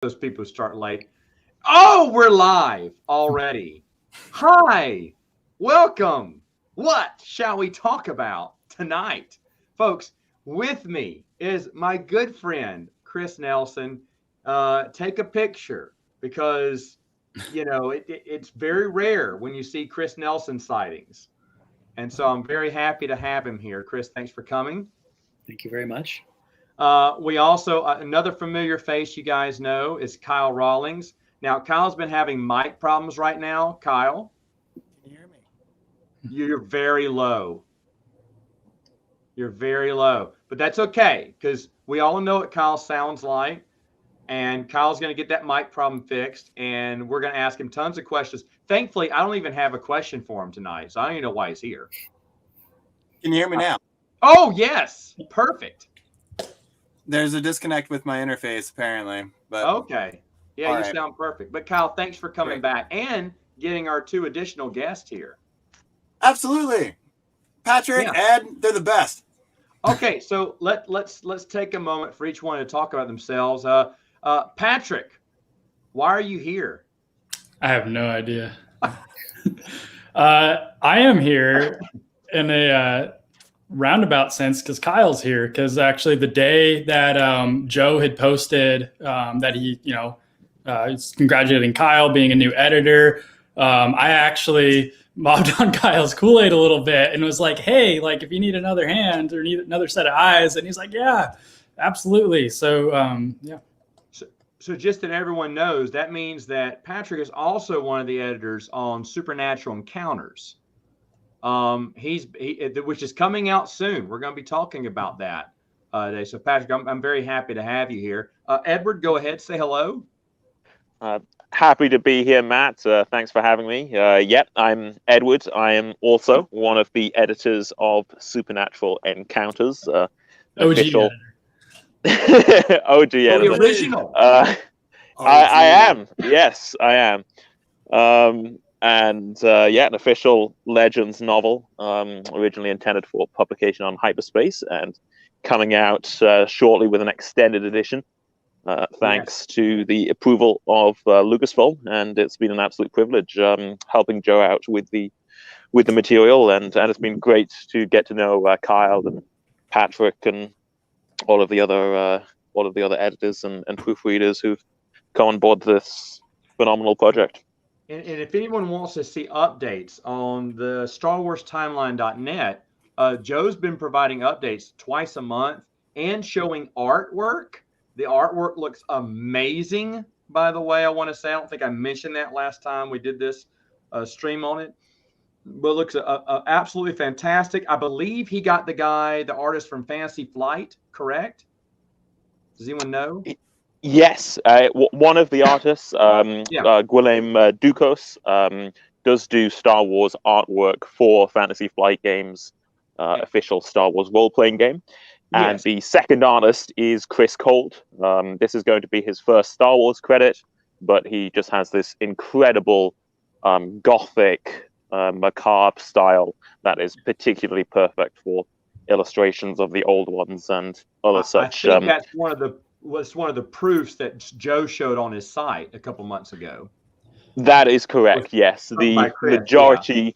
those people start late. Oh, we're live already. Hi, welcome. What shall we talk about tonight? Folks, with me is my good friend, Chris Nelson. Take a picture because, it's very rare when you see Chris Nelson sightings. And so I'm very happy to have him here. Chris, thanks for coming. Thank you very much. We also, another familiar face you guys know is Kyle Rawlings. Now, Kyle's been having mic problems right now. Kyle? Can you hear me? You're very low. You're very low. But that's okay, because we all know what Kyle sounds like. And Kyle's going to get that mic problem fixed. And we're going to ask him tons of questions. Thankfully, I don't even have a question for him tonight. So I don't even know why he's here. Can you hear me now? Oh, yes. Perfect. There's a disconnect with my interface, apparently. But okay. Yeah, all you right. sound perfect. But Kyle, thanks for coming Great. back and getting our two additional guests here. Absolutely. Patrick, Ed, they're the best. Okay, so let's take a moment for each one to talk about themselves. Patrick, why are you here? I have no idea. I am here in a roundabout sense because Kyle's here. Because actually, the day that Joe had posted that he, he's congratulating Kyle being a new editor, I actually mobbed on Kyle's Kool-Aid a little bit and was like, "Hey, like if you need another hand or need another set of eyes," and he's like, "Yeah, absolutely." So, yeah. So just that everyone knows, that means that Patrick is also one of the editors on Supernatural Encounters. Which is coming out soon. We're going to be talking about that today. So Patrick, I'm very happy to have you here. Edward, go ahead, say hello. Happy to be here, Matt. Thanks for having me. I'm Edward. I am also one of the editors of Supernatural Encounters. Official OG editor. The original. I am. Yes, I am. An official Legends novel, originally intended for publication on Hyperspace and coming out shortly with an extended edition. Thanks to the approval of Lucasfilm, and it's been an absolute privilege helping Joe out with the material, and it's been great to get to know Kyle and Patrick and all of the other editors and proofreaders who've come on board this phenomenal project. And if anyone wants to see updates on the StarWarsTimeline.net, Joe's been providing updates twice a month and showing artwork. The artwork looks amazing, by the way, I want to say. I don't think I mentioned that last time we did this stream on it. But it looks absolutely fantastic. I believe he got the artist from Fantasy Flight, correct? Does anyone know? Yes, one of the artists, Guillem Dukos, does do Star Wars artwork for Fantasy Flight Games' official Star Wars role-playing game. And the second artist is Chris Colt. This is going to be his first Star Wars credit, but he just has this incredible gothic, macabre style that is particularly perfect for illustrations of the old ones and other such. I think that's one of the proofs that Joe showed on his site a couple months ago. That is correct. Yes, the majority.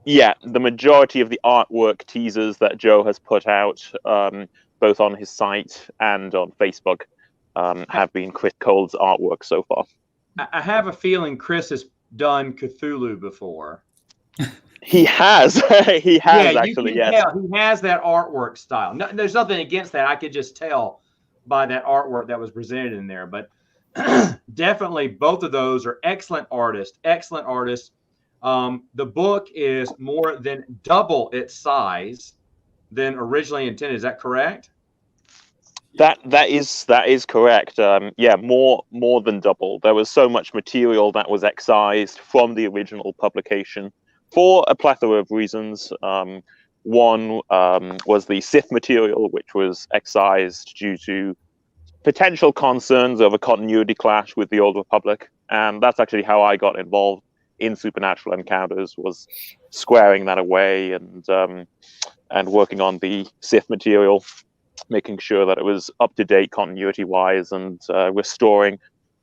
Yeah, the majority of the artwork teasers that Joe has put out, both on his site and on Facebook, have been Chris Cole's artwork so far. I have a feeling Chris has done Cthulhu before. He has. He has, actually, yes. Tell, he has that artwork style. No, there's nothing against that. I could just tell by that artwork that was presented in there. But definitely both of those are excellent artists. The book is more than double its size than originally intended. Is that correct? That is correct. More than double. There was so much material that was excised from the original publication for a plethora of reasons. One was the Sith material, which was excised due to potential concerns of a continuity clash with the Old Republic, and that's actually how I got involved in Supernatural Encounters, was squaring that away and working on the Sith material, making sure that it was up to date continuity wise and restoring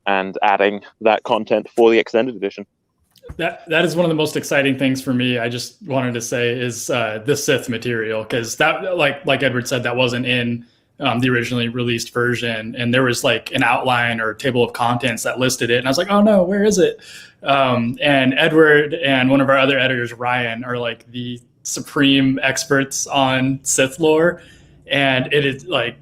and adding that content for the extended edition. That is one of the most exciting things for me. I just wanted to say is the Sith material, because that, like Edward said, that wasn't in the originally released version, and there was like an outline or table of contents that listed it, and I was like, oh no, where is it? And Edward and one of our other editors, Ryan, are like the supreme experts on Sith lore, and it is like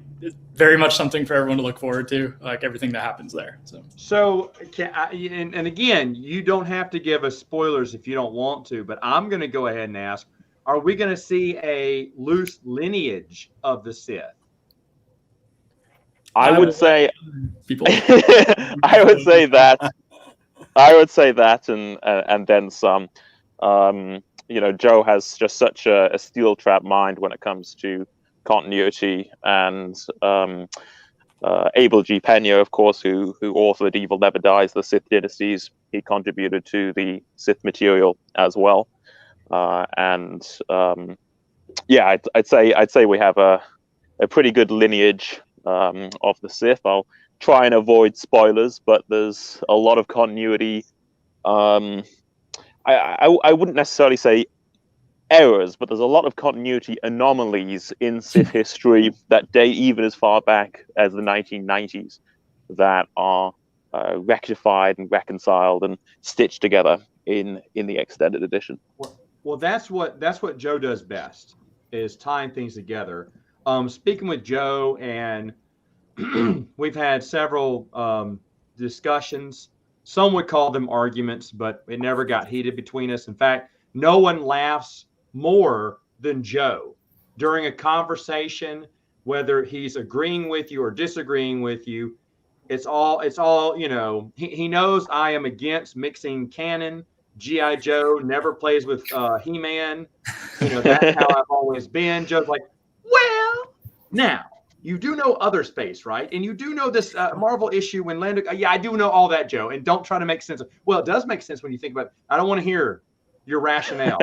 very much something for everyone to look forward to, like everything that happens there. So and again, you don't have to give us spoilers if you don't want to, but I'm going to go ahead and ask, are we going to see a loose lineage of the Sith? I would say people. I would say that and then some. Joe has just such a steel trap mind when it comes to continuity, and Abel G. Pena, of course, who authored Evil Never Dies, the Sith Dynasties, he contributed to the Sith material as well. I'd say we have a pretty good lineage of the Sith. I'll try and avoid spoilers, but there's a lot of continuity. I wouldn't necessarily say errors, but there's a lot of continuity anomalies in Sith history that date even as far back as the 1990s that are rectified and reconciled and stitched together in the extended edition. Well, that's what Joe does best, is tying things together. Speaking with Joe, and we've had several discussions. Some would call them arguments, but it never got heated between us. In fact, no one laughs more than Joe during a conversation, whether he's agreeing with you or disagreeing with you. It's all, he knows I am against mixing canon. G.I. Joe never plays with He-Man. That's how I've always been. Joe's like, well, now you do know Other Space, right? And you do know this Marvel issue when Lando. Yeah, I do know all that, Joe. And don't try to make sense of. Well, it does make sense when you think about it. I don't want to hear your rationale.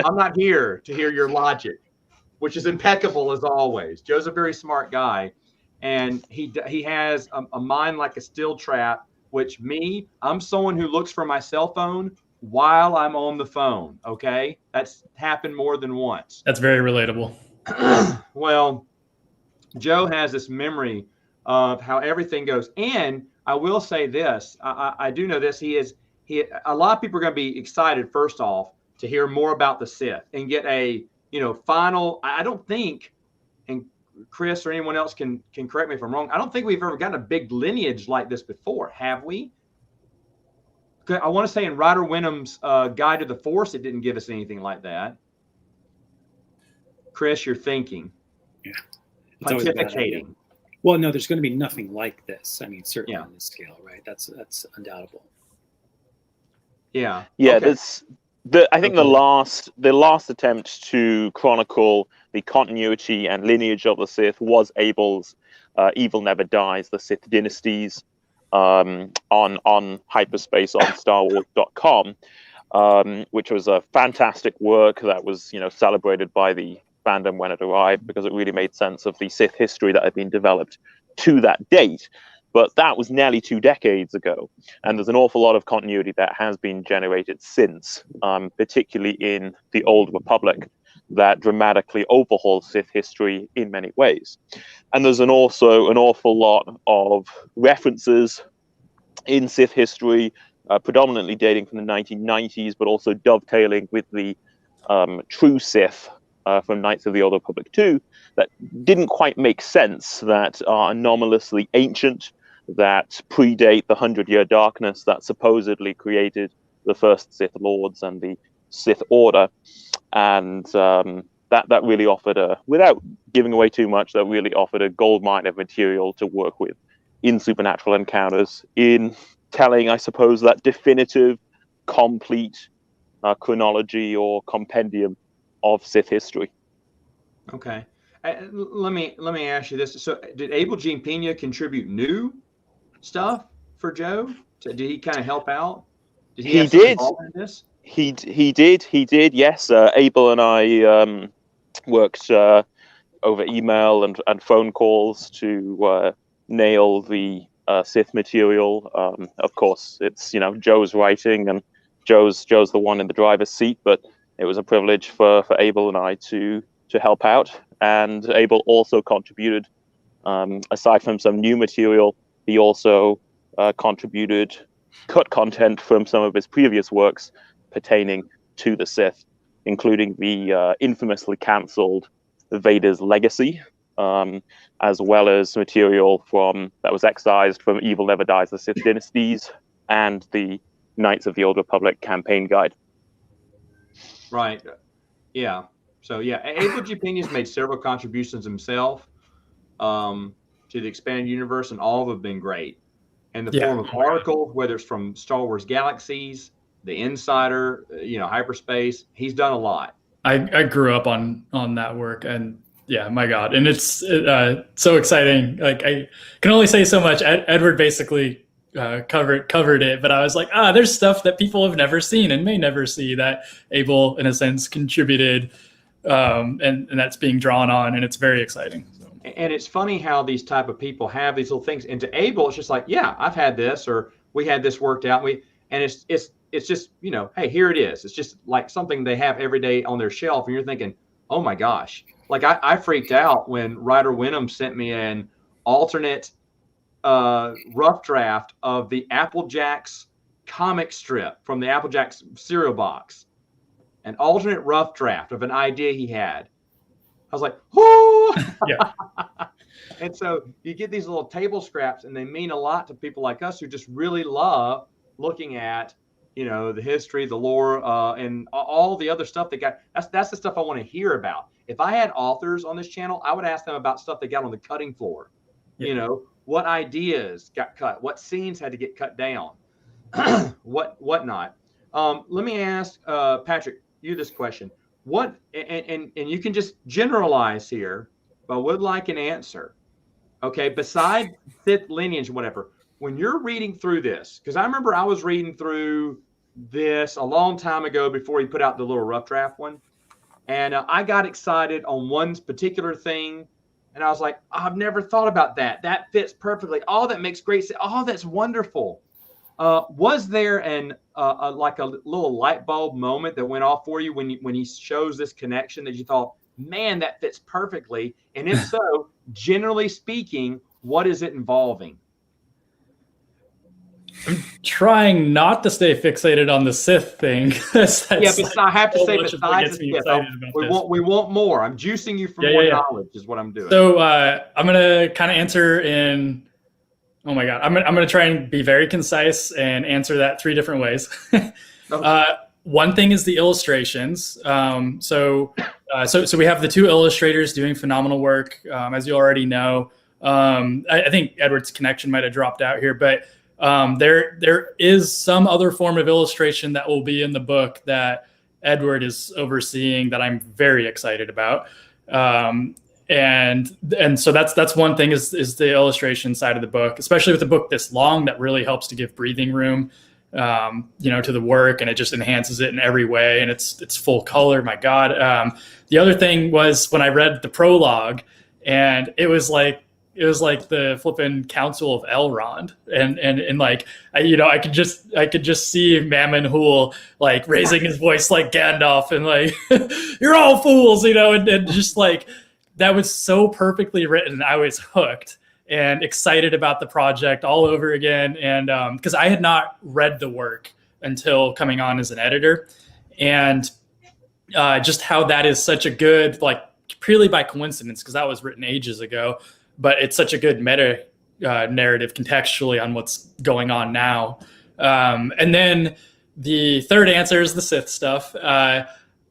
I'm not here to hear your logic, which is impeccable as always. Joe's a very smart guy, and he has a mind like a steel trap. Which I'm someone who looks for my cell phone while I'm on the phone. Okay, that's happened more than once. That's very relatable. Well, Joe has this memory of how everything goes, and I will say this: I do know this. A lot of people are going to be excited, first off, to hear more about the Sith and get a final. I don't think, and Chris or anyone else can correct me if I'm wrong, I don't think we've ever gotten a big lineage like this before, have we? I want to say in Ryder Wenham's Guide to the Force, it didn't give us anything like that. Chris, you're thinking. Yeah. Pontificating. Well, no, there's going to be nothing like this. I mean, certainly on this scale, right? That's undoubtable. Yeah. Yeah. Okay. I think the last attempt to chronicle the continuity and lineage of the Sith was Abel's Evil Never Dies, the Sith Dynasties, on hyperspace on StarWars.com, which was a fantastic work that was celebrated by the fandom when it arrived, because it really made sense of the Sith history that had been developed to that date. But that was nearly 2 decades ago, and there's an awful lot of continuity that has been generated since, particularly in the Old Republic, that dramatically overhauled Sith history in many ways. And there's also an awful lot of references in Sith history, predominantly dating from the 1990s, but also dovetailing with the true Sith from Knights of the Old Republic 2, that didn't quite make sense, that are anomalously ancient, that predate the 100-Year Darkness that supposedly created the first Sith Lords and the Sith Order. And that really offered without giving away too much, that really offered a goldmine of material to work with in Supernatural Encounters, in telling, I suppose, that definitive, complete chronology or compendium of Sith history. Okay. Let me ask you this. So did Abel Jean Pena contribute new stuff for Joe? Did he kind of help out? Did he have some involvement in this? He did. Yes. Abel and I worked over email and phone calls to nail the Sith material. Of course, it's Joe's writing, and Joe's the one in the driver's seat. But it was a privilege for Abel and I to help out, and Abel also contributed. Aside from some new material, he also contributed cut content from some of his previous works pertaining to the Sith, including the infamously cancelled Vader's Legacy, as well as material that was excised from Evil Never Dies: The Sith Dynasties and the Knights of the Old Republic campaign guide. Right. Yeah. So yeah, Abel G. Pena's made several contributions himself to the expanded universe, and all of them have been great. In the form of articles, whether it's from Star Wars Galaxies, The Insider, hyperspace, he's done a lot. I grew up on that work, and yeah, my God, and it's so exciting. Like, I can only say so much. Edward basically covered it, but I was like, there's stuff that people have never seen and may never see that Abel, in a sense, contributed, and that's being drawn on, and it's very exciting. So. And it's funny how these type of people have these little things. And to Abel, it's just like, yeah, I've had this, or we had this worked out. And it's just, hey, here it is. It's just like something they have every day on their shelf. And you're thinking, oh my gosh. Like I freaked out when Ryder Wenham sent me an alternate rough draft of the Applejacks comic strip from the Applejacks cereal box. An alternate rough draft of an idea he had. I was like, whoo! Yeah. And so you get these little table scraps, and they mean a lot to people like us who just really love looking at, the history, the lore, and all the other stuff that's the stuff I want to hear about. If I had authors on this channel, I would ask them about stuff they got on the cutting floor. Yeah. What ideas got cut, what scenes had to get cut down, whatnot. Let me ask Patrick you this question. What and you can just generalize here, but I would like an answer. Okay, beside Sith lineage, whatever, when you're reading through this, because I remember I was reading through this a long time ago before he put out the little rough draft one, and I got excited on one particular thing, and I was like, I've never thought about that. That fits perfectly. Oh, that makes great sense. Oh, that's wonderful. Was there like a little light bulb moment that went off for you when he shows this connection that you thought, man, that fits perfectly? And if so, generally speaking, what is it involving? I'm trying not to stay fixated on the Sith thing. But I have to say, besides the Sith, we want more. I'm juicing you for more knowledge is what I'm doing. So I'm going to kind of answer in... Oh my God. I'm going to try and be very concise and answer that 3 different ways. One thing is the illustrations. So we have the 2 illustrators doing phenomenal work, as you already know. I think Edward's connection might have dropped out here, but there is some other form of illustration that will be in the book that Edward is overseeing that I'm very excited about. And so that's one thing is the illustration side of the book, especially with a book this long, that really helps to give breathing room, to the work, and it just enhances it in every way. And it's full color. My God. The other thing was when I read the prologue, and it was like the flipping Council of Elrond, and like, I could just see Mammon Hool like raising his voice like Gandalf, and like, you're all fools, and just like, that was so perfectly written. I was hooked and excited about the project all over again. And because I had not read the work until coming on as an editor, and just how that is such a good, like, purely by coincidence, because that was written ages ago, but it's such a good meta narrative contextually on what's going on now. And then the third answer is the Sith stuff.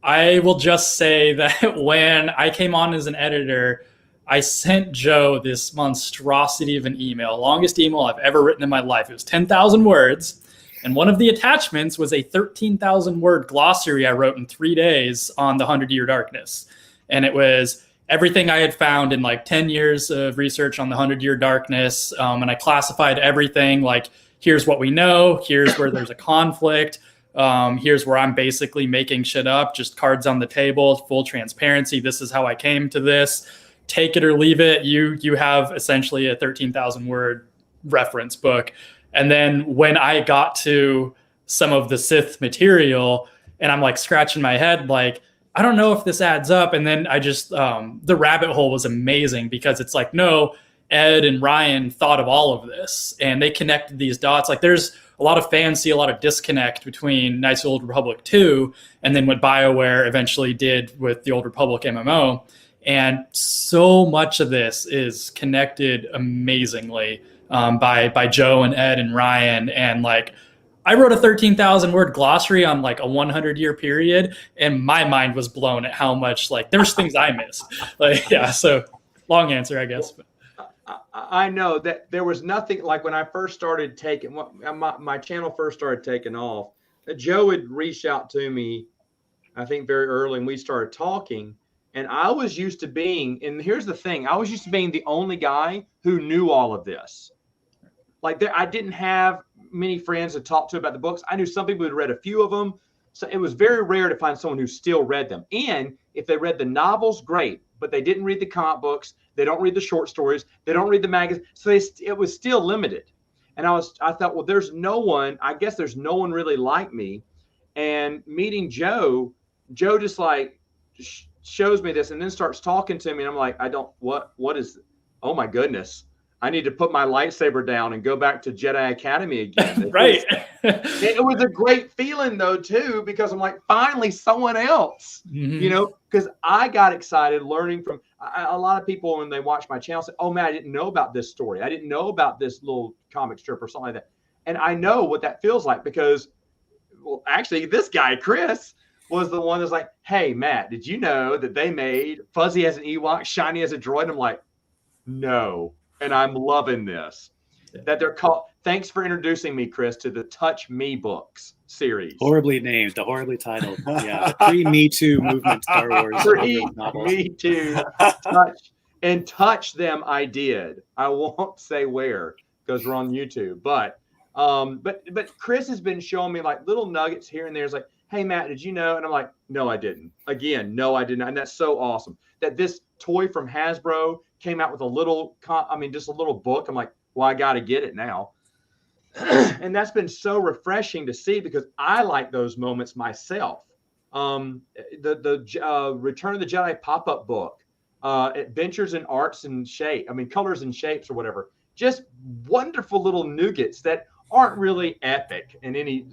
I will just say that when I came on as an editor, I sent Joe this monstrosity of an email, longest email I've ever written in my life. It was 10,000 words. And one of the attachments was a 13,000 word glossary I wrote in 3 days on the 100-Year Darkness. And it was everything I had found in like 10 years of research on the 100-Year Darkness. And I classified everything like, here's what we know, here's where there's a conflict, here's where I'm basically making shit up, just cards on the table, full transparency. This is how I came to this. Take it or leave it. You have essentially a 13,000 word reference book. And then when I got to some of the Sith material, and I'm like scratching my head, like, I don't know if this adds up. And then I just, the rabbit hole was amazing, because it's like, no, Ed and Ryan thought of all of this and they connected these dots. Like, there's a lot of fans see a lot of disconnect between Knights of the Old Republic 2 and then what BioWare eventually did with the Old Republic MMO. And so much of this is connected amazingly by Joe and Ed and Ryan. And like, I wrote a 13,000 word glossary on like a 100-year period, and my mind was blown at how much, like, there's things I missed. Like, yeah, so long answer, I guess. I know that there was nothing, like when I first started taking, my channel first started taking off, Joe had reached out to me, I think very early, and we started talking. And I was used to being, and here's the thing, I was used to being the only guy who knew all of this. Like, I didn't have many friends to talk to about the books. I knew some people who had read a few of them. So it was very rare to find someone who still read them. And if they read the novels, great, but they didn't read the comic books. They don't read the short stories. They don't read the magazines. So it was still limited. And I thought, well, there's no one, I guess there's no one really like me. And meeting Joe just like shows me this and then starts talking to me. And I'm like, what is, oh my goodness. I need to put my lightsaber down and go back to Jedi Academy again. Right. It was a great feeling though, too, because I'm like, finally someone else, you know, because I got excited learning from a lot of people when they watch my channel say, oh man, I didn't know about this story. I didn't know about this little comic strip or something like that. And I know what that feels like because, well, actually this guy, Chris, was the one that's like, hey, Matt, did you know that they made Fuzzy as an Ewok, Shiny as a droid? And I'm like, no. And I'm loving this. That they're called. Thanks for introducing me, Chris, to the Touch Me books series. Horribly named, horribly titled. Yeah, the pre-Me Too movement Star Wars novels. Me Too. Touch them. I did. I won't say where because we're on YouTube. But Chris has been showing me like little nuggets here and there. It's like, hey Matt, did you know? And I'm like, no, I didn't. Again, no, I didn't. And that's so awesome that this toy from Hasbro came out with a little, just a little book. I'm like, well, I got to get it now. And that's been so refreshing to see because I like those moments myself. The Return of the Jedi pop-up book, Adventures in Arts and Shape, Colors and Shapes or whatever. Just wonderful little nuggets that aren't really epic in any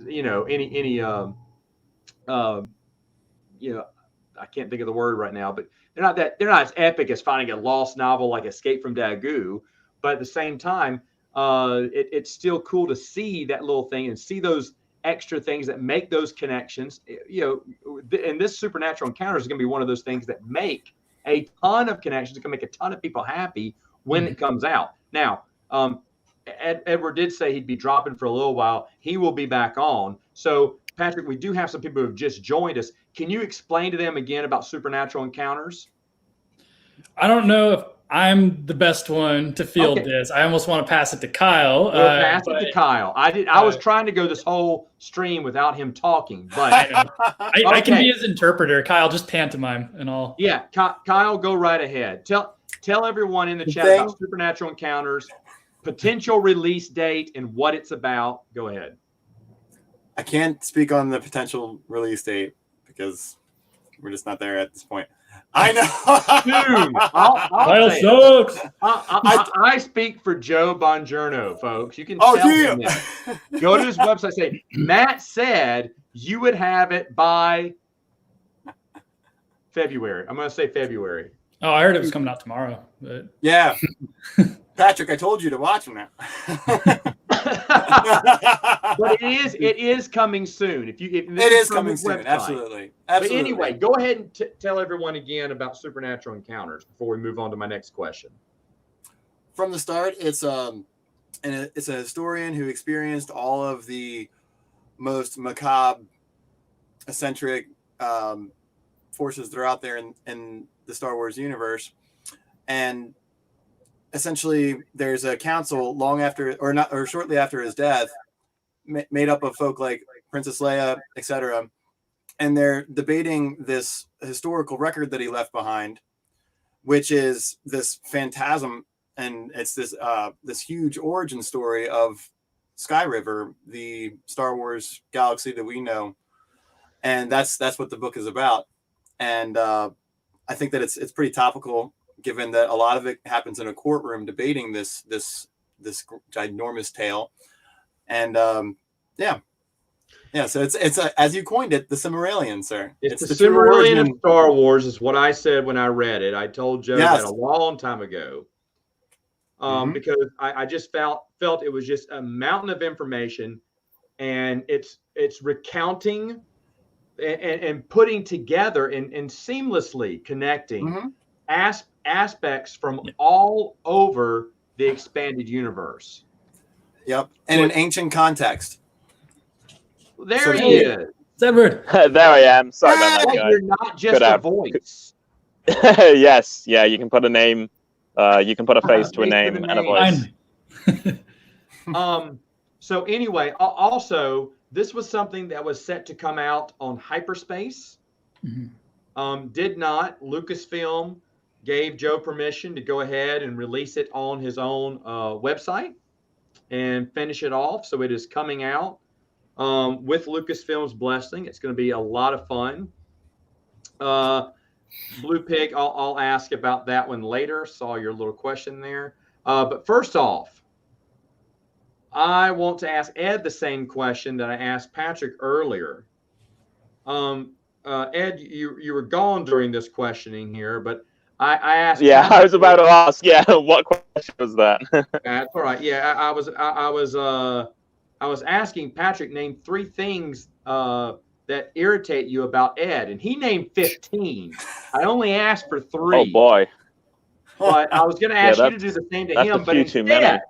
I can't think of the word right now, but they're not as epic as finding a lost novel like Escape from Dagu. But at the same time, it's still cool to see that little thing and see those extra things that make those connections. And this Supernatural Encounters is going to be one of those things that make a ton of connections. It can make a ton of people happy when it comes out. Now, Edward did say he'd be dropping for a little while. He will be back on. So, Patrick, we do have some people who have just joined us. Can you explain to them again about Supernatural Encounters? I don't know if I'm the best one to field this. I almost want to pass it to Kyle. Pass it to Kyle. I was trying to go this whole stream without him talking, but I can be his interpreter. Kyle, just pantomime and all. Yeah, Kyle, go right ahead. Tell everyone in the chat about Supernatural Encounters, potential release date, and what it's about. Go ahead. I can't speak on the potential release date because we're just not there at this point. I know. Dude, I'll say sucks. I speak for Joe Bongiorno, folks. You can tell him that. Go to his website. Say, Matt said you would have it by February. I'm going to say February. Oh, I heard it was coming out tomorrow. But... Yeah. Patrick, I told you to watch him now. But it is coming soon. It is coming soon. Website. Absolutely. But anyway, go ahead and tell everyone again about Supernatural Encounters before we move on to my next question. From the start, it's a historian who experienced all of the most macabre, eccentric forces that are out there in the Star Wars universe, and essentially there's a council shortly after his death made up of folk like Princess Leia, etc. And they're debating this historical record that he left behind, which is this phantasm and it's this huge origin story of Skyriver, the Star Wars galaxy that we know, and that's what the book is about. And I think that it's pretty topical, given that a lot of it happens in a courtroom debating this ginormous tale. And so it's as you coined it, the Silmarillion, sir. It's the Silmarillion of Star Wars, is what I said when I read it. I told Joe that a long time ago. Because I just felt it was just a mountain of information, and it's recounting and putting together and seamlessly connecting aspects from all over the expanded universe. Yep, and an ancient context. There he is. Edward. There I am. Sorry about that, guys. You're not just a voice. Yes, yeah, you can put a name. You can put a face to a name and a voice. So anyway, also, this was something that was set to come out on hyperspace. Did not. Lucasfilm gave Joe permission to go ahead and release it on his own website and finish it off. So it is coming out with Lucasfilm's blessing. It's going to be a lot of fun. Blue Pig, I'll ask about that one later. Saw your little question there. But first off, I want to ask Ed the same question that I asked Patrick earlier. Ed, you were gone during this questioning here, but I asked. Yeah, Patrick, I was about to ask. Yeah, what question was that? That's all right. Yeah, I was asking Patrick, name 3 things that irritate you about Ed, and he named 15. I only asked for 3. Oh boy! But I was going to ask you to do the same to him, but instead,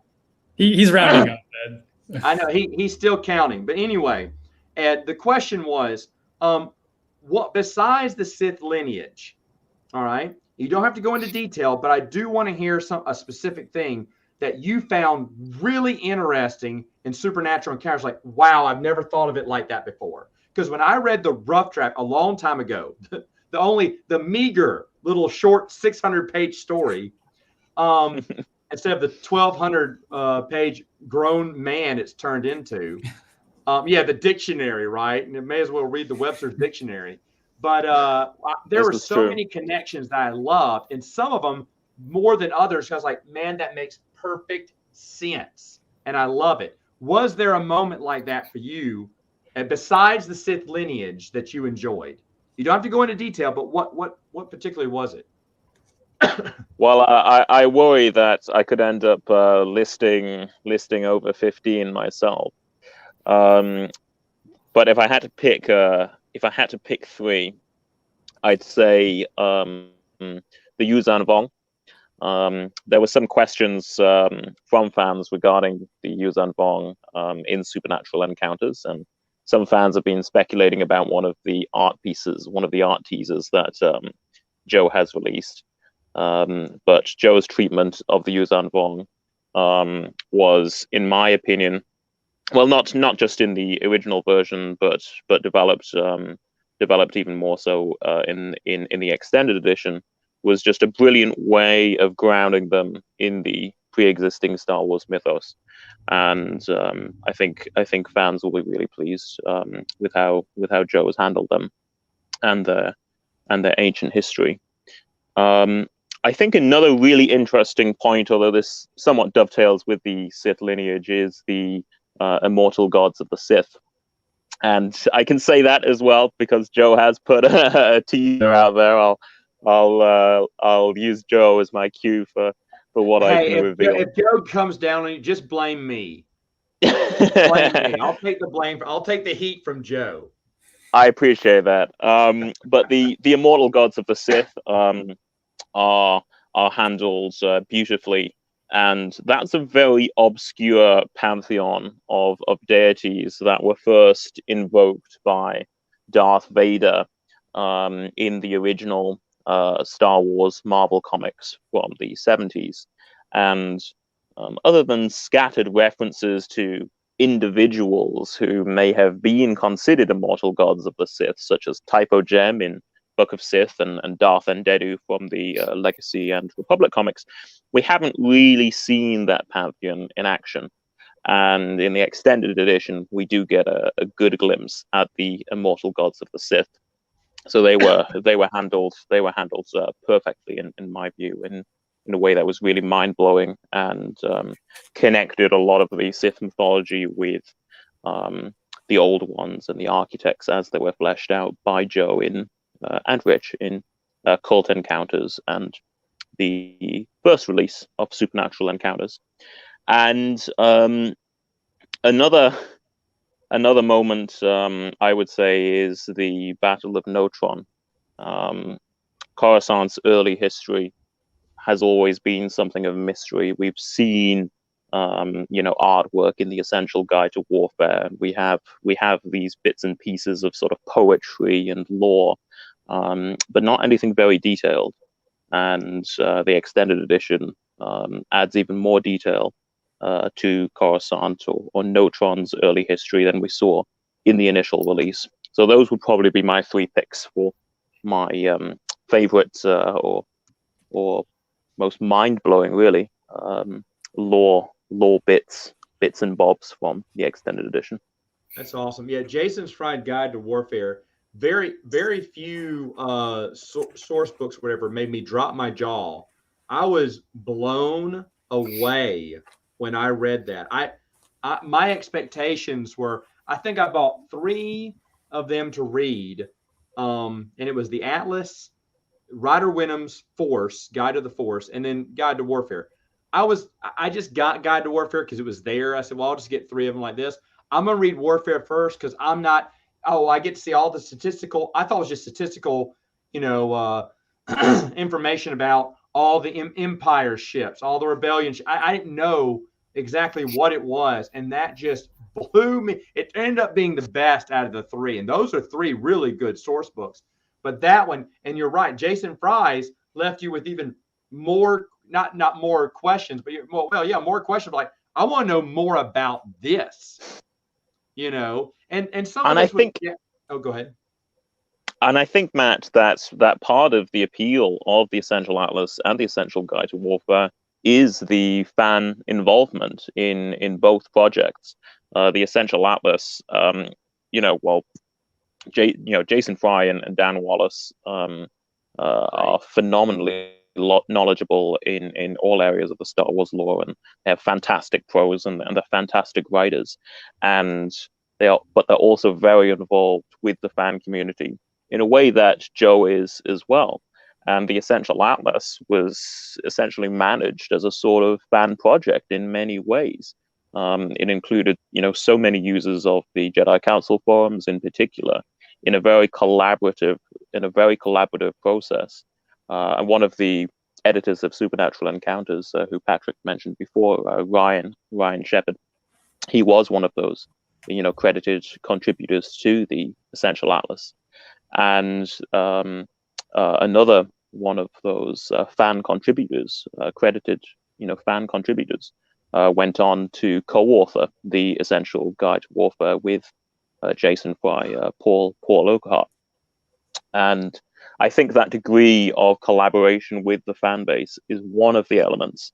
he's rounding up, Ed. I know he's still counting, but anyway, Ed, the question was, what besides the Sith lineage? All right, you don't have to go into detail, but I do want to hear a specific thing that you found really interesting in supernatural encounters. Like, wow, I've never thought of it like that before. Because when I read the rough draft a long time ago, the meager little short 600-page story, instead of the 1,200 page grown man it's turned into, the dictionary, right? And it may as well read the Webster's dictionary. But there were so many connections that I loved, and some of them more than others. I was like, man, that makes perfect sense, and I love it. Was there a moment like that for you? And besides the Sith lineage that you enjoyed, you don't have to go into detail, but what particularly was it? Well, I worry that I could end up listing over 15 myself. But if I had to pick 3, I'd say the Yuuzhan Vong. There were some questions from fans regarding the Yuuzhan Vong in Supernatural Encounters, and some fans have been speculating about one of the art teasers that Joe has released. But Joe's treatment of the Yuuzhan Vong was, in my opinion, well, not just in the original version, but developed even more so in the extended edition, was just a brilliant way of grounding them in the pre-existing Star Wars mythos. And I think fans will be really pleased with how Joe has handled them and their ancient history. I think another really interesting point, although this somewhat dovetails with the Sith lineage, is the immortal gods of the Sith. And I can say that as well because Joe has put a teaser out there. I'll use Joe as my cue for what I can reveal. If Joe comes down on you, just blame me. Blame me. I'll take the blame. I'll take the heat from Joe. I appreciate that. But the immortal gods of the Sith are handled beautifully, and that's a very obscure pantheon of deities that were first invoked by Darth Vader in the original Star Wars Marvel comics from the 70s. And other than scattered references to individuals who may have been considered immortal gods of the Sith, such as Typo Gem in Book of Sith and Darth Endedu from the Legacy and Republic comics, we haven't really seen that pantheon in action. And in the extended edition, we do get a good glimpse at the immortal gods of the Sith. So they were handled perfectly in my view, in a way that was really mind blowing, and connected a lot of the Sith mythology with the old ones and the architects as they were fleshed out by Joe and Rich in Cult Encounters and the first release of Supernatural Encounters. And another moment I would say is the Battle of Neutron. Coruscant's early history has always been something of a mystery. We've seen artwork in the Essential Guide to Warfare. We have these bits and pieces of sort of poetry and lore, but not anything very detailed. And the extended edition adds even more detail to Coruscant or Neutron's early history than we saw in the initial release. So those would probably be my 3 picks for my favorite or most mind-blowing, really, lore bits and bobs from the extended edition. That's awesome. Yeah, Jason's Fried Guide to Warfare. Very, very few source books, whatever, made me drop my jaw. I was blown away when I read that. My expectations were, I think I bought 3 of them to read, and it was the Atlas, Ryder Wenham's Force, Guide to the Force, and then Guide to Warfare. I just got Guide to Warfare because it was there. I said, well, I'll just get 3 of them like this. I'm going to read Warfare first because I'm not, I get to see all the statistical. I thought it was just statistical, information about all the Empire ships, all the Rebellion. I didn't know exactly what it was, and that just blew me. It ended up being the best out of the 3, and those are 3 really good source books. But that one, and you're right, Jason Fry's left you with even more, not more questions, but more questions. Like, I want to know more about this, and some of this oh, go ahead. And I think, Matt, that part of the appeal of the Essential Atlas and the Essential Guide to Warfare is the fan involvement in both projects. The Essential Atlas, Jason Fry and Dan Wallace are phenomenally knowledgeable in all areas of the Star Wars lore, and they have fantastic prose and they're fantastic writers, but they're also very involved with the fan community in a way that Joe is as well. And the Essential Atlas was essentially managed as a sort of fan project in many ways. It included, so many users of the Jedi Council forums in particular, in a very collaborative process. And one of the editors of Supernatural Encounters, who Patrick mentioned before, Ryan Shepard, he was one of those, credited contributors to the Essential Atlas. And another one of those fan contributors, went on to co-author the Essential Guide to Warfare with Jason Fry, Paul Oakhart. And I think that degree of collaboration with the fan base is one of the elements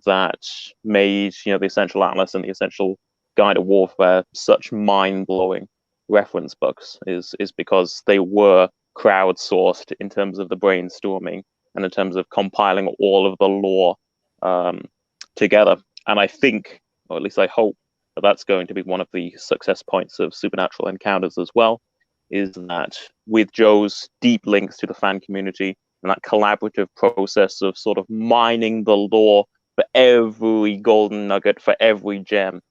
that made, the Essential Atlas and the Essential Guide to Warfare such mind-blowing reference books, is because they were crowdsourced in terms of the brainstorming and in terms of compiling all of the lore together. And I think, or at least I hope, that that's going to be one of the success points of Supernatural Encounters as well, is that with Joe's deep links to the fan community and that collaborative process of sort of mining the lore for every golden nugget, for every gem,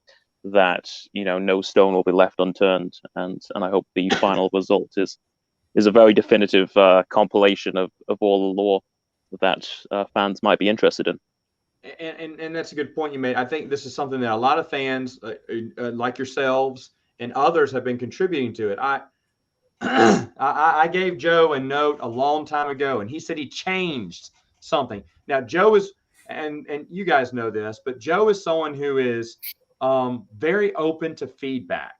that no stone will be left unturned, and I hope the final result is a very definitive compilation of all the lore that fans might be interested in. And that's a good point you made. I think this is something that a lot of fans like yourselves and others have been contributing to it. I gave Joe a note a long time ago, and he said he changed something. Now Joe is, and you guys know this, but Joe is someone who is very open to feedback.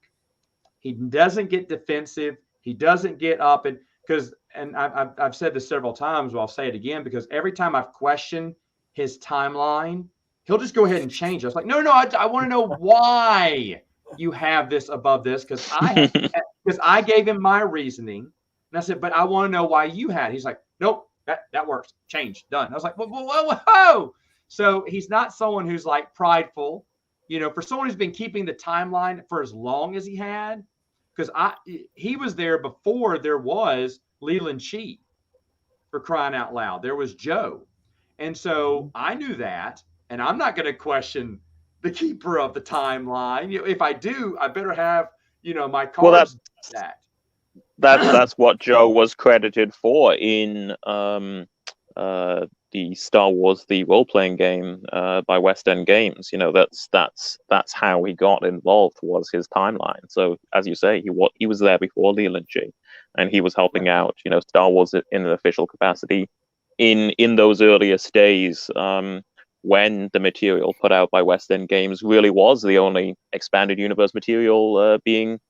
He doesn't get defensive. He doesn't get up, and because, and I've said this several times, but I'll say it again, because every time I've questioned his timeline, he'll just go ahead and change it. I was like, no, I want to know why you have this above this, because I gave him my reasoning, and I said, but I want to know why you had it. He's like, nope, that works, change, done. I was like, whoa. So he's not someone who's like prideful, you know. For someone who's been keeping the timeline for as long as he had, because he was there before there was Leland Shee, for crying out loud. There was Joe, and so I knew that, and I'm not going to question the keeper of the timeline. You know, if I do, I better have, you know, my cards. That's what Joe was credited for in the Star Wars the role-playing game by West End Games. You know, that's how he got involved, was his timeline. So as you say, he was there before Leland Shee, and he was helping out, you know, Star Wars in an official capacity in those earliest days, when the material put out by West End Games really was the only expanded universe material being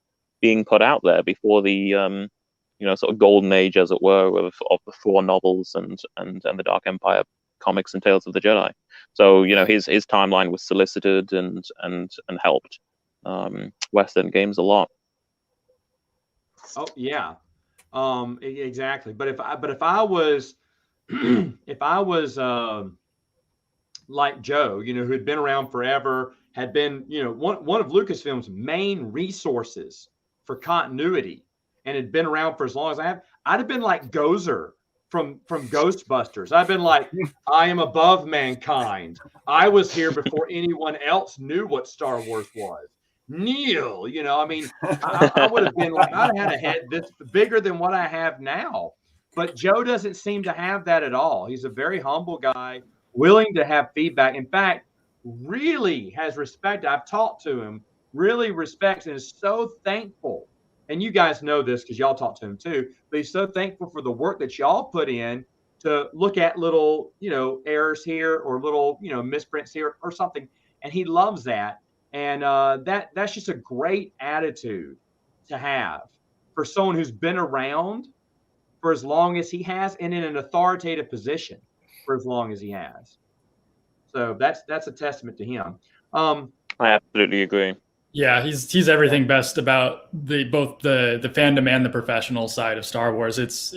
put out there before the you know, sort of golden age, as it were, of the Thor novels and the Dark Empire comics and Tales of the Jedi. So, you know, his timeline was solicited and helped West End Games a lot. Oh yeah, exactly. But if I was if I was like Joe, you know, who had been around forever, had been, you know, one of Lucasfilm's main resources for continuity, and had been around for as long as I have, I'd have been like Gozer from Ghostbusters. I've been like, I am above mankind. I was here before anyone else knew what Star Wars was. Neil, you know, I mean, I would have been like, I'd have had a head this bigger than what I have now. But Joe doesn't seem to have that at all. He's a very humble guy, willing to have feedback. In fact, really has respect. I've talked to him, really respects and is so thankful. And you guys know this because y'all talk to him too, but he's so thankful for the work that y'all put in to look at little, you know, errors here or little, you know, misprints here or something. And he loves that. And that's just a great attitude to have for someone who's been around for as long as he has and in an authoritative position for as long as he has. So that's a testament to him. I absolutely agree. Yeah, he's everything best about both the fandom and the professional side of Star Wars. It's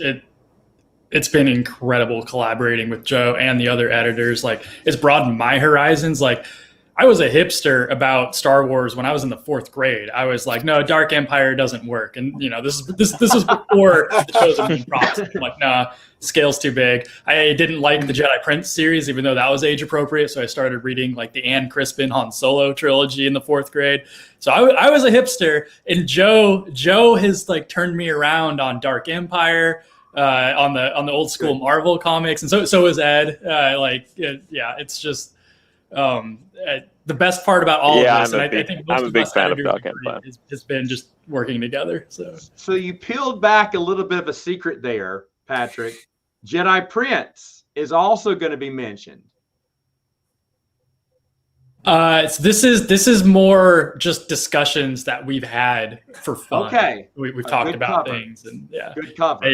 been incredible collaborating with Joe and the other editors. Like, it's broadened my horizons. Like, I was a hipster about Star Wars when I was in the 4th grade. I was like, no, Dark Empire doesn't work. And, you know, this was before the shows were being processed. I'm like, nah, scale's too big. I didn't like the Jedi Prince series, even though that was age appropriate. So I started reading like the Anne Crispin Han Solo trilogy in the 4th grade. So I was a hipster, and Joe has like turned me around on Dark Empire, on the old school Marvel comics. And so is Ed. It's just, the best part about all of this, and I think most of us editors has been just working together. So you peeled back a little bit of a secret there, Patrick. Jedi Prince is also going to be mentioned. This is more just discussions that we've had for fun. Okay, we've talked about cover. Things, and yeah, good cover.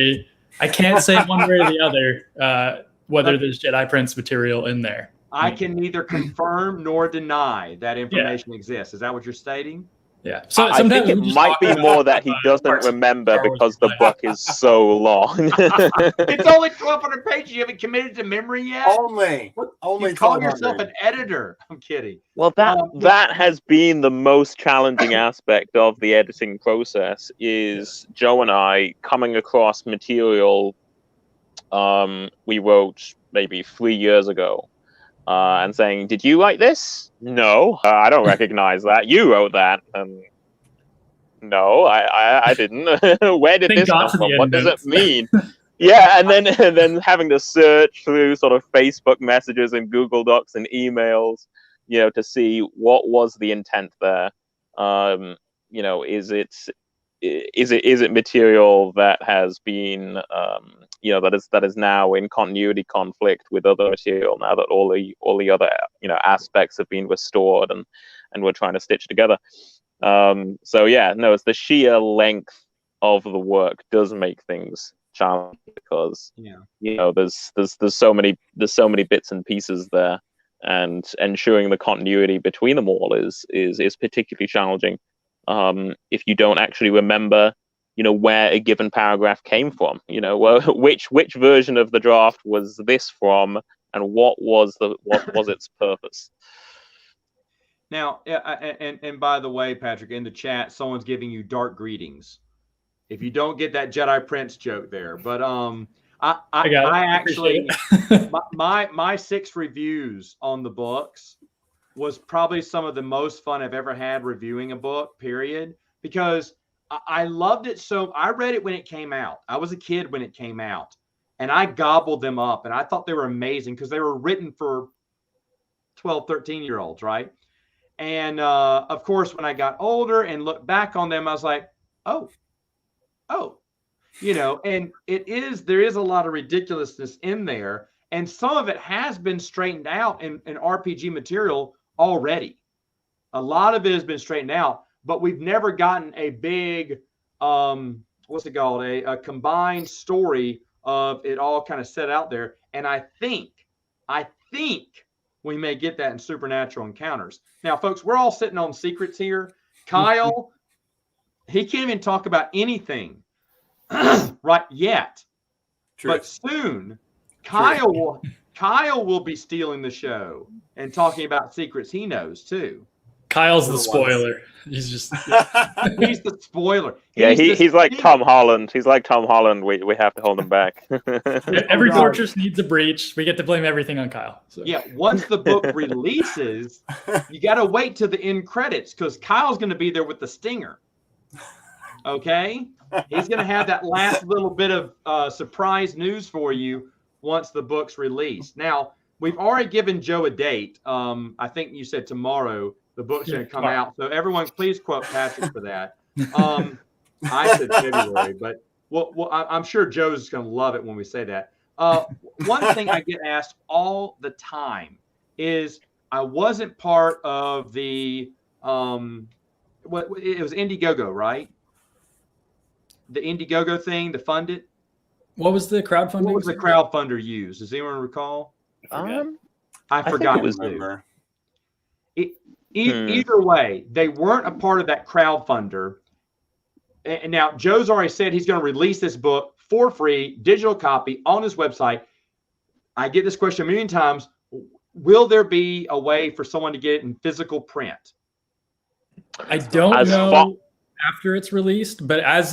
I can't say one way or the other whether there's Jedi Prince material in there. I can neither confirm nor deny that information exists. Is that what you're stating? Yeah. So I think it might be more that he doesn't remember because the book is so long. It's only 1,200 pages. You haven't committed to memory yet? Only you call yourself an editor. I'm kidding. Well, that has been the most challenging aspect of the editing process, is Joe and I coming across material we wrote maybe 3 years ago. And saying, did you write this? No, I don't recognize that. You wrote that. No, I didn't. Where did this come from? What does it mean? Yeah, and then having to search through sort of Facebook messages and Google Docs and emails, you know, to see what was the intent there. You know, is it material that has been you know, that is now in continuity conflict with other material now that all the other, you know, aspects have been restored and we're trying to stitch together. So yeah, no, it's the sheer length of the work does make things challenging because Yeah. there's so many bits and pieces there, and ensuring the continuity between them all is particularly challenging if you don't actually remember where a given paragraph came from, which version of the draft was this from, and what was its purpose. Now, and by the way, Patrick, in the chat, someone's giving you dark greetings. If you don't get that Jedi Prince joke there, but I actually my 6 reviews on the books was probably some of the most fun I've ever had reviewing a book, period, because I loved it. So I read it when it came out. I was a kid when it came out, and I gobbled them up, and I thought they were amazing because they were written for 12, 13-year-olds, right? And of course, when I got older and looked back on them, I was like, oh, and there is a lot of ridiculousness in there. And some of it has been straightened out in RPG material already. A lot of it has been straightened out, but we've never gotten a big, what's it called? A combined story of it all kind of set out there. And I think we may get that in Supernatural Encounters. Now, folks, we're all sitting on secrets here. Kyle, he can't even talk about anything right yet. True. But soon, Kyle will be stealing the show and talking about secrets he knows too. Kyle's the spoiler. He's just he's the spoiler. He's like Tom Holland. He's like Tom Holland. We have to hold him back. Every fortress needs a breach. We get to blame everything on Kyle. So. Yeah, once the book releases, you got to wait to the end credits because Kyle's going to be there with the stinger. Okay, he's going to have that last little bit of surprise news for you once the book's released. Now, we've already given Joe a date. I think you said tomorrow. The book's going to come out. So everyone, please quote Patrick for that. I said February, but well, I'm sure Joe's going to love it when we say that. One thing I get asked all the time is I wasn't part of the it was Indiegogo, right? The Indiegogo thing, the funded. What was the crowdfunding? What was the crowdfunder used? Does anyone recall? I forgot. It was Either way, they weren't a part of that crowdfunder. And now Joe's already said he's going to release this book for free, digital copy on his website. I get this question a million times. Will there be a way for someone to get it in physical print? I don't know after it's released, but as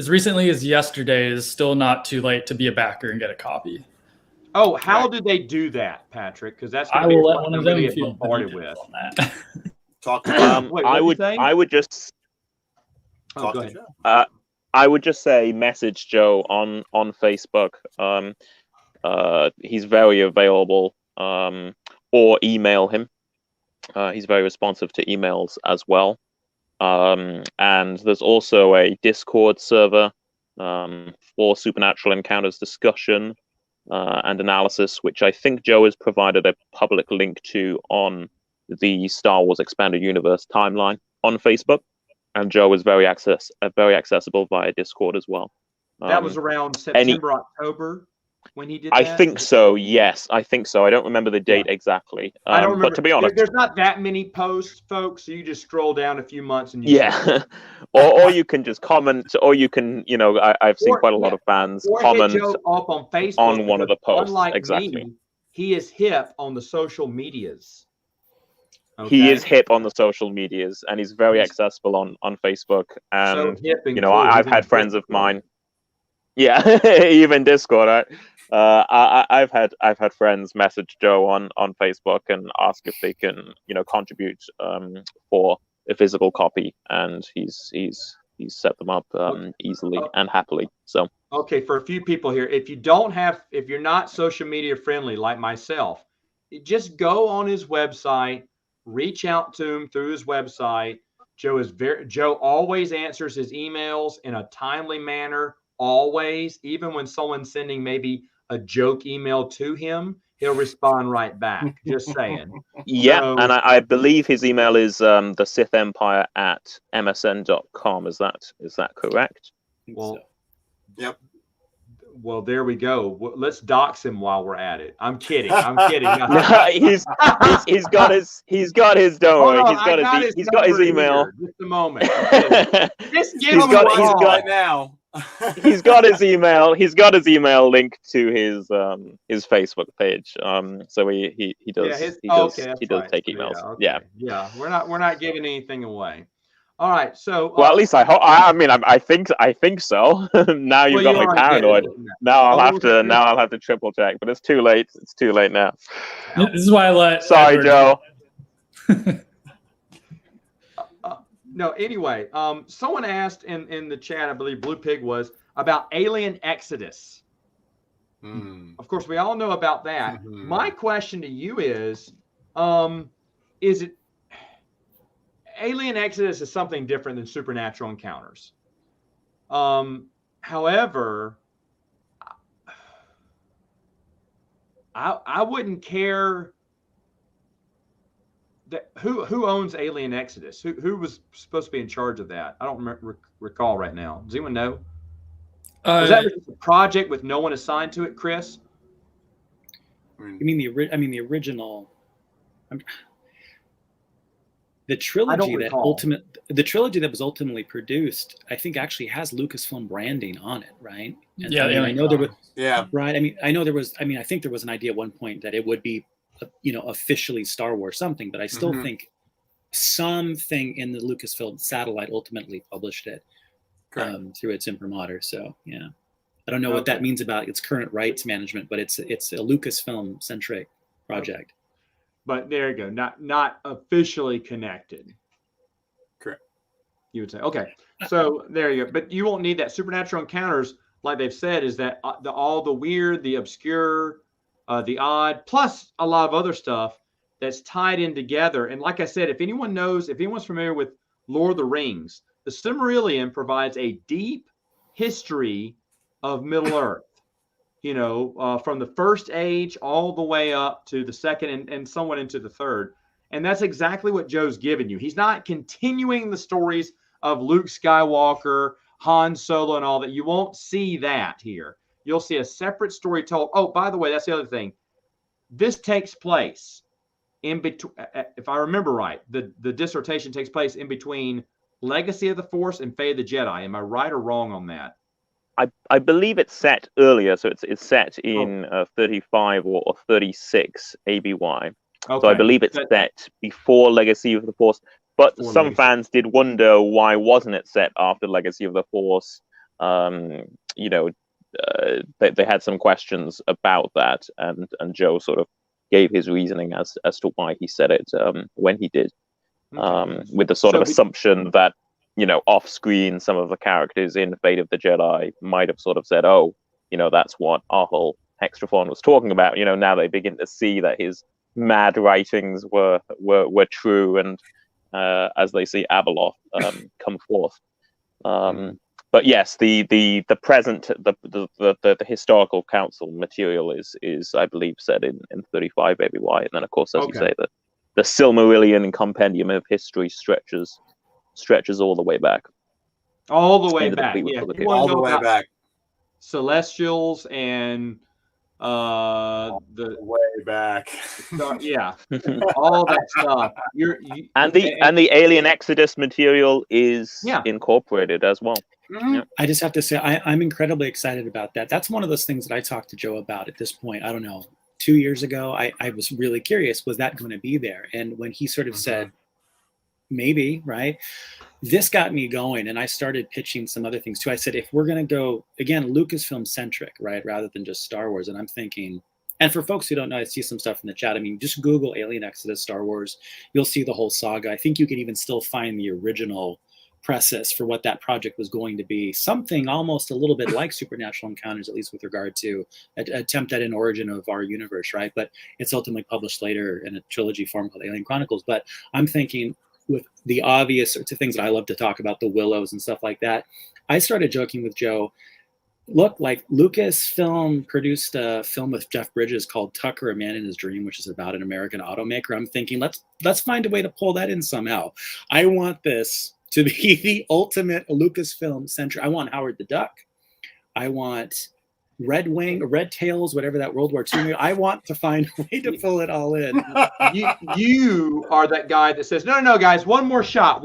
recently as yesterday, is still not too late to be a backer and get a copy. Oh, how do they do that, Patrick? Because that's I will let one of them feel bombarded with. Talk to Wait, I would just. Oh, go ahead. I would just say message Joe on Facebook. He's very available. Or email him. He's very responsive to emails as well. And there's also a Discord server for Supernatural Encounters discussion and analysis, which I think Joe has provided a public link to on the Star Wars Expanded Universe timeline on Facebook. And Joe is very accessible via Discord as well. That was around September, October when he did that? I think so, yes. I think so. I don't remember the date exactly. I don't remember. But to be honest, there's not that many posts, folks. So you just scroll down a few months and you or you can just comment, or you can, I've seen quite a lot of fans comment Joe up on Facebook on one of the posts. Unlike exactly. Me, he is hip on the social medias. Okay? He is hip on the social medias, and he's very accessible on Facebook. And cool. I've had friends of mine. Yeah, even Discord. Right? I've had friends message Joe on Facebook and ask if they can contribute for a physical copy, and he's set them up easily and happily. So okay, for a few people here, if you're not social media friendly like myself, just go on his website, reach out to him through his website. Joe always answers his emails in a timely manner. Always, even when someone's sending maybe a joke email to him, he'll respond right back. Just saying. Yeah, so, and I believe his email is the Sith Empire at msn.com. Is that correct? Well, yep. Well, there we go. Let's dox him while we're at it. I'm kidding. I'm kidding. No, he's got his don't worry. He's got his email. Here. Just a moment. Just give he's him got right now. He's got his email. He's got his email linked to his Facebook page. So he does take emails. Yeah. We're not giving anything away. All right. So well, at least I hope. I think so. Now you've got me paranoid. Now I'll have to triple check. But it's too late. It's too late now. This is why I let. Sorry, Edward... Joe. No, anyway, someone asked in the chat, I believe Blue Pig was, about Alien Exodus. Of course, we all know about that. My question to you is it Alien Exodus is something different than Supernatural Encounters. However, I wouldn't care. Who owns Alien Exodus? Who was supposed to be in charge of that? I don't recall right now. Does anyone know? Was that a project with no one assigned to it, Chris? You mean the original? The trilogy that was ultimately produced, I think, actually has Lucasfilm branding on it, right? And I know there was. Yeah. Right. I think there was an idea at one point that it would be, officially Star Wars something, but I still think something in the Lucasfilm satellite ultimately published it through its imprimatur. So yeah, I don't know what that means about its current rights management, but it's a Lucasfilm centric project. But there you go, not officially connected. Correct. You would say, okay, so there you go. But you won't need that. Supernatural Encounters, like they've said, is that all the weird, the obscure, the odd, plus a lot of other stuff that's tied in together. And like I said, if anyone's familiar with Lord of the Rings, the Silmarillion provides a deep history of Middle Earth, from the first age all the way up to the second and somewhat into the third. And that's exactly what Joe's given you. He's not continuing the stories of Luke Skywalker, Han Solo, and all that. You won't see that here. You'll see a separate story told. Oh, by the way, that's the other thing. This takes place in between, if I remember right, the dissertation takes place in between Legacy of the Force and Fate of the Jedi. Am I right or wrong on that? I believe it's set earlier, so it's set in 35 or 36 ABY. Okay. So I believe it's set before Legacy of the Force. But some fans did wonder why wasn't it set after Legacy of the Force. They had some questions about that, and Joe sort of gave his reasoning as to why he said it when he did, with the sort of assumption that off screen some of the characters in Fate of the Jedi might have sort of said, that's what our whole Hextrathon was talking about. Now they begin to see that his mad writings were true, and as they see Abeloth come forth. But yes, the present the historical council material is I believe set in 35 ABY, and then of course, as you say, the Silmarillion compendium of history stretches all the way back. All the way back. Yeah, all the way back. Celestials and the way back. Yeah, all that stuff. The Alien Exodus material is incorporated as well. Yeah. I just have to say I'm incredibly excited about that. That's one of those things that I talked to Joe about at this point. I don't know, 2 years ago. I was really curious, was that going to be there? And when he sort of said, maybe, right? This got me going, and I started pitching some other things too. I said, if we're going to go, again, Lucasfilm centric, right, rather than just Star Wars, and I'm thinking, and for folks who don't know, I see some stuff in the chat. I mean, just Google Alien Exodus Star Wars. You'll see the whole saga. I think you can even still find the original process for what that project was going to be. Something almost a little bit like Supernatural Encounters, at least with regard to an attempt at an origin of our universe, right? But it's ultimately published later in a trilogy form called Alien Chronicles. But I'm thinking, with the obvious things that I love to talk about, the Willows and stuff like that, I started joking with Joe, look, like Lucasfilm produced a film with Jeff Bridges called Tucker, A Man in His Dream, which is about an American automaker. I'm thinking, let's find a way to pull that in somehow. I want this to be the ultimate Lucasfilm centric. I want Howard the Duck. I want Red Tails, whatever that World War II movie. I want to find a way to pull it all in. You are that guy that says, no, guys, one more shot,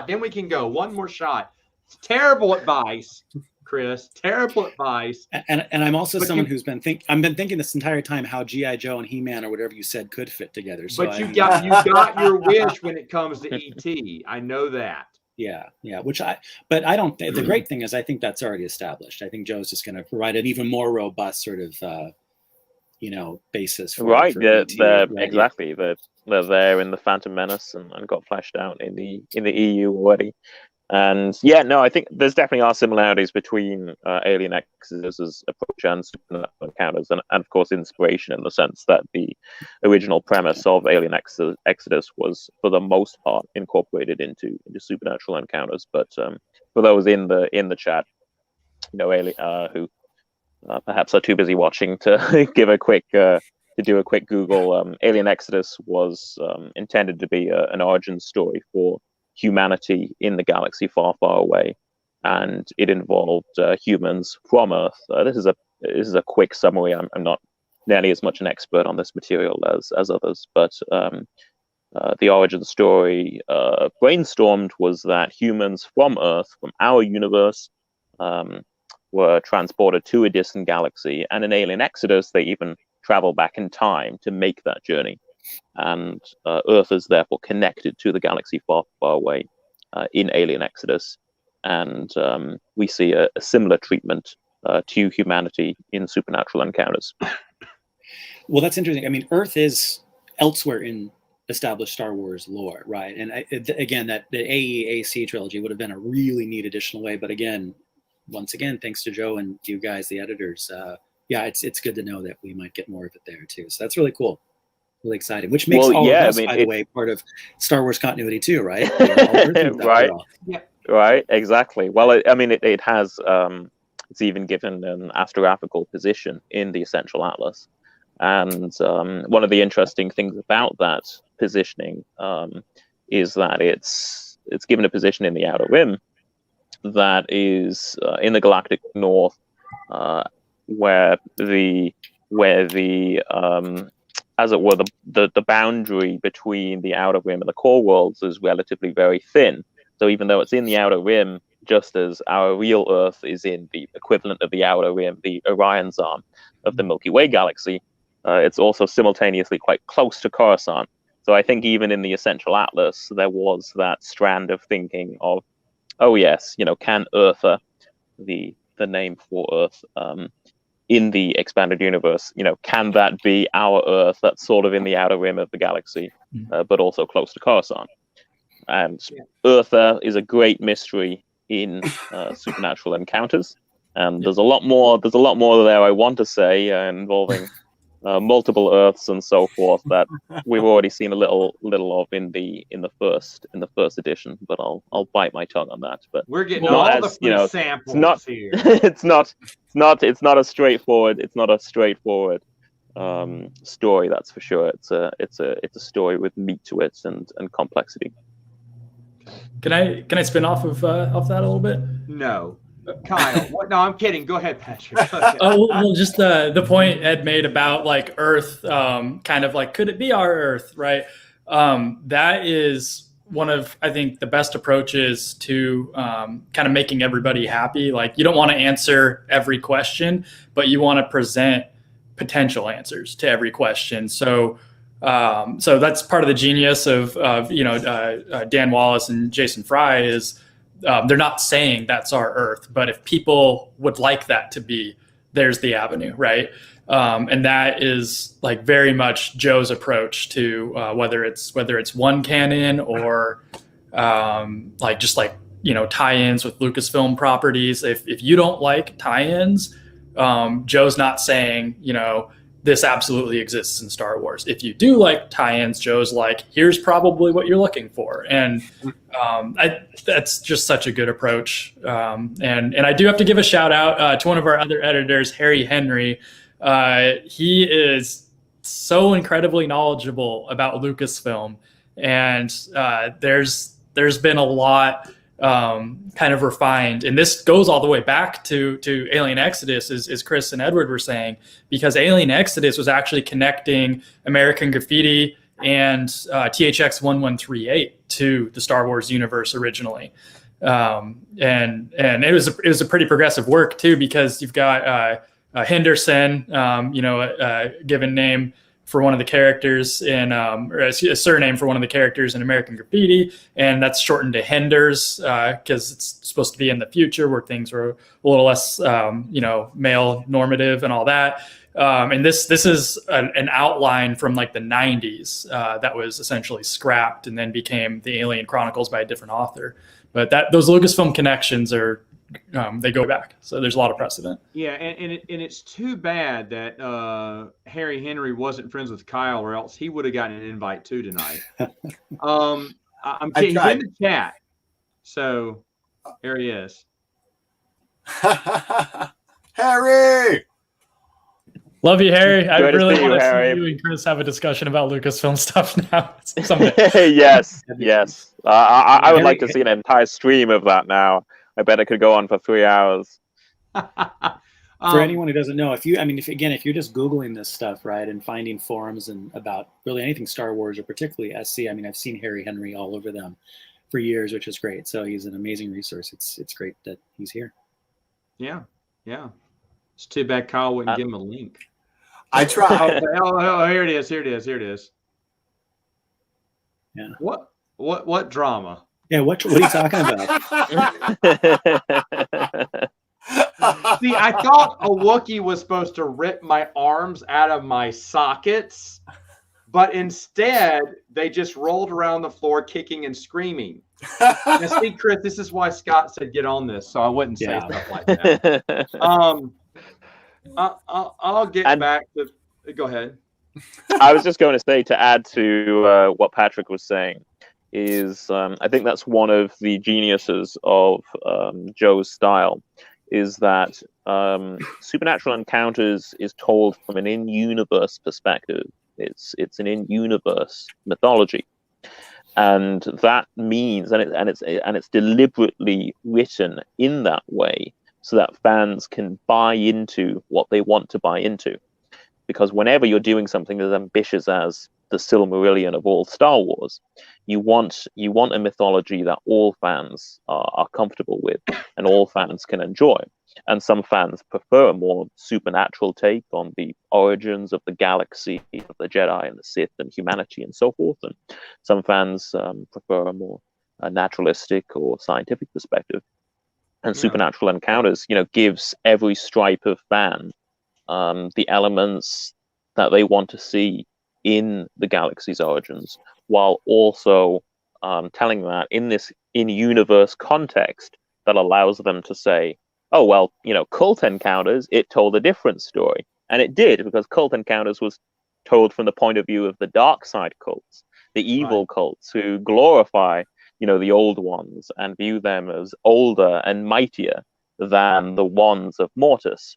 then we can go. One more shot. It's terrible advice, Chris. Terrible advice. And I'm also someone who's been thinking this entire time how G.I. Joe and He-Man or whatever you said could fit together. So but you got your wish when it comes to E.T. I know that. Yeah. But I don't think the great thing is I think that's already established. I think Joe's just going to provide an even more robust sort of, basis for right. right? Exactly. They're there in the Phantom Menace and got fleshed out in the EU already. And I think there's definitely are similarities between Alien Exodus's approach and Supernatural Encounters, and of course inspiration in the sense that the original premise of Alien Exodus was for the most part incorporated into Supernatural Encounters. But for those in the chat, who perhaps are too busy watching to give a quick to do a quick Google, Alien Exodus was intended to be an origin story for humanity in the galaxy far, far away, and it involved humans from Earth. This is a quick summary. I'm not nearly as much an expert on this material as others, but the origin story brainstormed was that humans from Earth, from our universe, were transported to a distant galaxy, and in Alien Exodus, they even travel back in time to make that journey. And Earth is therefore connected to the galaxy far, far away in Alien Exodus. And we see a similar treatment to humanity in Supernatural Encounters. Well, that's interesting. I mean, Earth is elsewhere in established Star Wars lore, right? And again, that the AE/AC trilogy would have been a really neat additional way. But once again, thanks to Joe and you guys, the editors, it's good to know that we might get more of it there too. So that's really cool. Really exciting, which makes all of us, by the way, part of Star Wars continuity too, right? Right. Yeah. Right. Exactly. Well, it has. It's even given an astrographical position in the Essential Atlas, and one of the interesting things about that positioning is that it's given a position in the Outer Rim that is in the galactic north, where the as it were, the boundary between the Outer Rim and the core worlds is relatively very thin. So even though it's in the Outer Rim, just as our real Earth is in the equivalent of the Outer Rim, the Orion's arm of the Milky Way galaxy, it's also simultaneously quite close to Coruscant. So I think even in the Essential Atlas, there was that strand of thinking of, oh yes, can Eartha, the name for Earth, in the expanded universe, can that be our Earth that's sort of in the outer rim of the galaxy, but also close to Coruscant? And Eartha is a great mystery in Supernatural Encounters, and there's a lot more there I want to say involving multiple Earths and so forth that we've already seen a little of in the first edition, but I'll bite my tongue on that. But we're getting all the free samples here. It's not a straightforward story, that's for sure. It's a story with meat to it and complexity. Can I spin off of that a little bit? No. Kyle, what? No, I'm kidding. Go ahead, Patrick. Well, just the point Ed made about like Earth, kind of like, could it be our Earth, right? That is one of, I think, the best approaches to kind of making everybody happy. Like, you don't want to answer every question, but you want to present potential answers to every question. So that's part of the genius of Dan Wallace and Jason Fry is. They're not saying that's our Earth, but if people would like that to be, there's the avenue, right? And that is like very much Joe's approach to whether it's one canon or tie-ins with Lucasfilm properties. If you don't like tie-ins, Joe's not saying this absolutely exists in Star Wars. If you do like tie-ins, Joe's like, here's probably what you're looking for. And that's just such a good approach. And I do have to give a shout out to one of our other editors, Harry Henry. He is so incredibly knowledgeable about Lucasfilm. And there's been a lot kind of refined. And this goes all the way back to Alien Exodus, as Chris and Edward were saying, because Alien Exodus was actually connecting American Graffiti and THX 1138 to the Star Wars universe originally. And it was a pretty progressive work too, because you've got Henderson, a given name for one of the characters in, or a surname for one of the characters in American Graffiti, and that's shortened to Henders because it's supposed to be in the future where things were a little less, male normative and all that. And this is an outline from like the 90s that was essentially scrapped and then became the Alien Chronicles by a different author. But those Lucasfilm connections are they go back, so there's a lot of precedent. Yeah, and it's too bad that Harry Henry wasn't friends with Kyle, or else he would have gotten an invite too tonight. I'm kidding. He's in the chat, so here he is. Harry. Love you, Harry. I really want to Harry. see you and Chris have a discussion about Lucasfilm stuff now. Someday. Yes. I would like to see an entire stream of that now. I bet it could go on for 3 hours. For anyone who doesn't know, if you're just Googling this stuff, right, and finding forums and about really anything Star Wars or particularly SC, I mean, I've seen Harry Henry all over them for years, which is great. So he's an amazing resource. It's great that he's here. Yeah. It's too bad Kyle wouldn't give him a link. I tried. Oh, here it is. Yeah. What drama? Yeah, what are you talking about? See, I thought a Wookiee was supposed to rip my arms out of my sockets, but instead they just rolled around the floor kicking and screaming. Now, see, Chris, this is why Scott said get on this, so I wouldn't say stuff like that. I'll get back to. Go ahead. I was just going to say, to add to what Patrick was saying, is I think that's one of the geniuses of Joe's style, is that Supernatural Encounters is told from an in-universe perspective. It's an in-universe mythology, and that means, and it's deliberately written in that way so that fans can buy into what they want to buy into. Because whenever you're doing something as ambitious as the Silmarillion of all Star Wars, you want a mythology that all fans are comfortable with and all fans can enjoy. And some fans prefer a more supernatural take on the origins of the galaxy, of the Jedi and the Sith and humanity and so forth. And some fans prefer a more naturalistic or scientific perspective. And Supernatural Encounters, gives every stripe of fan the elements that they want to see in the galaxy's origins, while also telling that in this in-universe context that allows them to say, oh, well, Cult Encounters, it told a different story. And it did, because Cult Encounters was told from the point of view of the dark side cults, the evil cults who glorify the old ones and view them as older and mightier than the ones of Mortis.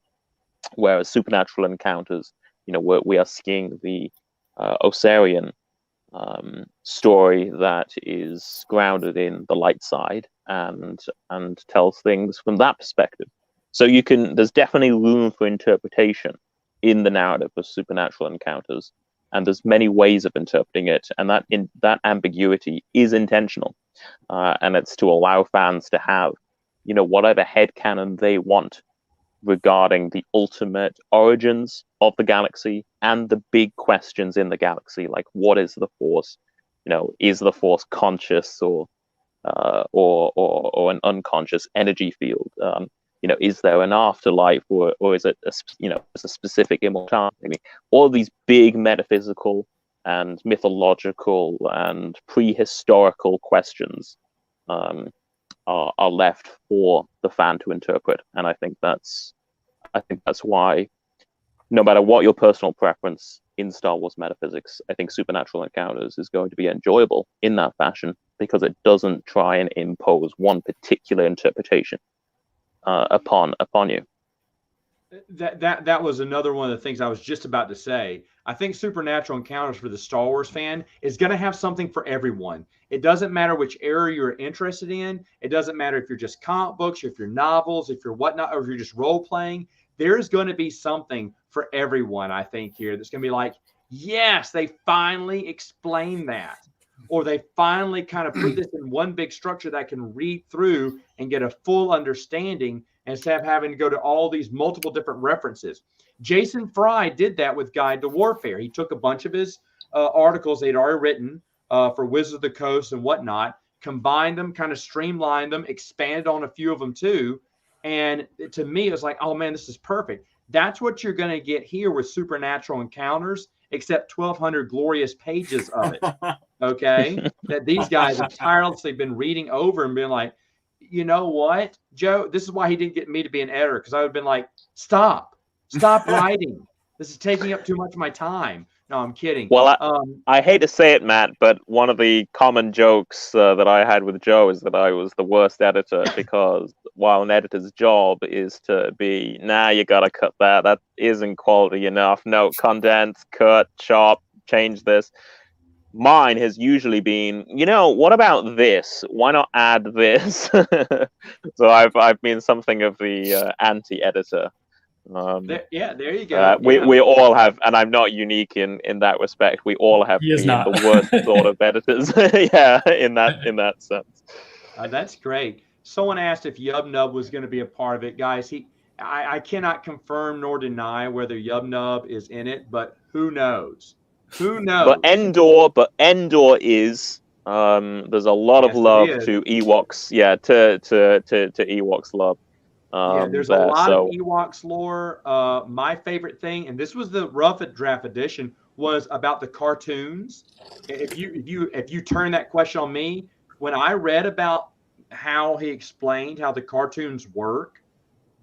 Whereas Supernatural Encounters, we are seeing the Osarian story that is grounded in the light side and tells things from that perspective. So there's definitely room for interpretation in the narrative of Supernatural Encounters, and there's many ways of interpreting it, and that ambiguity is intentional, and it's to allow fans to have whatever headcanon they want regarding the ultimate origins of the galaxy and the big questions in the galaxy, like what is the Force? Is the Force conscious or an unconscious energy field? Is there an afterlife, or is it a specific immortality? All these big metaphysical and mythological and prehistorical questions are left for the fan to interpret, and I think that's why, no matter what your personal preference in Star Wars metaphysics, I think Supernatural Encounters is going to be enjoyable in that fashion, because it doesn't try and impose one particular interpretation upon you. That was another one of the things I was just about to say. I think Supernatural Encounters for the Star Wars fan is going to have something for everyone. It doesn't matter which area you're interested in. It doesn't matter if you're just comic books, if you're novels, if you're whatnot, or if you're just role playing. There's going to be something for everyone, I think, here that's going to be like, yes, they finally explained that. Or they finally kind of put this in one big structure that I can read through and get a full understanding instead of having to go to all these multiple different references. Jason Fry did that with Guide to Warfare. He took a bunch of his articles they'd already written for Wizards of the Coast and whatnot, combined them, kind of streamlined them, expanded on a few of them too. And to me, it was like, oh man, this is perfect. That's what you're going to get here with Supernatural Encounters, except 1,200 glorious pages of it. Okay, that these guys have tirelessly been reading over and being like, you know what, Joe, this is why he didn't get me to be an editor, because I would have been like, stop writing. This is taking up too much of my time. No, I'm kidding. Well, I hate to say it, Matt, but one of the common jokes that I had with Joe is that I was the worst editor because while an editor's job is to be, you got to cut that. That isn't quality enough. No, condense, cut, chop, change this. Mine has usually been, what about this? Why not add this? So I've been something of the anti-editor. There you go. We all have, and I'm not unique in that respect. We all have been the worst sort of editors. Yeah, in that sense. That's great. Someone asked if Yubnub was going to be a part of it, guys. I cannot confirm nor deny whether Yubnub is in it, but who knows? Who knows? But Endor is. There's a lot of love to Ewoks. Yeah, to Ewoks love. There's a lot of Ewoks lore. My favorite thing, and this was the rough draft edition, was about the cartoons. If you turn that question on me, when I read about how he explained how the cartoons work,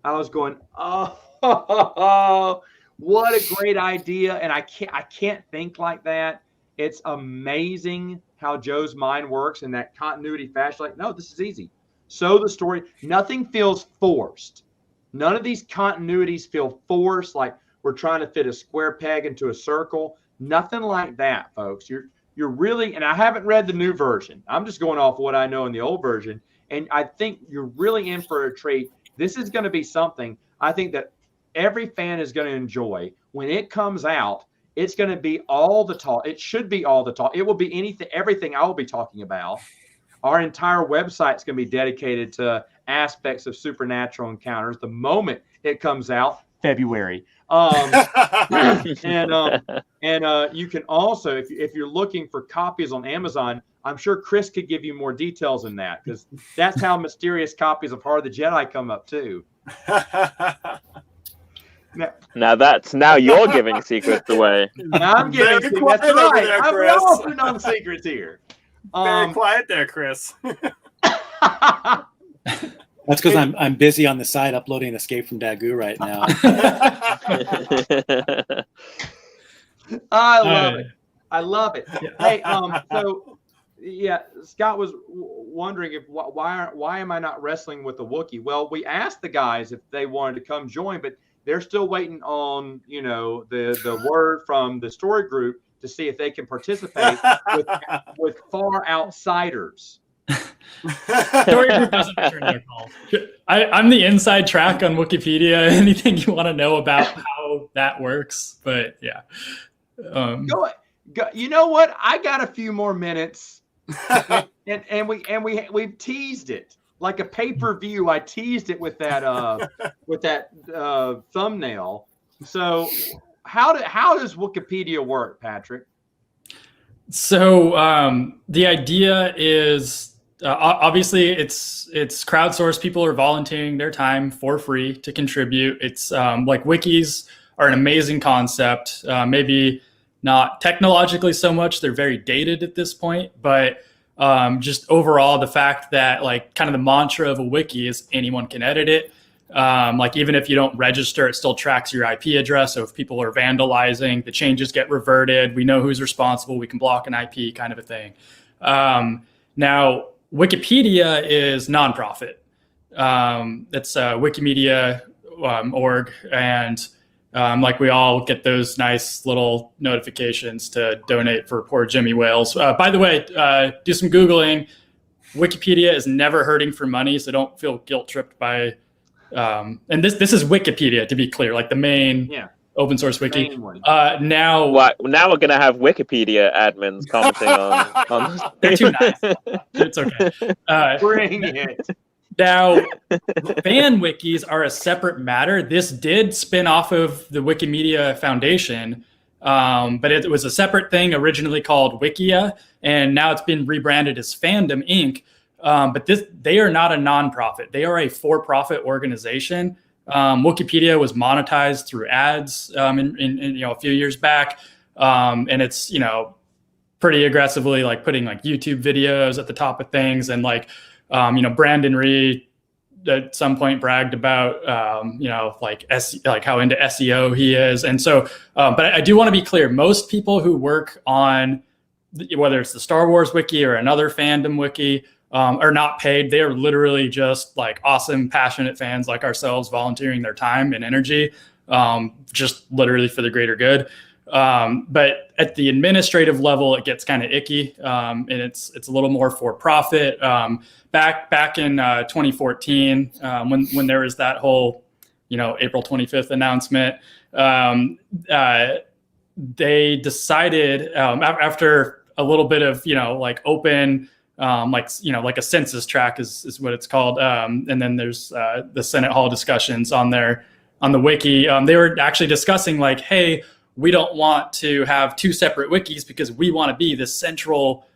I was going, oh, what a great idea! And I can't think like that. It's amazing how Joe's mind works in that continuity fashion. Like, no, this is easy. So the story, nothing feels forced. None of these continuities feel forced, like we're trying to fit a square peg into a circle. Nothing like that, folks. You're really, and I haven't read the new version. I'm just going off what I know in the old version. And I think you're really in for a treat. This is going to be something I think that every fan is going to enjoy. When it comes out, it's going to be all the talk. It should be all the talk. It will be everything I will be talking about. Our entire website is going to be dedicated to aspects of Supernatural Encounters the moment it comes out, February. And you can also, if you're looking for copies on Amazon, I'm sure Chris could give you more details than that, because that's how mysterious copies of Heart of the Jedi come up too. Now you're giving secrets away. I'm giving secrets. That's right. I'm opening on secrets here. Very quiet there, Chris. That's because I'm busy on the side uploading Escape from Dagu right now. I love it. Yeah. Hey, Scott was wondering why am I not wrestling with the Wookie? Well, we asked the guys if they wanted to come join, but they're still waiting on the word from the story group to see if they can participate with far outsiders. Story group doesn't return their calls. I'm the inside track on Wikipedia. Anything you want to know about how that works, but yeah. Go. You know what? I got a few more minutes, and we've teased it like a pay-per-view. I teased it with that thumbnail. So. How does Wikipedia work, Patrick? So the idea is obviously it's crowdsourced. People are volunteering their time for free to contribute. It's like wikis are an amazing concept. Maybe not technologically so much. They're very dated at this point, but just overall the fact that like kind of the mantra of a wiki is anyone can edit it. Like even if you don't register, it still tracks your IP address. So if people are vandalizing, the changes get reverted. We know who's responsible. We can block an IP, kind of a thing. Now, Wikipedia is nonprofit. It's Wikimedia org, and like we all get those nice little notifications to donate for poor Jimmy Wales. By the way, do some Googling. Wikipedia is never hurting for money, so don't feel guilt tripped by. And this is Wikipedia, to be clear, like the main open source wiki. Now we're going to have Wikipedia admins commenting on they're too nice. It's okay. Bring it. Now, fan wikis are a separate matter. This did spin off of the Wikimedia Foundation, but it was a separate thing originally called Wikia, and now it's been rebranded as Fandom Inc. But they are not a nonprofit. They are a for-profit organization. Wikipedia was monetized through ads in a few years back, and it's pretty aggressively like putting like YouTube videos at the top of things, and like Brandon Ree at some point bragged about like how into SEO he is, and so but I do want to be clear, most people who work on whether it's the Star Wars wiki or another fandom wiki are not paid. They are literally just like awesome, passionate fans like ourselves, volunteering their time and energy, just literally for the greater good. But at the administrative level, it gets kind of icky, and it's a little more for profit. Back in 2014, when there was that whole April 25th announcement, they decided after a little bit of like open. Like a census track is what it's called. And then there's the Senate Hall discussions on the wiki. They were actually discussing like, hey, we don't want to have two separate wikis because we want to be the central,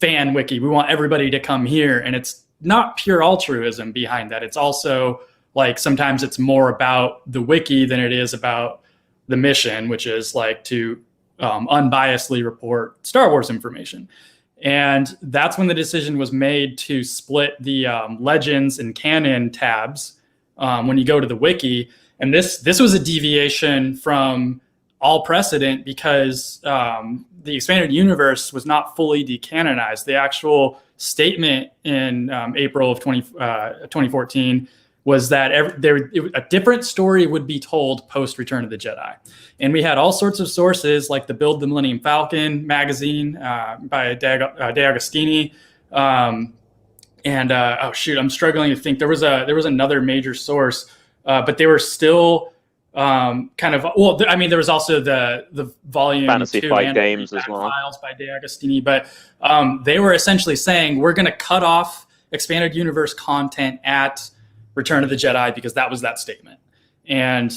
fan wiki. We want everybody to come here. And it's not pure altruism behind that. It's also like sometimes it's more about the wiki than it is about the mission, which is like to unbiasedly report Star Wars information. And that's when the decision was made to split the legends and canon tabs when you go to the wiki. And this was a deviation from all precedent because the expanded universe was not fully decanonized. The actual statement in April of 2014 was that a different story would be told post Return of the Jedi. And we had all sorts of sources like the Build the Millennium Falcon magazine by De Agostini. I'm struggling to think. There was another major source, but they were still there was also the volume Fantasy 2 Flight Games as well. Files by De Agostini, but they were essentially saying we're going to cut off expanded universe content at Return of the Jedi because that was that statement. And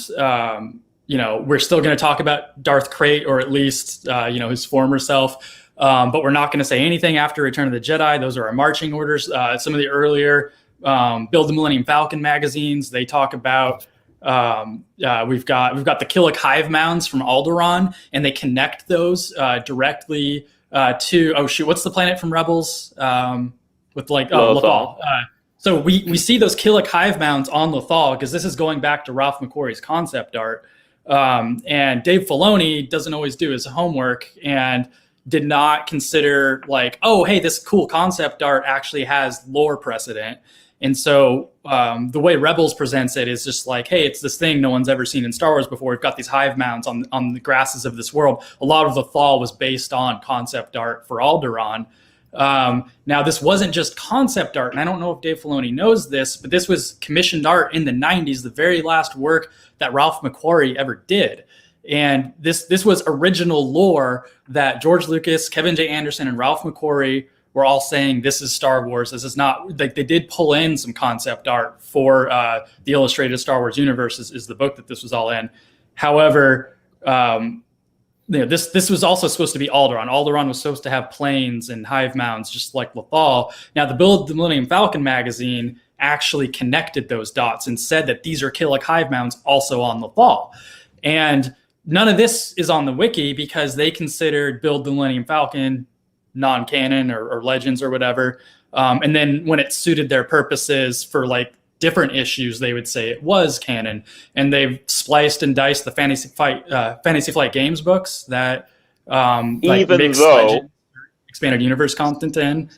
we're still going to talk about Darth Krayt, or at least his former self, but we're not going to say anything after Return of the Jedi. Those are our marching orders. Some of the earlier Build the Millennium Falcon magazines, they talk about we've got the Killik hive mounds from Alderaan, and they connect those directly to what's the planet from Rebels with Lothal. So we see those Killik hive mounds on Lothal because this is going back to Ralph McQuarrie's concept art. And Dave Filoni doesn't always do his homework and did not consider like, oh, hey, this cool concept art actually has lore precedent. And so the way Rebels presents it is just like, hey, it's this thing no one's ever seen in Star Wars before. We've got these hive mounds on the grasses of this world. A lot of Lothal was based on concept art for Alderaan. Now, this wasn't just concept art, and I don't know if Dave Filoni knows this, but this was commissioned art in the 90s, the very last work that Ralph McQuarrie ever did. And this was original lore that George Lucas, Kevin J. Anderson, and Ralph McQuarrie were all saying, this is Star Wars. This is not, like, they did pull in some concept art for the Illustrated Star Wars Universe is the book that this was all in. However, this was also supposed to be Alderaan. Alderaan was supposed to have planes and hive mounds, just like Lothal. Now, the Build the Millennium Falcon magazine actually connected those dots and said that these are Killik hive mounds also on Lothal. And none of this is on the wiki because they considered Build the Millennium Falcon non-canon or legends or whatever. And then when it suited their purposes for like different issues, they would say it was canon. And they've spliced and diced the Fantasy Flight Games books that even though expanded universe content in.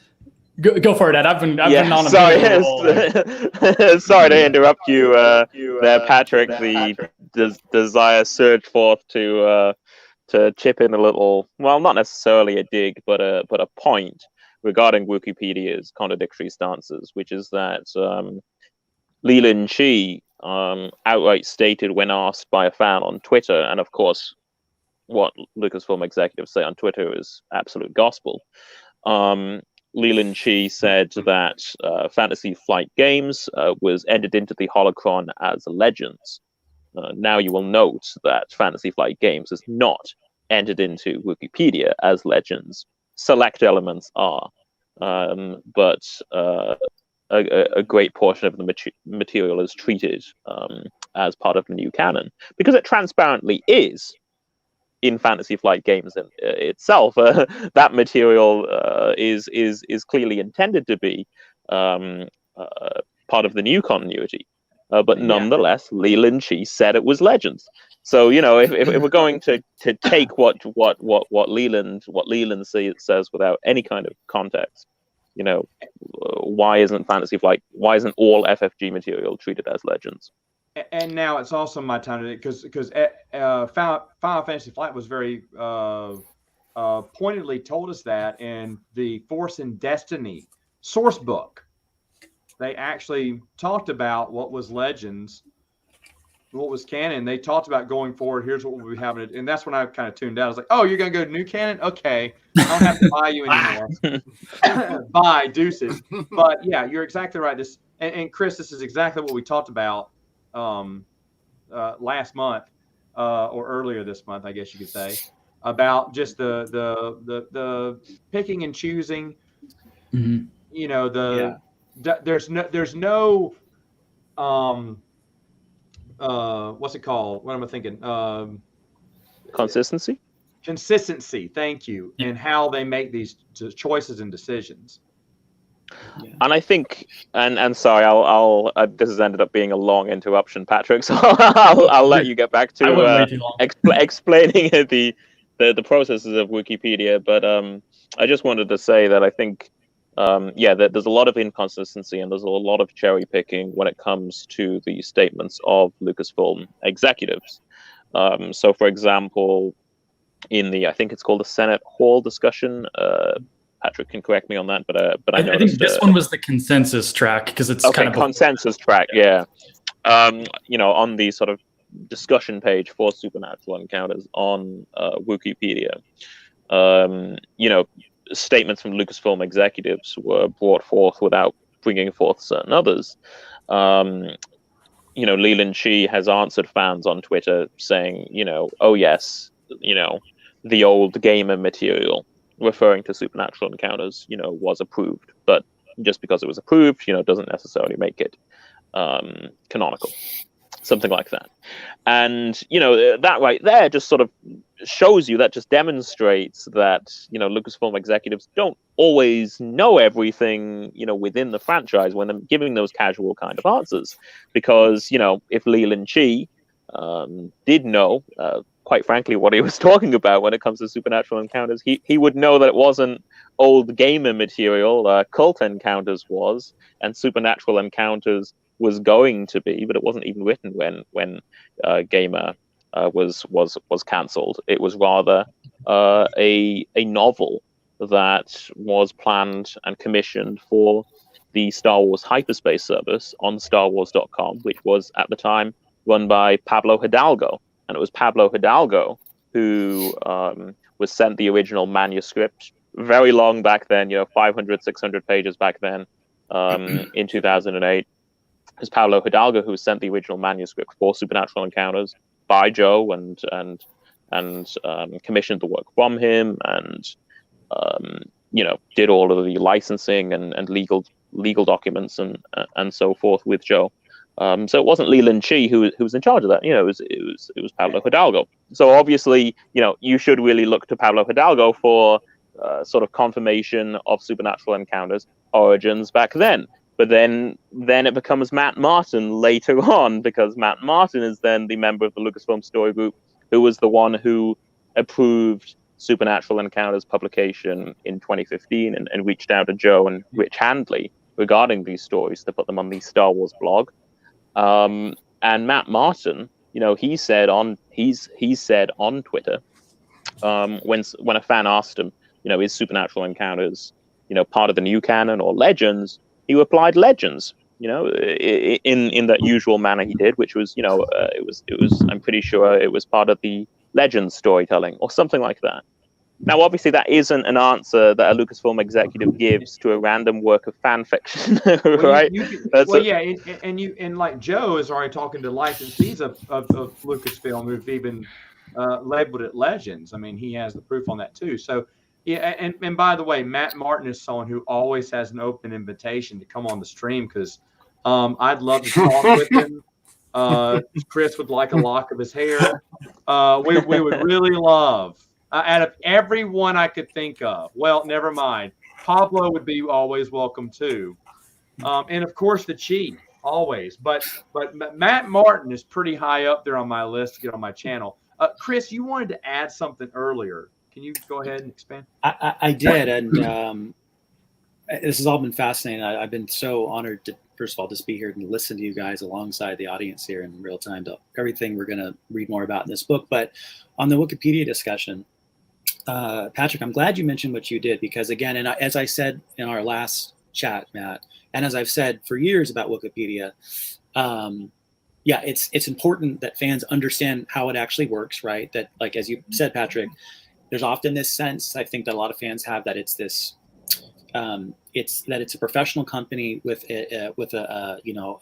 Go for it, Ed. I've been on a sorry, bit of a roll. sorry to interrupt you there, Patrick. The desire surged forth to chip in a little, well, not necessarily a dig, but a point regarding Wikipedia's contradictory stances, which is that Leland Chi outright stated when asked by a fan on Twitter, and of course, what Lucasfilm executives say on Twitter is absolute gospel. Leland Chi said that Fantasy Flight Games was entered into the holocron as Legends. Now you will note that Fantasy Flight Games is not entered into Wikipedia as Legends. Select elements are, but a great portion of the material is treated as part of the new canon, because it transparently is. In Fantasy Flight Games itself, that material is clearly intended to be part of the new continuity. But nonetheless, Leland Chi said it was Legends. So if we're going to take what Leland says without any kind of context, why isn't all FFG material treated as Legends? And now it's also my time to, because Final Fantasy Flight was very pointedly told us that in the Force and Destiny source book. They actually talked about what was Legends, what was canon. They talked about going forward. Here's what we'll be having, and that's when I kind of tuned out. I was like, "Oh, you're gonna go to new canon? Okay, I don't have to buy you anymore. Bye, deuces." But yeah, you're exactly right. This and Chris, this is exactly what we talked about last month or earlier this month, I guess you could say, about just the picking and choosing. Mm-hmm. There's no what's it called? What am I thinking? Consistency. Thank you. In how they make these choices and decisions. Yeah. And I think, and sorry, I'll this has ended up being a long interruption, Patrick. So I'll let you get back to explaining the processes of Wikipedia. But I just wanted to say that I think, that there's a lot of inconsistency and there's a lot of cherry picking when it comes to the statements of Lucasfilm executives. So, for example, in I think it's called the Senate Hall discussion. Patrick can correct me on that, but I think this one was the consensus track because it's kind of consensus track, yeah. On the sort of discussion page for Supernatural Encounters on Wikipedia, statements from Lucasfilm executives were brought forth without bringing forth certain others. Leland Chi has answered fans on Twitter saying, oh yes, the old gamer material, referring to Supernatural Encounters, was approved. But just because it was approved, doesn't necessarily make it canonical. Something like that. And, that right there just sort of shows you, that just demonstrates that, Lucasfilm executives don't always know everything, within the franchise when they're giving those casual kind of answers. Because, if Leland Chi did know, quite frankly, what he was talking about when it comes to Supernatural Encounters, he would know that it wasn't old gamer material. Cult Encounters was, and Supernatural Encounters was going to be, but it wasn't even written when Gamer was cancelled. It was rather a novel that was planned and commissioned for the Star Wars hyperspace service on StarWars.com, which was at the time run by Pablo Hidalgo. And it was Pablo Hidalgo who was sent the original manuscript very long back then, 500, 600 pages back then, in 2008. It was Pablo Hidalgo who was sent the original manuscript for Supernatural Encounters by Joe and commissioned the work from him and, did all of the licensing and legal documents and so forth with Joe. So it wasn't Leland Chi who was in charge of that. It was Pablo Hidalgo. So obviously, you should really look to Pablo Hidalgo for sort of confirmation of Supernatural Encounters origins back then. But then it becomes Matt Martin later on, because Matt Martin is then the member of the Lucasfilm Story Group who was the one who approved Supernatural Encounters publication in 2015 and reached out to Joe and Rich Handley regarding these stories to put them on the Star Wars blog. And Matt Martin, he said on Twitter, when a fan asked him, is Supernatural Encounters, part of the new canon or Legends, he replied Legends, in that usual manner he did, which was, it was, I'm pretty sure it was part of the Legends storytelling or something like that. Now, obviously, that isn't an answer that a Lucasfilm executive gives to a random work of fan fiction, right? And like Joe is already talking to licensees of Lucasfilm who've even labeled it Legends. I mean, he has the proof on that too. So, yeah, and by the way, Matt Martin is someone who always has an open invitation to come on the stream because I'd love to talk with him. Chris would like a lock of his hair. We would really love. Out of everyone I could think of, well, never mind. Pablo would be always welcome too, and of course the Chief always. But Matt Martin is pretty high up there on my list to get on my channel. Chris, you wanted to add something earlier. Can you go ahead and expand? I did, and this has all been fascinating. I've been so honored to, first of all, just be here and listen to you guys alongside the audience here in real time to everything we're going to read more about in this book. But on the Wikipedia discussion, Patrick, I'm glad you mentioned what you did because, again, and as I said in our last chat, Matt, and as I've said for years about Wikipedia, it's important that fans understand how it actually works, right? That, like as you said, Patrick, there's often this sense I think that a lot of fans have that it's this. It's a professional company with a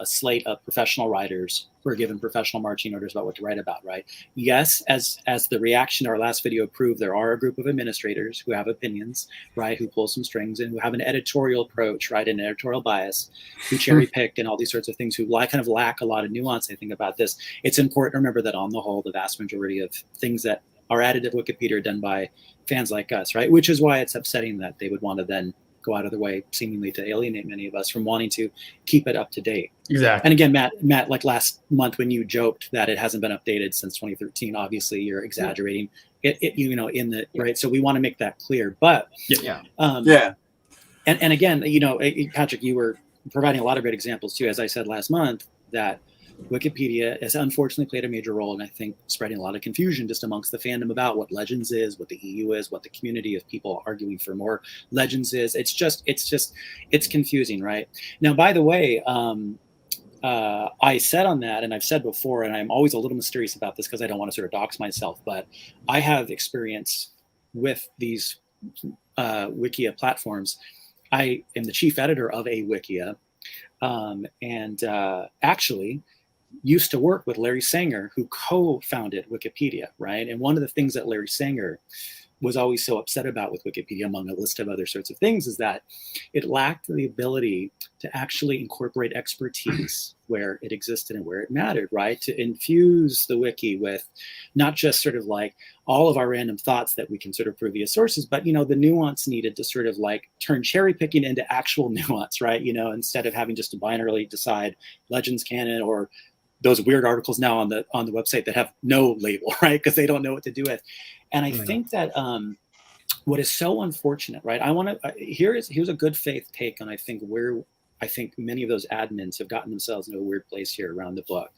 slate of professional writers who are given professional marching orders about what to write about, right? Yes, as the reaction to our last video proved, there are a group of administrators who have opinions, right, who pull some strings and who have an editorial approach, right, an editorial bias, who cherry picked and all these sorts of things, who kind of lack a lot of nuance, I think, about this. It's important to remember that on the whole, the vast majority of things that are added to Wikipedia are done by fans like us, right? Which is why it's upsetting that they would want to then go out of their way seemingly to alienate many of us from wanting to keep it up to date. Exactly. And again, Matt, like last month when you joked that it hasn't been updated since 2013, obviously you're exaggerating it, right. So we want to make that clear, but And again, Patrick, you were providing a lot of great examples too, as I said last month, that Wikipedia has unfortunately played a major role in, I think, spreading a lot of confusion just amongst the fandom about what Legends is, what the EU is, what the community of people arguing for more Legends is. It's confusing, right? Now, by the way, I said on that, and I've said before, and I'm always a little mysterious about this because I don't want to sort of dox myself, but I have experience with these Wikia platforms. I am the chief editor of a Wikia, and actually used to work with Larry Sanger, who co-founded Wikipedia, right? And one of the things that Larry Sanger was always so upset about with Wikipedia, among a list of other sorts of things, is that it lacked the ability to actually incorporate expertise where it existed and where it mattered, right? To infuse the wiki with not just sort of like all of our random thoughts that we can sort of prove via sources, but, the nuance needed to sort of like turn cherry picking into actual nuance, right? Instead of having just to binarily decide Legends canon or those weird articles now on the website that have no label, right? Because they don't know what to do with. And I think that what is so unfortunate, right? Here's a good faith take on, I think, where I think many of those admins have gotten themselves into a weird place here around the book,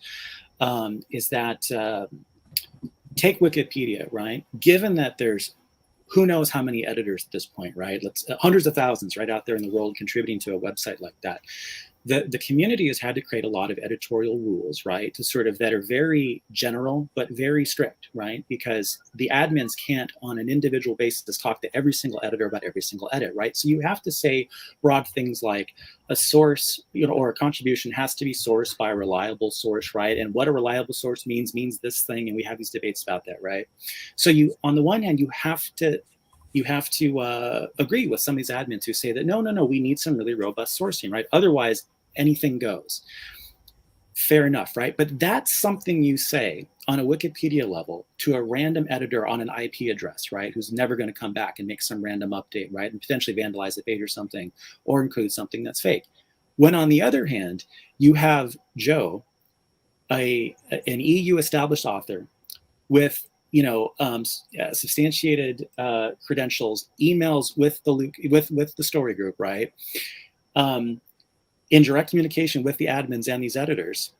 is that take Wikipedia, right? Given that there's who knows how many editors at this point, right? Hundreds of thousands right out there in the world contributing to a website like that. The community has had to create a lot of editorial rules, right, to sort of that are very general but very strict, right? Because the admins can't, on an individual basis, talk to every single editor about every single edit, right? So you have to say broad things like a source, or a contribution has to be sourced by a reliable source, right? And what a reliable source means this thing, and we have these debates about that, right? So on the one hand, you have to agree with some of these admins who say that no, we need some really robust sourcing, right? Otherwise, anything goes. Fair enough, right? But that's something you say on a Wikipedia level to a random editor on an IP address, right? Who's never going to come back and make some random update, right? And potentially vandalize the page or something, or include something that's fake. When on the other hand, you have Joe, an EU established author with substantiated credentials, emails with the story group, right? In direct communication with the admins and these editors,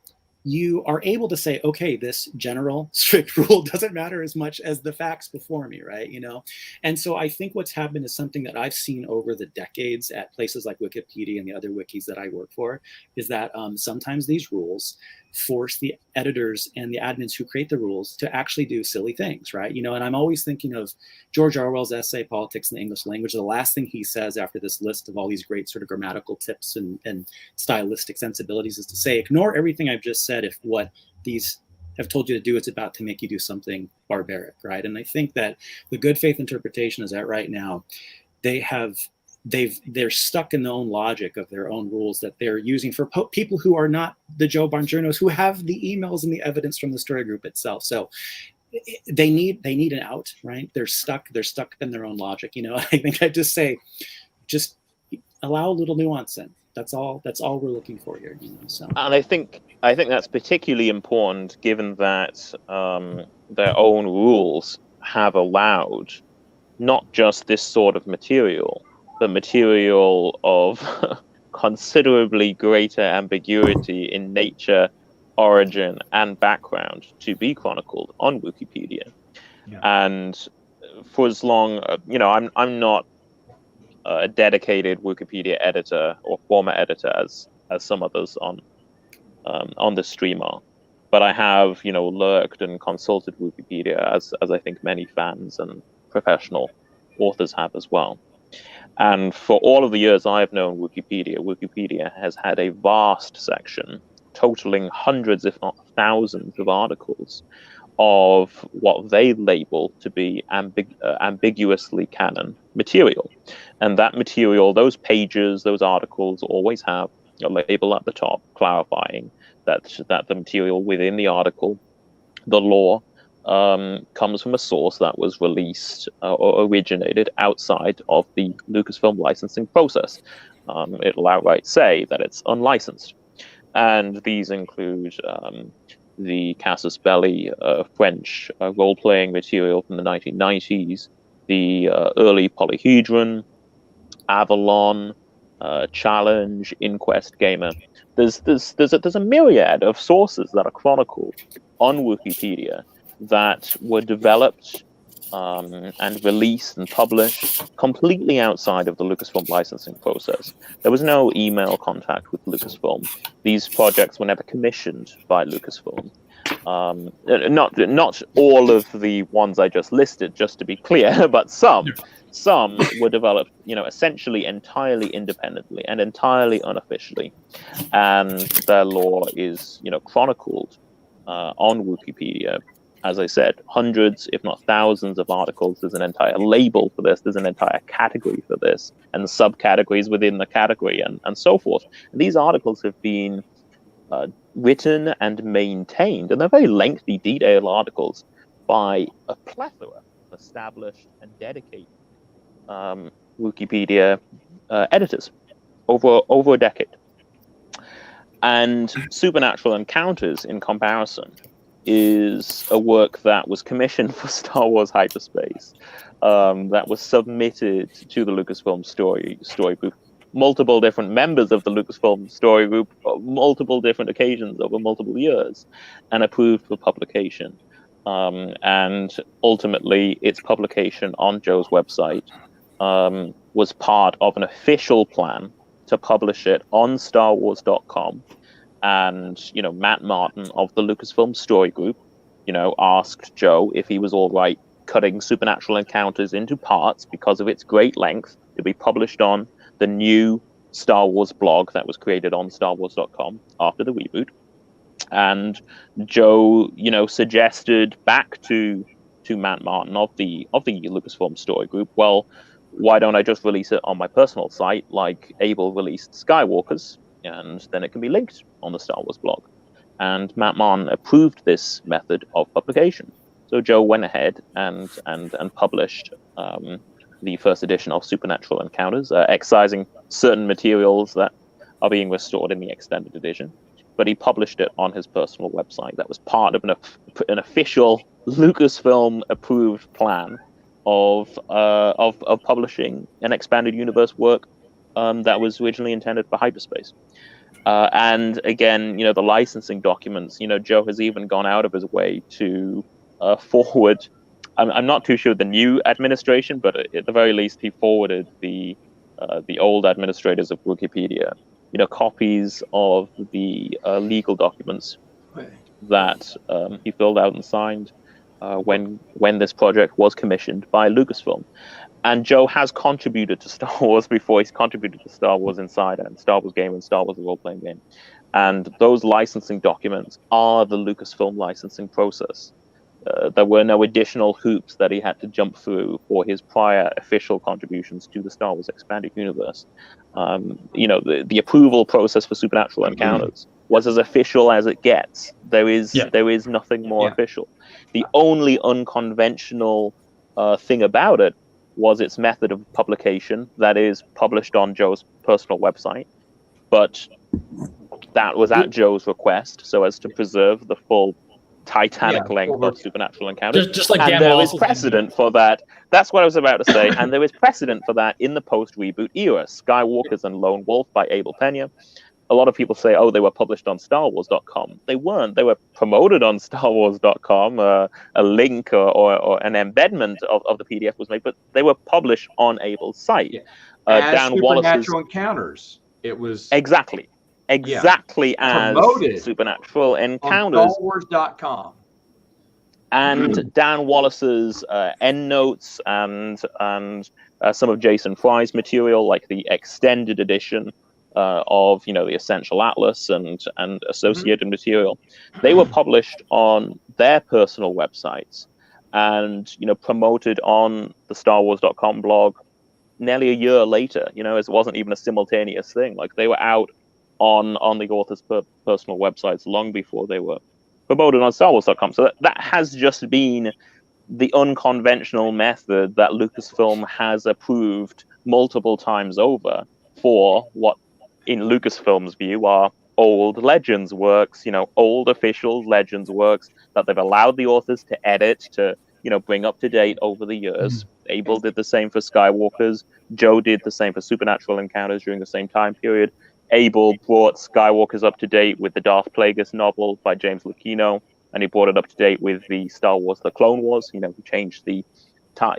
you are able to say, okay, this general strict rule doesn't matter as much as the facts before me, right? And so I think what's happened is something that I've seen over the decades at places like Wikipedia and the other wikis that I work for, is that sometimes these rules force the editors and the admins who create the rules to actually do silly things, right? And I'm always thinking of George Orwell's essay, Politics in the English Language. The last thing he says after this list of all these great sort of grammatical tips and stylistic sensibilities is to say, ignore everything I've just said if what these have told you to do is about to make you do something barbaric, right? And I think that the good faith interpretation is that right now they're stuck in their own logic of their own rules that they're using for people who are not the Joe Bongiornos, who have the emails and the evidence from the story group itself. So they need an out, right? They're stuck in their own logic. I think I just say, just allow a little nuance in. That's all we're looking for here. So. And I think that's particularly important, given that their own rules have allowed not just this sort of material, but material of considerably greater ambiguity in nature, origin, and background to be chronicled on Wikipedia. Yeah. And for as long, I'm not a dedicated Wikipedia editor or former editor as some others on the stream are, but I have lurked and consulted Wikipedia as I think many fans and professional authors have as well. And for all of the years I've known Wikipedia has had a vast section totaling hundreds, if not thousands, of articles of what they label to be ambiguously canon material. And that material, those pages, those articles always have a label at the top clarifying that the material within the article, the lore, comes from a source that was released or originated outside of the Lucasfilm licensing process. It'll outright say that it's unlicensed. And these include the Casus Belli French role-playing material from the 1990s, the early Polyhedron, Avalon, Challenge, Inquest Gamer. There's a myriad of sources that are chronicled on Wikipedia that were developed and released and published completely outside of the Lucasfilm licensing process. There was no email contact with Lucasfilm. These projects were never commissioned by Lucasfilm. Not all of the ones I just listed, just to be clear, but some were developed, essentially entirely independently and entirely unofficially, and their lore is, chronicled on Wikipedia. As I said, hundreds, if not thousands, of articles. There's an entire label for this. There's an entire category for this, and subcategories within the category, and so forth. And these articles have been written and maintained, and they're very lengthy, detailed articles by a plethora of established and dedicated Wikipedia editors over a decade. And Supernatural Encounters, in comparison, is a work that was commissioned for Star Wars Hyperspace, that was submitted to the Lucasfilm story group, multiple different members of the Lucasfilm story group, multiple different occasions over multiple years, and approved for publication. And ultimately, its publication on Joe's website was part of an official plan to publish it on StarWars.com. And, Matt Martin of the Lucasfilm story group, asked Joe if he was all right cutting Supernatural Encounters into parts because of its great length to be published on the new Star Wars blog that was created on StarWars.com after the reboot. And Joe, suggested back to Matt Martin of the Lucasfilm story group, well, why don't I just release it on my personal site like Abel released Skywalker's, and then it can be linked on the Star Wars blog. And Matt Martin approved this method of publication. So Joe went ahead and published the first edition of Supernatural Encounters, excising certain materials that are being restored in the extended edition. but he published it on his personal website. That was part of an official Lucasfilm approved plan of publishing an expanded universe work that was originally intended for hyperspace. And again, the licensing documents, Joe has even gone out of his way to forward. I'm not too sure the new administration, but at the very least, he forwarded the old administrators of Wikipedia, copies of the legal documents that he filled out and signed when this project was commissioned by Lucasfilm. And Joe has contributed to Star Wars before. He's contributed to Star Wars Insider and Star Wars Game and Star Wars The Role-Playing Game. And those licensing documents are the Lucasfilm licensing process. There were no additional hoops that he had to jump through for his prior official contributions to the Star Wars Expanded Universe. The approval process for Supernatural Encounters was as official as it gets. There is nothing more official. The only unconventional thing about it was its method of publication, that is published on Joe's personal website. But that was at Joe's request, so as to preserve the full Titanic length of Supernatural Encounters. Just like and Dan there is Wallace's precedent for that. That's what I was about to say. And there is precedent for that in the post-reboot era. Skywalkers and Lone Wolf by Abel Pena. A lot of people say, oh, they were published on StarWars.com. They weren't. They were promoted on StarWars.com. A link or an embedment of the PDF was made, but they were published on Abel's site. As Dan Supernatural Encounters. It was exactly as promoted Supernatural Encounters on StarWars.com. And Dan Wallace's endnotes and some of Jason Fry's material, like the extended edition of the Essential Atlas and associated material, they were published on their personal websites and promoted on the StarWars.com blog nearly a year later. It wasn't even a simultaneous thing. Like, they were out on the author's personal websites long before they were promoted on StarWars.com. So that has just been the unconventional method that Lucasfilm has approved multiple times over for what, in Lucasfilm's view, are old Legends works, old official Legends works that they've allowed the authors to edit, to, bring up to date over the years. Abel did the same for Skywalkers. Joe did the same for Supernatural Encounters during the same time period. Abel brought Skywalkers up to date with the Darth Plagueis novel by James Lucchino, and he brought it up to date with the Star Wars: The Clone Wars. He changed the time.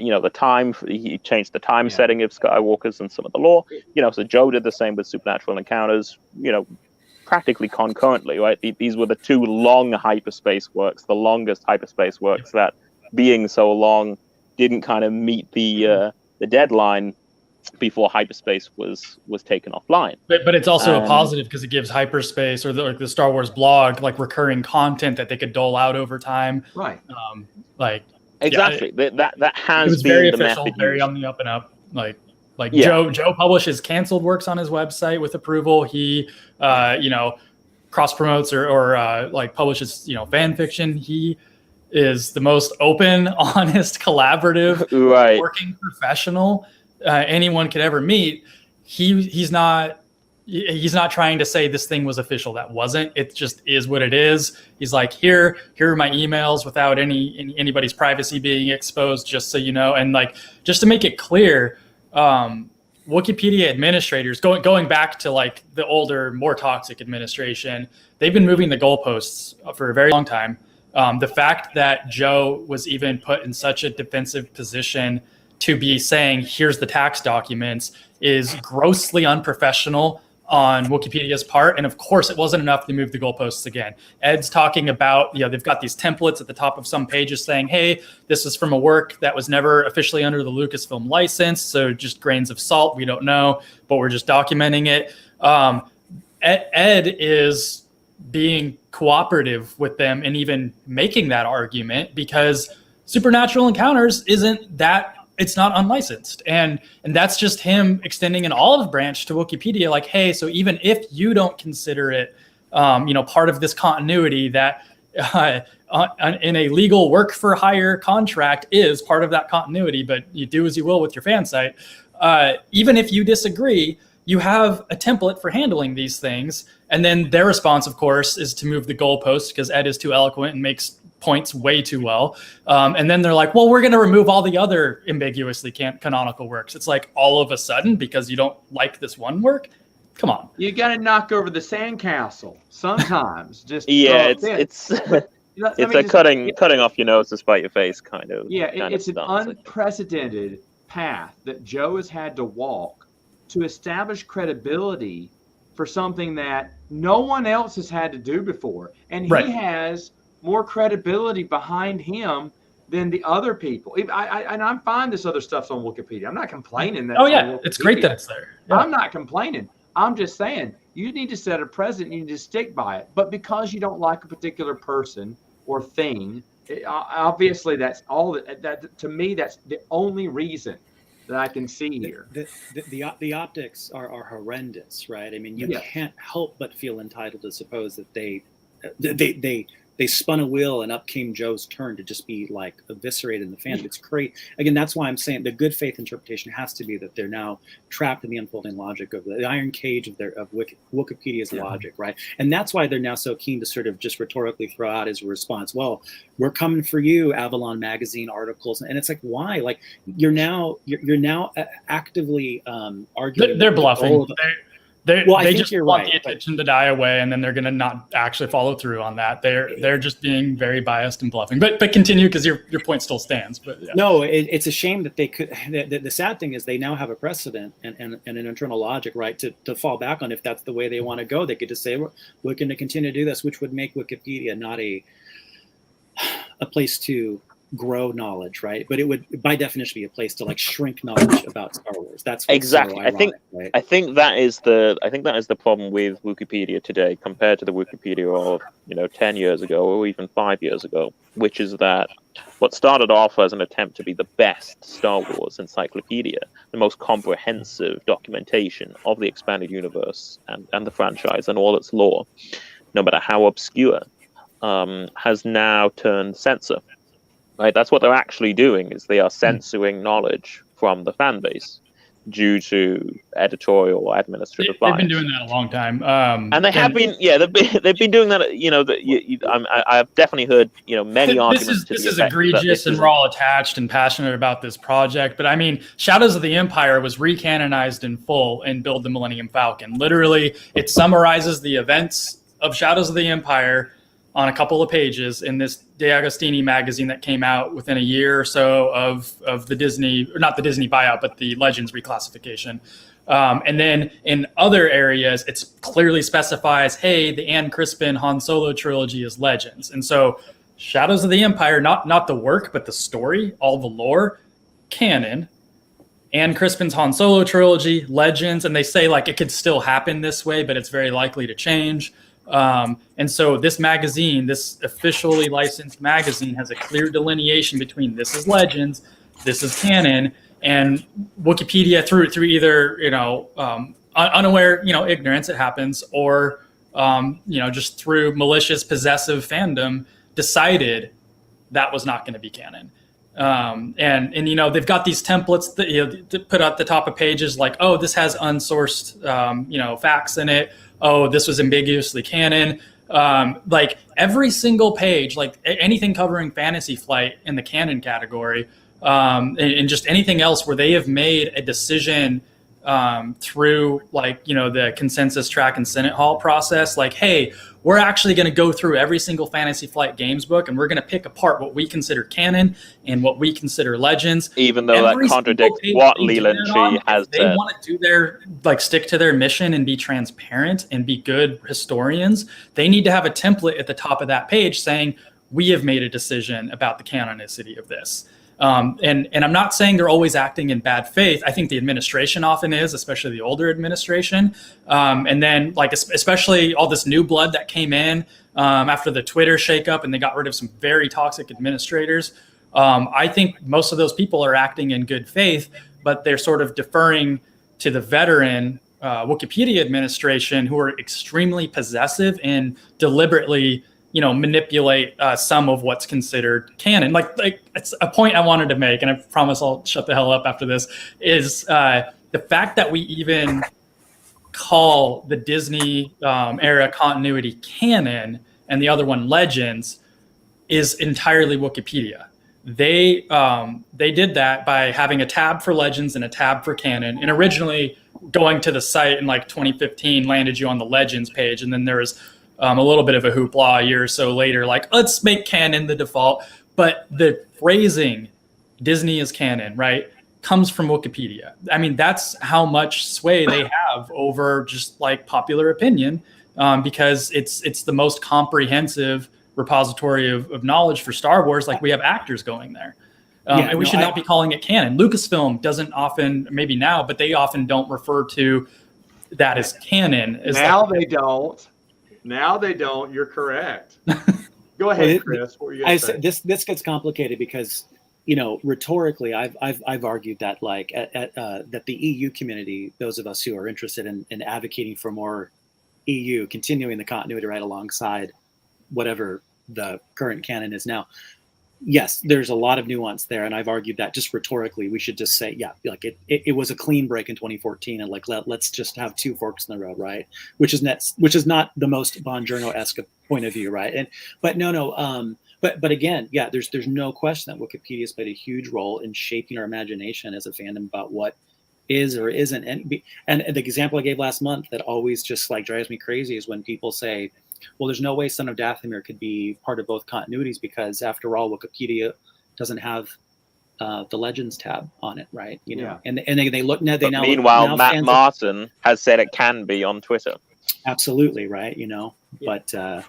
He changed the time setting of Skywalkers and some of the lore. So Joe did the same with Supernatural Encounters. Practically concurrently, right? These were the two long hyperspace works, the longest hyperspace works that, being so long, didn't kind of meet the deadline before hyperspace was taken offline. But it's also a positive because it gives hyperspace or the Star Wars blog like recurring content that they could dole out over time. Right. Exactly. That has it was been very the official, method very used. on the up and up. Joe publishes canceled works on his website with approval. He cross promotes or publishes fan fiction. He is the most open, honest, collaborative, working professional anyone could ever meet. He's not trying to say this thing was official. That wasn't. It just is what it is. He's like, here are my emails without anybody's privacy being exposed, just so you know. And just to make it clear, Wikipedia administrators, going back to the older, more toxic administration, they've been moving the goalposts for a very long time. The fact that Joe was even put in such a defensive position to be saying, here's the tax documents, is grossly unprofessional on Wikipedia's part. And of course, it wasn't enough to move the goalposts again. Ed's talking about, they've got these templates at the top of some pages saying, hey, this is from a work that was never officially under the Lucasfilm license. So just grains of salt. We don't know, but we're just documenting it. Ed is being cooperative with them and even making that argument because Supernatural Encounters it's not unlicensed. And that's just him extending an olive branch to Wikipedia. Like, hey, so even if you don't consider it, part of this continuity that in a legal work for hire contract is part of that continuity, but you do as you will with your fan site. Even if you disagree, you have a template for handling these things. And then their response, of course, is to move the goalpost because Ed is too eloquent and makes points way too well. And then they're like, well, we're going to remove all the other ambiguously canonical works. It's like all of a sudden, because you don't like this one work, come on. You got to knock over the sandcastle sometimes. Just yeah, it's a cutting off your nose to spite your face kind of. Yeah, it's an stance. unprecedented path that Joe has had to walk to establish credibility for something that no one else has had to do before. And he has more credibility behind him than the other people. And I'm fine this other stuff's on Wikipedia. I'm not complaining that. Oh yeah, it's great that it's there. Yeah. I'm not complaining. I'm just saying you need to set a precedent. You need to stick by it. But because you don't like a particular person or thing, obviously that's all that to me, that's the only reason that I can see here. The optics are horrendous, right? I mean, you can't help but feel entitled to suppose that they spun a wheel and up came Joe's turn to just be like eviscerated in the fan. It's great. Again, that's why I'm saying the good faith interpretation has to be that they're now trapped in the unfolding logic of the iron cage of Wikipedia's logic, right? And that's why they're now so keen to sort of just rhetorically throw out as a response, well, we're coming for you, Avalon magazine articles. And it's like, why? Like you're now actively arguing. They're bluffing. They just want right, the attention to die away, and then they're going to not actually follow through on that. They're just being very biased and bluffing. But continue, because your point still stands. But yeah. No, it's a shame that they could. The sad thing is they now have a precedent and an internal logic, right, to fall back on if that's the way they want to go. They could just say we're going to continue to do this, which would make Wikipedia not a place to grow knowledge, right? But it would, by definition, be a place to like shrink knowledge about Star Wars. That's exactly. So ironic, right? I think that is the problem with Wikipedia today compared to the Wikipedia of 10 years ago or even 5 years ago, which is that what started off as an attempt to be the best Star Wars encyclopedia, the most comprehensive documentation of the expanded universe and the franchise and all its lore, no matter how obscure, has now turned censor. Right, that's what they're actually doing, is they are censoring knowledge from the fan base due to editorial or administrative bias. They've been doing that a long time, and they have been. Yeah, they've been doing that. I've definitely heard many arguments. This is egregious, and we're all attached and passionate about this project. But I mean, Shadows of the Empire was recanonized in full in Build the Millennium Falcon. Literally, it summarizes the events of Shadows of the Empire on a couple of pages in this De Agostini magazine that came out within a year or so of the Disney, or not the Disney buyout, but the Legends reclassification. And then in other areas, it clearly specifies, hey, the Anne Crispin Han Solo trilogy is Legends. And so Shadows of the Empire, not the work, but the story, all the lore, canon. Anne Crispin's Han Solo trilogy, Legends, and they say like it could still happen this way, but it's very likely to change. And so this magazine, this officially licensed magazine, has a clear delineation between this is Legends, this is canon, and Wikipedia through either unaware ignorance, it happens, or just through malicious possessive fandom decided that was not going to be canon. And they've got these templates that to put at the top of pages like, oh, this has unsourced facts in it. Oh, this was ambiguously canon. Like every single page, like anything covering Fantasy Flight in the canon category, and just anything else where they have made a decision through the consensus track and Senate Hall process, like, hey, we're actually going to go through every single Fantasy Flight games book and we're going to pick apart what we consider canon and what we consider Legends. Even though that contradicts what Leland Chi has said. They want to do stick to their mission and be transparent and be good historians. They need to have a template at the top of that page saying, we have made a decision about the canonicity of this. And I'm not saying they're always acting in bad faith. I think the administration often is, especially the older administration. And then especially all this new blood that came in after the Twitter shakeup and they got rid of some very toxic administrators. I think most of those people are acting in good faith, but they're sort of deferring to the veteran Wikipedia administration who are extremely possessive and deliberately manipulate some of what's considered canon. Like it's a point I wanted to make, and I promise I'll shut the hell up after this, is the fact that we even call the Disney era continuity canon and the other one Legends is entirely Wikipedia. They did that by having a tab for Legends and a tab for canon. And originally going to the site in like 2015 landed you on the Legends page. And then there was a little bit of a hoopla a year or so later, like, let's make canon the default. But the phrasing Disney is canon, right, comes from Wikipedia. I mean, that's how much sway they have over just like popular opinion, because it's the most comprehensive repository of knowledge for Star Wars. Like, we have actors going there. And we should not be calling it canon. Lucasfilm doesn't often, maybe now, but they often don't refer to that as canon. Now they don't. Now they don't. You're correct. Go ahead, Chris. What were you gonna say? This gets complicated because, you know, rhetorically, I've argued that like that the EU community, those of us who are interested in advocating for more EU, continuing the continuity right alongside whatever the current canon is now. Yes, there's a lot of nuance there, and I've argued that just rhetorically, we should just say, yeah, like it was a clean break in 2014, and like let's just have two forks in the road, right? Which is not the most Bongiorno-esque point of view, right? But again, yeah, there's no question that Wikipedia has played a huge role in shaping our imagination as a fandom about what is or isn't, and the example I gave last month that always just like drives me crazy is when people say, well, there's no way Son of Dathomir could be part of both continuities because, after all, Wikipedia doesn't have the Legends tab on it, right? You know, yeah. and they look now. They now. Meanwhile, Matt Martin has said it can be on Twitter. Absolutely right. You know, yeah. But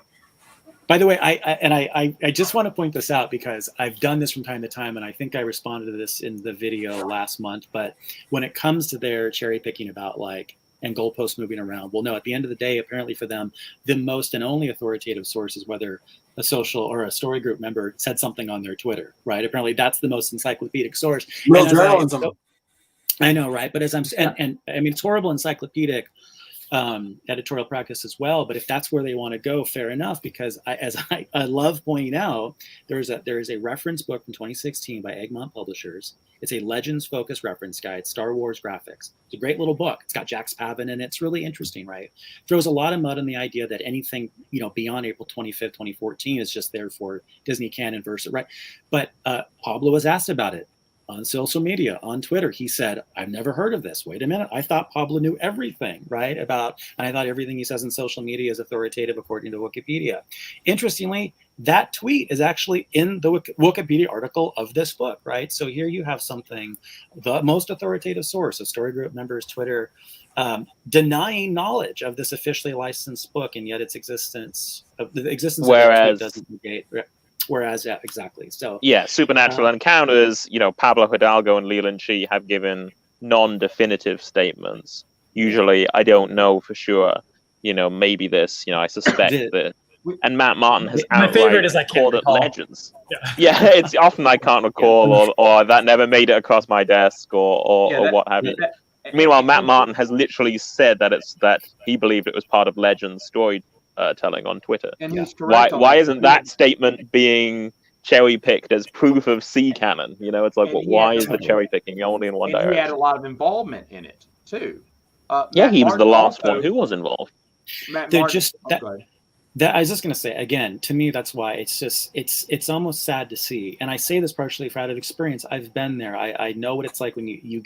by the way, I just want to point this out because I've done this from time to time, and I think I responded to this in the video last month. But when it comes to their cherry picking about like, and goalposts moving around. Well, no, at the end of the day, apparently for them, the most and only authoritative source is whether a social or a story group member said something on their Twitter, right? Apparently that's the most encyclopedic source. Real journalism. I know, right? But as I'm and I mean, it's horrible encyclopedic editorial practice as well. But if that's where they want to go, fair enough. Because I love pointing out, there is a reference book from 2016 by Egmont Publishers. It's a Legends-focused reference guide, Star Wars graphics. It's a great little book. It's got Jack Spavin, and it's really interesting, right? Throws a lot of mud on the idea that anything, you know, beyond April 25th, 2014 is just there for Disney canon versus, right? But Pablo was asked about it on social media, on Twitter. He said, I've never heard of this. Wait a minute. I thought Pablo knew everything, right? And I thought everything he says in social media is authoritative according to Wikipedia. Interestingly, that tweet is actually in the Wikipedia article of this book, right? So here you have something, the most authoritative source, a story group member's Twitter, denying knowledge of this officially licensed book, and yet its existence of the existence of the tweet doesn't negate. Whereas, yeah, exactly. So yeah, Supernatural Encounters, you know, Pablo Hidalgo and Leland Shee have given non-definitive statements. Usually, I don't know for sure. You know, maybe this. You know, I suspect that. And Matt Martin has outright called it Legends. Yeah, it's often I can't recall, or that never made it across my desk, or what have you. Meanwhile, Matt Martin has literally said that he believed it was part of Legends story. Telling on Twitter. And he's why isn't that statement being cherry picked as proof of C canon? You know, it's like, well, why is the cherry picking only in one direction? He had a lot of involvement in it too. He was the last one who was involved. They're just that I was just going to say again. To me, that's why it's almost sad to see. And I say this partially out of experience. I've been there. I know what it's like when you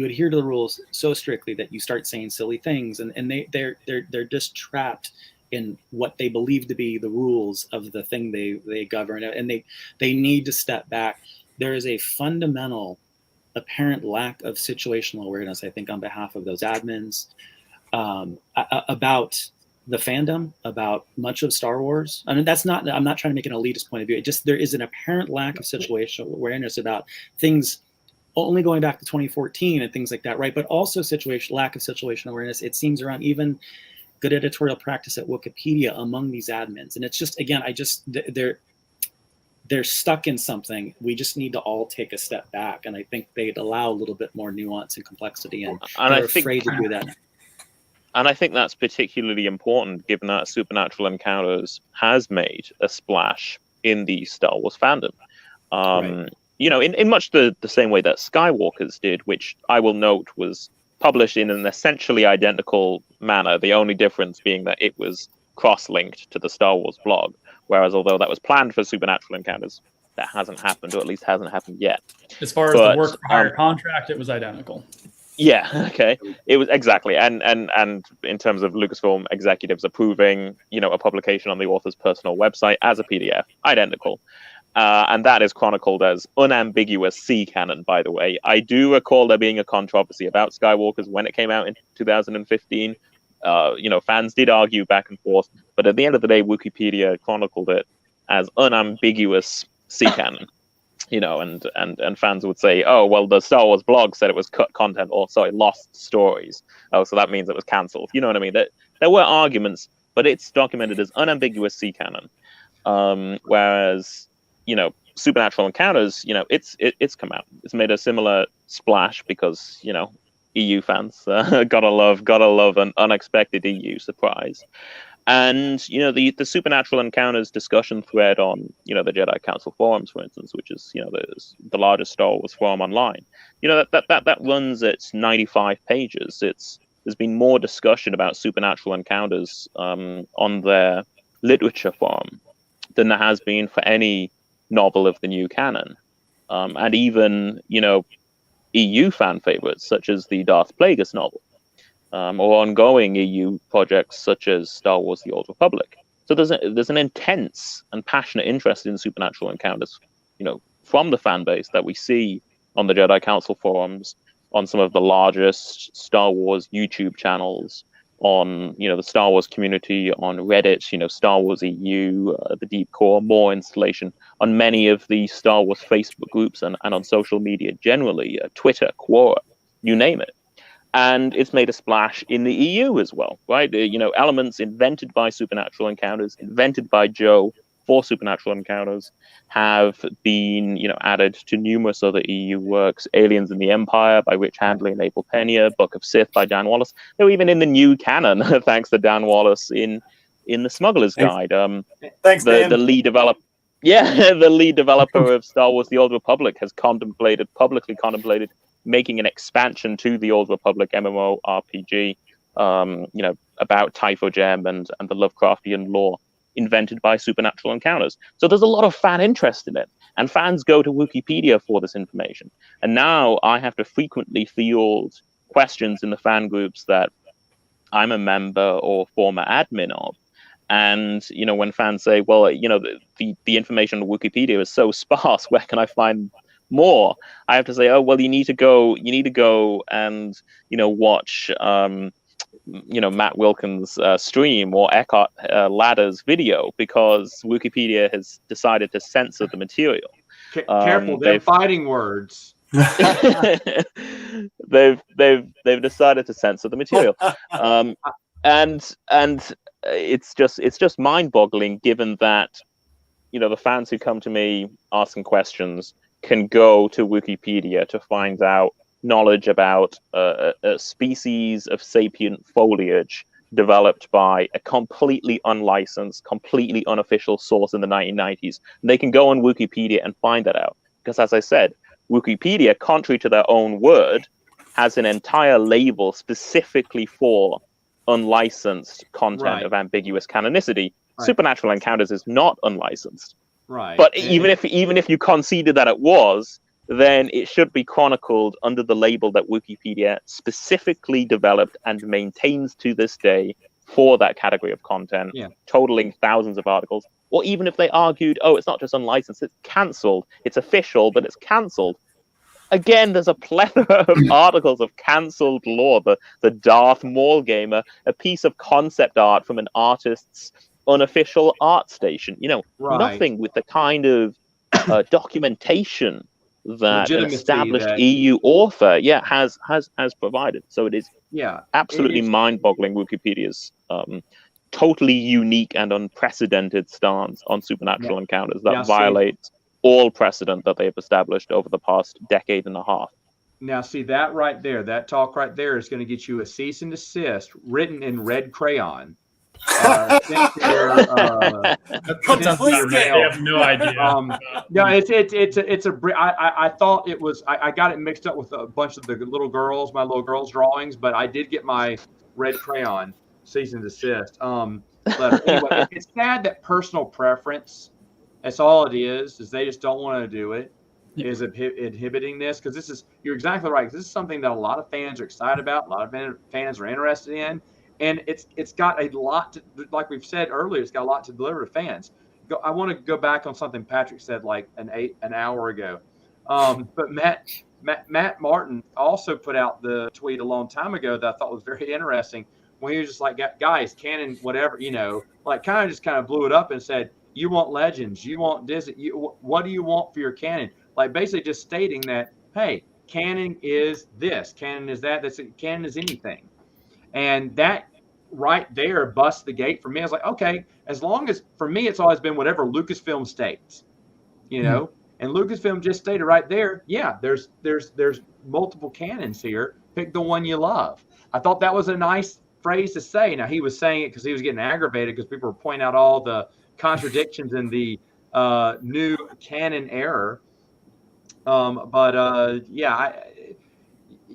adhere to the rules so strictly that you start saying silly things, and they're just trapped in what they believe to be the rules of the thing they govern, and they need to step back. There is a fundamental apparent lack of situational awareness, I think, on behalf of those admins, about the fandom, about much of Star Wars. I mean, I'm not trying to make an elitist point of view. There is an apparent lack of situational awareness about things only going back to 2014 and things like that, right? But also lack of situational awareness, it seems, around even good editorial practice at Wikipedia among these admins. And it's just, again, they're stuck in something. We just need to all take a step back. And I think they'd allow a little bit more nuance and complexity, and they're afraid to do that. And I think that's particularly important, given that Supernatural Encounters has made a splash in the Star Wars fandom. Right. You know, in much the same way that Skywalkers did, which I will note was published in an essentially identical manner. The only difference being that it was cross-linked to the Star Wars blog. Whereas, although that was planned for Supernatural Encounters, that hasn't happened, or at least hasn't happened yet. As far as the work for hire contract, it was identical. Yeah, okay. It was exactly, and in terms of Lucasfilm executives approving, a publication on the author's personal website as a PDF, identical. And that is chronicled as unambiguous C canon, by the way. I do recall there being a controversy about Skywalkers when it came out in 2015. Fans did argue back and forth, but at the end of the day, Wikipedia chronicled it as unambiguous C canon. And fans would say, oh, well, the Star Wars blog said it was cut content, or lost stories. Oh, so that means it was cancelled. You know what I mean? There were arguments, but it's documented as unambiguous C canon. Whereas, Supernatural Encounters, it's come out. It's made a similar splash because, EU fans gotta love an unexpected EU surprise. And the Supernatural Encounters discussion thread on the Jedi Council forums, for instance, which is the largest Star Wars forum online, that runs its 95 pages. There's been more discussion about Supernatural Encounters on their literature forum than there has been for any novel of the new canon, and even EU fan favorites such as the Darth Plagueis novel. Or ongoing EU projects such as Star Wars: The Old Republic. So there's an intense and passionate interest in Supernatural Encounters, from the fan base that we see on the Jedi Council forums, on some of the largest Star Wars YouTube channels, on the Star Wars community, on Reddit, Star Wars EU, the Deep Core, more installation on many of the Star Wars Facebook groups and on social media generally, Twitter, Quora, you name it. And it's made a splash in the EU as well, right? Elements invented by Supernatural Encounters, invented by Joe for Supernatural Encounters, have been, added to numerous other EU works. Aliens in the Empire by Rich Handley and Abel Pena, Book of Sith by Dan Wallace. They're even in the new canon, thanks to Dan Wallace in the Smuggler's Guide. Thanks, Dan. The lead developer. Yeah, the lead developer of Star Wars: The Old Republic has publicly contemplated making an expansion to the Old Republic MMORPG, about Typho Gem and the Lovecraftian lore invented by Supernatural Encounters. So there's a lot of fan interest in it, and fans go to Wikipedia for this information. And now I have to frequently field questions in the fan groups that I'm a member or former admin of. And, when fans say, well, the information on Wikipedia is so sparse, where can I find more? I have to say, oh, well, you need to go and watch Matt Wilkins' stream or Eckhart Ladder's video, because Wikipedia has decided to censor the material. Careful, they're fighting words. they've decided to censor the material, and it's just mind-boggling, given that the fans who come to me asking questions can go to Wikipedia to find out knowledge about a species of sapient foliage developed by a completely unlicensed, completely unofficial source in the 1990s. And they can go on Wikipedia and find that out. Because, as I said, Wikipedia, contrary to their own word, has an entire label specifically for unlicensed content of ambiguous canonicity. Right. Supernatural Encounters is not unlicensed. Right. But even if you conceded that it was, then it should be chronicled under the label that Wikipedia specifically developed and maintains to this day for that category of content, totaling thousands of articles. Or even if they argued, oh, it's not just unlicensed, it's cancelled. It's official, but it's cancelled. Again, there's a plethora of articles of cancelled lore. The Darth Maul Gamer, a piece of concept art from an artist's unofficial art station. Nothing with the kind of documentation that an established EU author has provided. So it is absolutely mind-boggling, Wikipedia's totally unique and unprecedented stance on Supernatural Encounters that violates all precedent that they have established over the past decade and a half. Now, see that right there, that talk right there is going to get you a cease and desist written in red crayon sincere, That sounds about right. They have no idea. Yeah, it's a. I thought it was. I got it mixed up with a bunch of the little girls, my little girls' drawings, but I did get my red crayon cease and desist letter. Anyway, it's sad that personal preference. That's all it is they just don't want to do it. Is inhibiting this, because you're exactly right. This is something that a lot of fans are excited about. A lot of fans are interested in. And it's got a lot to, like we've said earlier, it's got a lot to deliver to fans. I want to go back on something Patrick said like an hour ago. But Matt Martin also put out the tweet a long time ago that I thought was very interesting, when he was just like, guys, canon, whatever, like kind of blew it up and said, you want Legends, you want Disney, what do you want for your canon? Like basically just stating that, hey, canon is this, canon is that, canon is anything. And that right there busts the gate for me. I was like, okay, as long as, for me, it's always been whatever Lucasfilm states, and Lucasfilm just stated right there, yeah, there's multiple canons here. Pick the one you love. I thought that was a nice phrase to say. Now, he was saying it because he was getting aggravated because people were pointing out all the contradictions in the new canon error.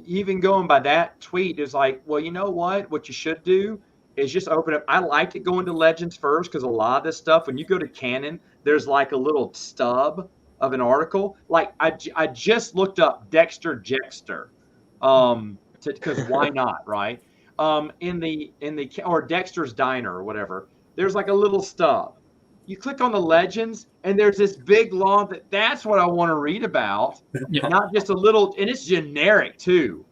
Even going by that tweet is like, well, you know what you should do is just open up. I liked it going to Legends first, because a lot of this stuff, when you go to canon, there's like a little stub of an article. Like I just looked up Dexter Jettster, because why not, right? In the or Dexter's Diner or whatever, there's like a little stub. You click on the Legends, and there's this big long that's what I want to read about. Yeah. Not just a little, and it's generic too.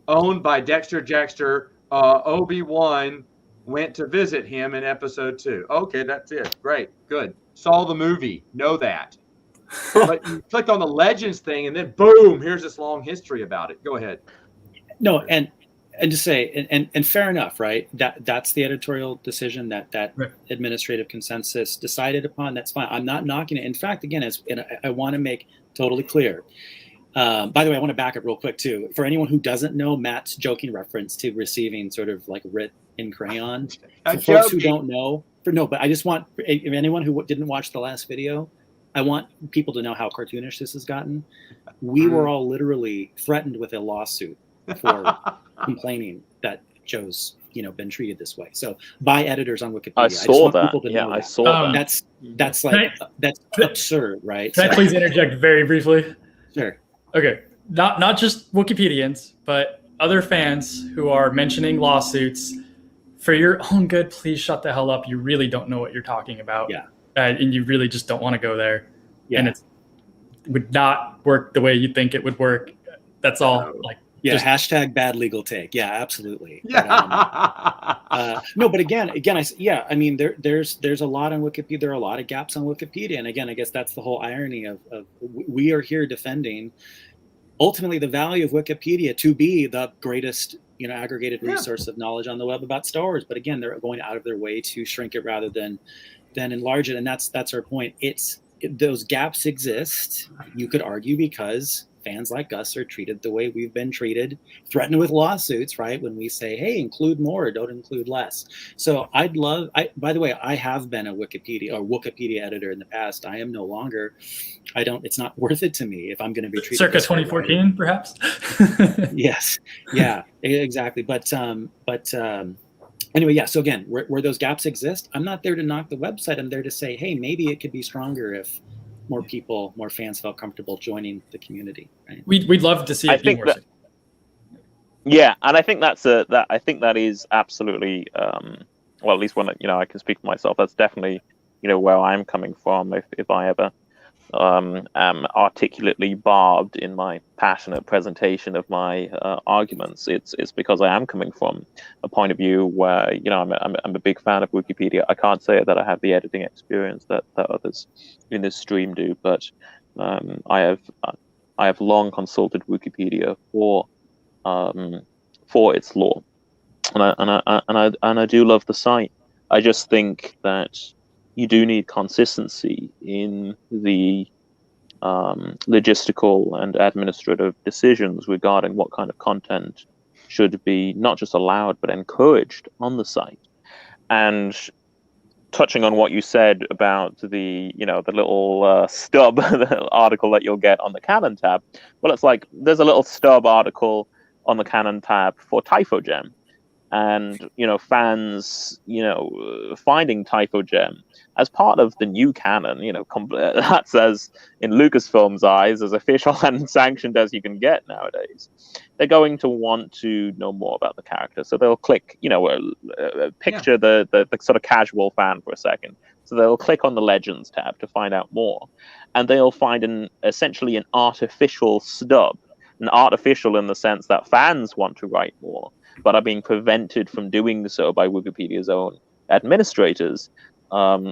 Owned by Dexter Jettster. Obi-Wan went to visit him in episode 2. Okay, that's it. Great, good. Saw the movie. Know that. But you click on the Legends thing, and then boom, here's this long history about it. Go ahead. No, and to say, and fair enough, right? That's the editorial decision that right. Administrative consensus decided upon. That's fine. I'm not knocking it. In fact, again, I want to make totally clear. By the way, I want to back up real quick too. For anyone who doesn't know, Matt's joking reference to receiving sort of like writ in crayon. For folks who don't know, but I just want anyone who didn't watch the last video, I want people to know how cartoonish this has gotten. We were all literally threatened with a lawsuit for complaining that Joe's been treated this way. So by editors on Wikipedia. I saw that. I saw that. That's like that's absurd, right? Can I please interject very briefly? Sure. Okay. Not just Wikipedians, but other fans who are mentioning lawsuits. For your own good, please shut the hell up. You really don't know what you're talking about. Yeah. And you really just don't want to go there. Yeah. And it would not work the way you think it would work. That's all. Yeah, hashtag bad legal take. Yeah, absolutely. But, no, but again, I mean, there's a lot on Wikipedia. There are a lot of gaps on Wikipedia, and again, I guess that's the whole irony of we are here defending ultimately the value of Wikipedia to be the greatest aggregated resource of knowledge on the web about Star Wars. But again, they're going out of their way to shrink it rather than enlarge it, and that's our point. Those gaps exist. You could argue because fans like us are treated the way we've been treated, threatened with lawsuits, right? When we say, hey, include more, don't include less. So by the way, I have been a Wikipedia editor in the past. I am no longer. It's not worth it to me if I'm going to be treated. Circa 2014, right? Perhaps. Yes. Yeah, exactly. But anyway, yeah. So again, where those gaps exist, I'm not there to knock the website. I'm there to say, hey, maybe it could be stronger if more fans felt comfortable joining the community. Right? We'd love to see it be more. Yeah, and I think that is absolutely well, at least when I can speak for myself. That's definitely where I'm coming from. If I ever am articulately barbed in my passionate presentation of my arguments, it's because I am coming from a point of view where I'm a big fan of Wikipedia. I can't say that I have the editing experience that others in this stream do, but I have long consulted Wikipedia for its lore, and I do love the site. I just think that you do need consistency in the logistical and administrative decisions regarding what kind of content should be not just allowed but encouraged on the site. And touching on what you said about the little stub the article that you'll get on the Canon tab, well, it's like there's a little stub article on the Canon tab for Typho Gem, and fans finding Typho Gem as part of the new canon, that's as in Lucasfilm's eyes as official and sanctioned as you can get nowadays. They're going to want to know more about the character, so they'll click, picture the sort of casual fan for a second. So they'll click on the Legends tab to find out more, and they'll find essentially an artificial stub, an artificial in the sense that fans want to write more, but are being prevented from doing so by Wikipedia's own administrators,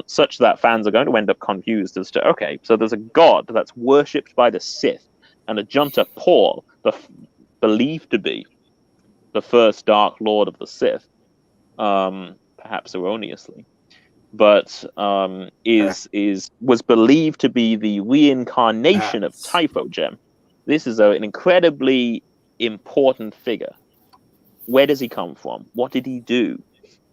such that fans are going to end up confused as to, okay, so there's a god that's worshipped by the Sith, and a Junta Paul, believed to be the first Dark Lord of the Sith, perhaps erroneously, but was believed to be the reincarnation of Typho Gem. This is an incredibly important figure. Where does he come from? What did he do?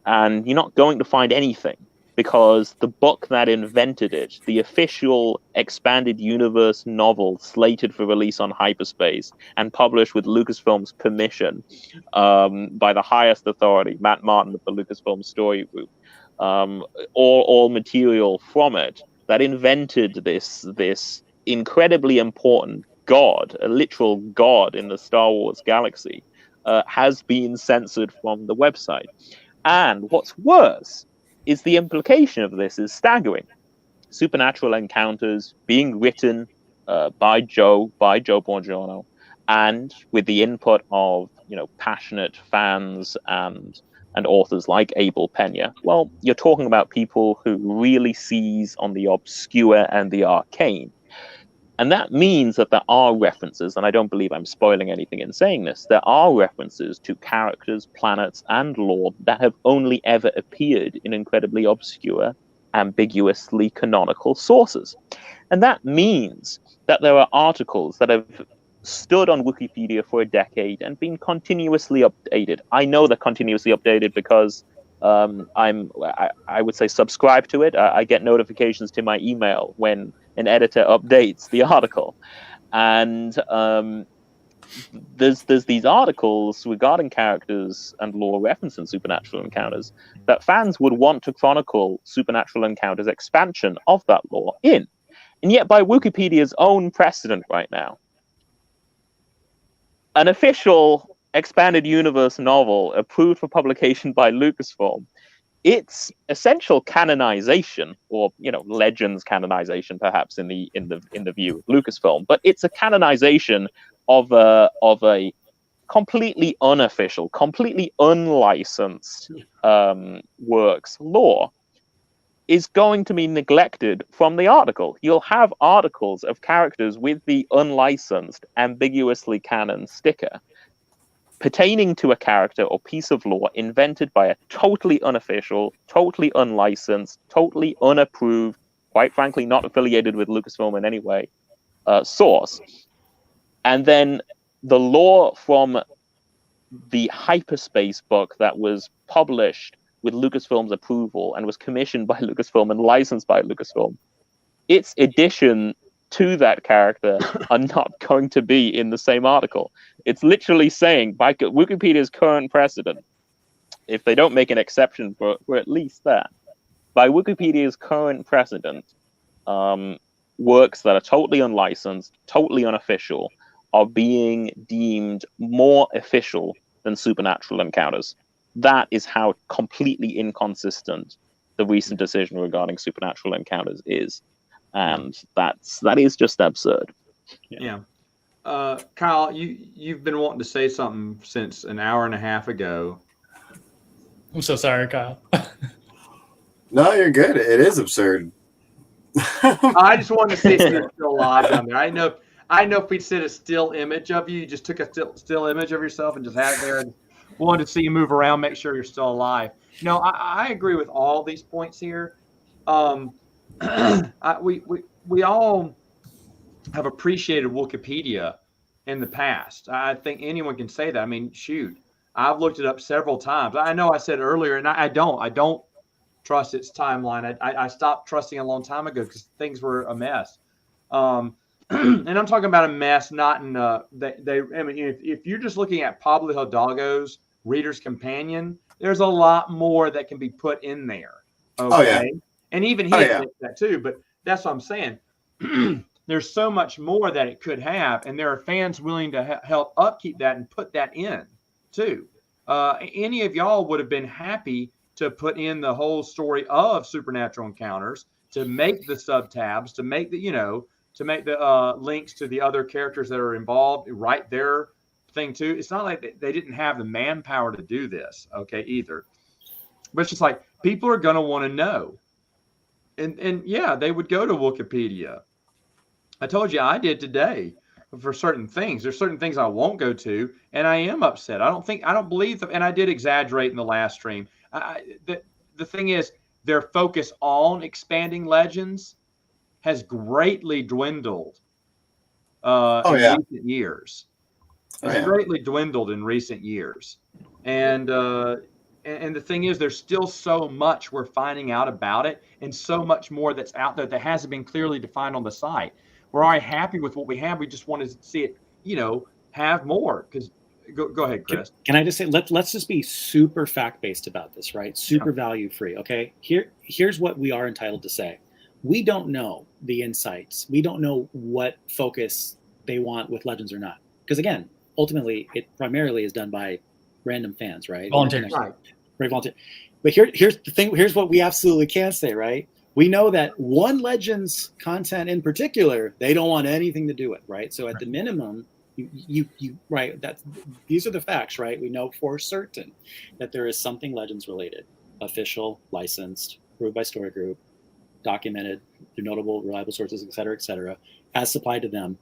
And you're not going to find anything, because the book that invented it, the official expanded universe novel slated for release on hyperspace and published with Lucasfilm's permission by the highest authority, Matt Martin of the Lucasfilm Story Group, all material from it that invented this incredibly important god, a literal god in the Star Wars galaxy, has been censored from the website. And what's worse is the implication of this is staggering. Supernatural encounters being written by Joe Borgiorno, and with the input of passionate fans and authors like Abel Pena. Well, you're talking about people who really seize on the obscure and the arcane. And that means that there are references, and I don't believe I'm spoiling anything in saying this, there are references to characters, planets, and lore that have only ever appeared in incredibly obscure, ambiguously canonical sources. And that means that there are articles that have stood on Wikipedia for a decade and been continuously updated. I know they're continuously updated because I would say subscribe to it. I get notifications to my email when an editor updates the article, and there's these articles regarding characters and lore referencing supernatural encounters that fans would want to chronicle supernatural encounters expansion of that lore in, and yet by Wikipedia's own precedent right now, an official expanded universe novel approved for publication by Lucasfilm, its essential canonization, or Legends canonization, perhaps in the view of Lucasfilm, but it's a canonization of a completely unofficial, completely unlicensed works lore, is going to be neglected from the article. You'll have articles of characters with the unlicensed, ambiguously canon sticker, pertaining to a character or piece of lore invented by a totally unofficial, totally unlicensed, totally unapproved, quite frankly not affiliated with Lucasfilm in any way, source. And then the lore from the hyperspace book that was published with Lucasfilm's approval and was commissioned by Lucasfilm and licensed by Lucasfilm, its addition to that character are not going to be in the same article. It's literally saying, by Wikipedia's current precedent, if they don't make an exception for at least that, by Wikipedia's current precedent, works that are totally unlicensed, totally unofficial, are being deemed more official than supernatural encounters. That is how completely inconsistent the recent decision regarding supernatural encounters is. And that is just absurd. Yeah. Kyle, you've been wanting to say something since an hour and a half ago. I'm so sorry, Kyle. No, you're good. It is absurd. I just wanted to see if you're still alive down there. I know if we set a still image of you, you just took a still image of yourself and just had it there, and wanted to see you move around, make sure you're still alive. No, I agree with all these points here. We all have appreciated Wikipedia in the past. I think anyone can say that. I mean, shoot, I've looked it up several times. I know I said earlier, and I don't trust its timeline. I stopped trusting a long time ago because things were a mess. And I'm talking about a mess, not in I mean, if you're just looking at Pablo Hidalgo's Reader's Companion, there's a lot more that can be put in there. Okay. Oh, yeah. And even he admits that too, but that's what I'm saying. There's so much more that it could have, and there are fans willing to help upkeep that and put that in too. Any of y'all would have been happy to put in the whole story of supernatural encounters, to make the subtabs, to make the, to make the links to the other characters that are involved, write their thing too. It's not like they didn't have the manpower to do this, okay, either. But it's just like, people are going to want to know. And yeah, they would go to Wikipedia. I told you I did today for certain things. There's certain things I won't go to, and I am upset. I don't believe them, and I did exaggerate in the last stream. The thing is, their focus on expanding legends has greatly dwindled in recent years. It's greatly dwindled in recent years. And the thing is, there's still so much we're finding out about it, and so much more that's out there that hasn't been clearly defined on the site. We're already happy with what we have. We just want to see it, have more. Because go ahead, Chris. Can I just say, let's just be super fact-based about this, right? Super value-free, okay? Here's what we are entitled to say. We don't know the insights. We don't know what focus they want with Legends or not. Because again, ultimately, it primarily is done by random fans, right? Volunteers. Right, volunteer. But here's the thing. Here's what we absolutely can say, right? We know that one Legends content in particular, they don't want anything to do with, right? So at the minimum, you right, these are the facts, right? We know for certain that there is something Legends related, official, licensed, approved by Story Group, documented through notable, reliable sources, et cetera, as supplied to them,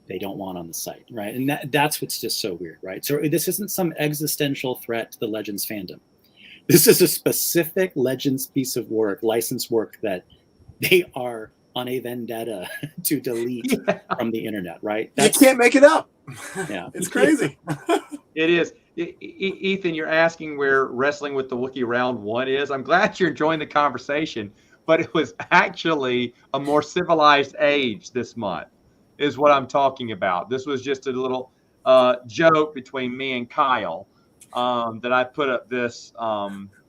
they don't want on the site, right? And that's what's just so weird, right? So this isn't some existential threat to the Legends fandom. This is a specific Legends piece of work, licensed work, that they are on a vendetta to delete from the internet, right? You can't make it up. Yeah, it's crazy. It is. Ethan, you're asking where Wrestling with the Wookie Round 1 is. I'm glad you're enjoying the conversation, but it was actually a more civilized age this month, is what I'm talking about. This was just a little joke between me and Kyle that I put up this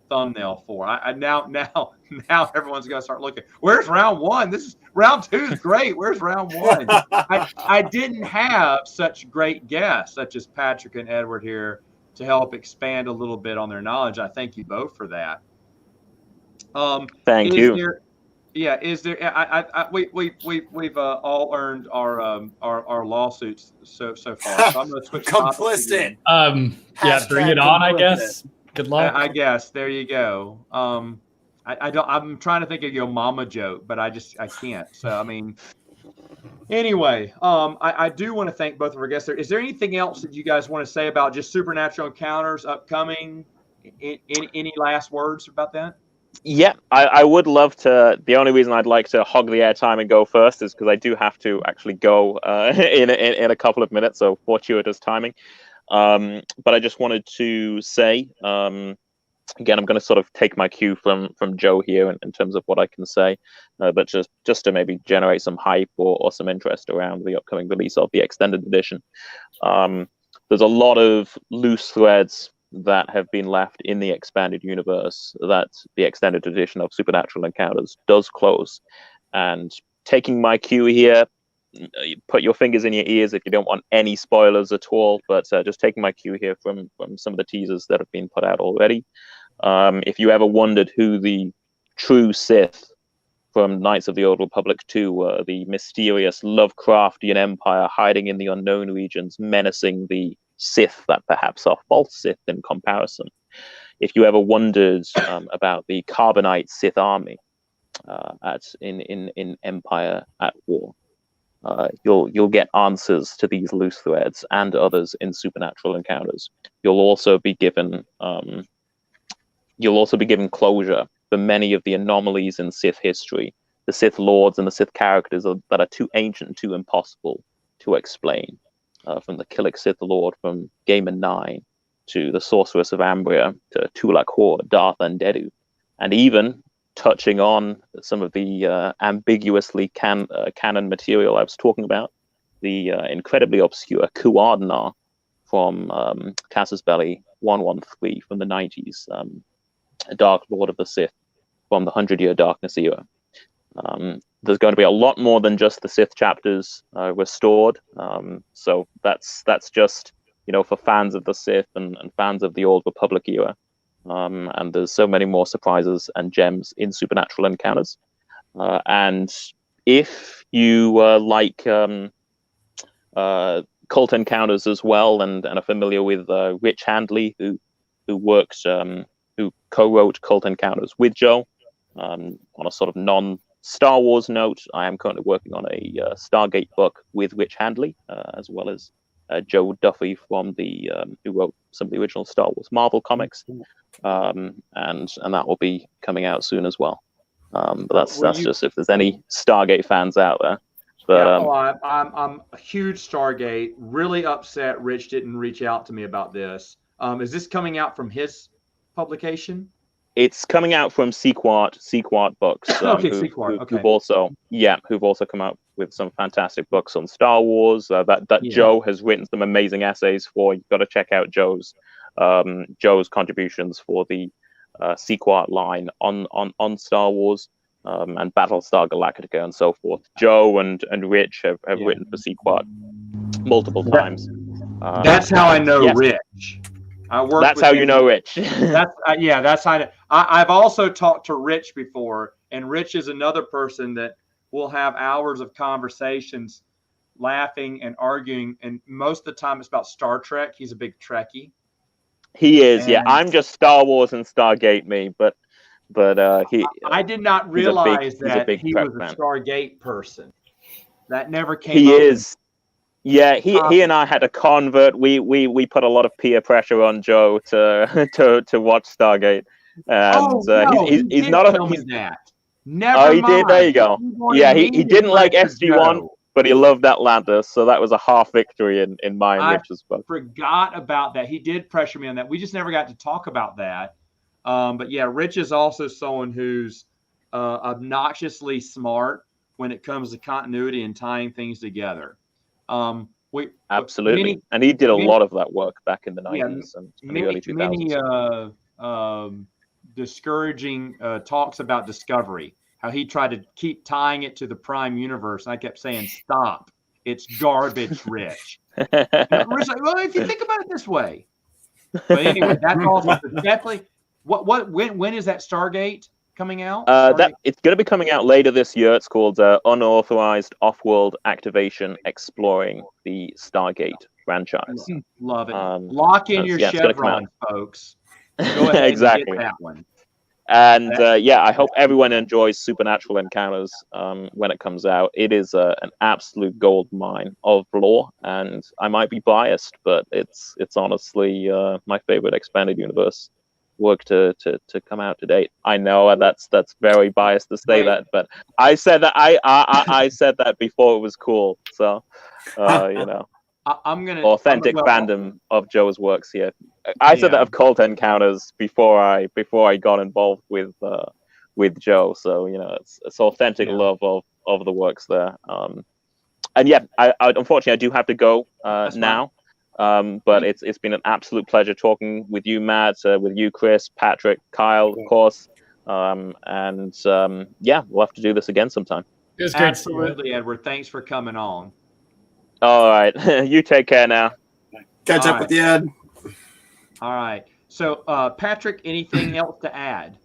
thumbnail for. Now everyone's gonna start looking. Where's round 1? Round 2 is great. Where's round 1? I didn't have such great guests such as Patrick and Edward here to help expand a little bit on their knowledge. I thank you both for that. Thank you. Is there? We've all earned our lawsuits so far. So I'm going to switch. Complicit. Bring it on. I guess. Good luck. I guess there you go. I'm trying to think of your mama joke, but I can't. So I mean, anyway, I do want to thank both of our guests there. Is there anything else that you guys want to say about just Supernatural Encounters upcoming? Any last words about that? Yeah, I would love to. The only reason I'd like to hog the airtime and go first is because I do have to actually go in a couple of minutes, so fortuitous timing. But I just wanted to say, again, I'm going to sort of take my cue from Joe here in terms of what I can say, but just to maybe generate some hype or some interest around the upcoming release of the extended edition. There's a lot of loose threads that have been left in the expanded universe that the extended edition of Supernatural Encounters does close. And taking my cue here, put your fingers in your ears if you don't want any spoilers at all, but just taking my cue here from some of the teasers that have been put out already. If you ever wondered who the true Sith from Knights of the Old Republic 2 were, the mysterious Lovecraftian empire hiding in the unknown regions, menacing the Sith that perhaps are false Sith in comparison. If you ever wondered about the Carbonite Sith army in Empire at War, you'll get answers to these loose threads and others in Supernatural Encounters. You'll also be given closure for many of the anomalies in Sith history, the Sith lords and the Sith characters that are too ancient and too impossible to explain. From the Killick Sith Lord from Game 9 to the Sorceress of Ambria to Tulak Hor, Darth Andedu. and even touching on some of the ambiguously canon material I was talking about, the incredibly obscure Kuardnar from Casus Belli 113 from the 90s, Dark Lord of the Sith from the 100-Year Darkness era. There's going to be a lot more than just the Sith chapters restored. So that's just, for fans of the Sith and fans of the Old Republic era. And there's so many more surprises and gems in Supernatural Encounters. And if you like Cult Encounters as well, and are familiar with Rich Handley, who co-wrote Cult Encounters with Joe, on a sort of non-Star Wars note, I am currently working on a Stargate book with Rich Handley, as well as Joe Duffy from who wrote some of the original Star Wars Marvel comics, and that will be coming out soon as well. But that's just if there's any Stargate fans out there. But, I'm a huge Stargate. Really upset Rich didn't reach out to me about this. Is this coming out from his publication? It's coming out from Sequart Books. Okay, Sequart. Okay. Who've also come out with some fantastic books on Star Wars. Joe has written some amazing essays for. You've got to check out Joe's contributions for the Sequart line on Star Wars, and Battlestar Galactica and so forth. Joe and Rich have written for Sequart multiple times. That's how I know Rich. That's how you know Rich. That's how I've also talked to Rich before, and Rich is another person that will have hours of conversations, laughing and arguing, and most of the time it's about Star Trek. He's a big Trekkie. He is, yeah. I'm just Star Wars and Stargate me, but I did not realize that he was a Stargate person. That never came. He is. Yeah, he and I had a convert. We put a lot of peer pressure on Joe to watch Stargate, and he's not that. Never mind. He did. There you go. Yeah, he didn't like SG-1, but he loved Atlantis, so that was a half victory in my and Rich's book. Forgot about that. He did pressure me on that. We just never got to talk about that. But yeah, Rich is also someone who's obnoxiously smart when it comes to continuity and tying things together. Absolutely, and he did a lot of that work back in the 90s and the early 2000s. Many discouraging talks about Discovery, how he tried to keep tying it to the Prime universe, and I kept saying, "Stop! It's garbage, Rich." Rich, well, if you think about it this way, but anyway, that's also definitely when is that Stargate coming out? It's going to be coming out later this year. It's called Unauthorized Off-World Activation Exploring the Stargate franchise. Love it. Lock in your chevrons, folks. Go ahead exactly. And get that one. And I hope everyone enjoys Supernatural Encounters when it comes out. It is an absolute gold mine of lore, and I might be biased, but it's honestly my favorite expanded universe work to come out to date. I know that's very biased to say that, but I said that I said that before it was cool. So I'm gonna authentic fandom of Joe's works here. I said that of Cult Encounters before I got involved with Joe. So it's authentic love of the works there. And I unfortunately I do have to go now. But it's been an absolute pleasure talking with you, Matt, with you, Chris, Patrick, Kyle, of course. We'll have to do this again sometime. It was great. Absolutely, Edward. Thanks for coming on. All right. You take care now. Catch up with you, Ed. All right. So, Patrick, anything else to add?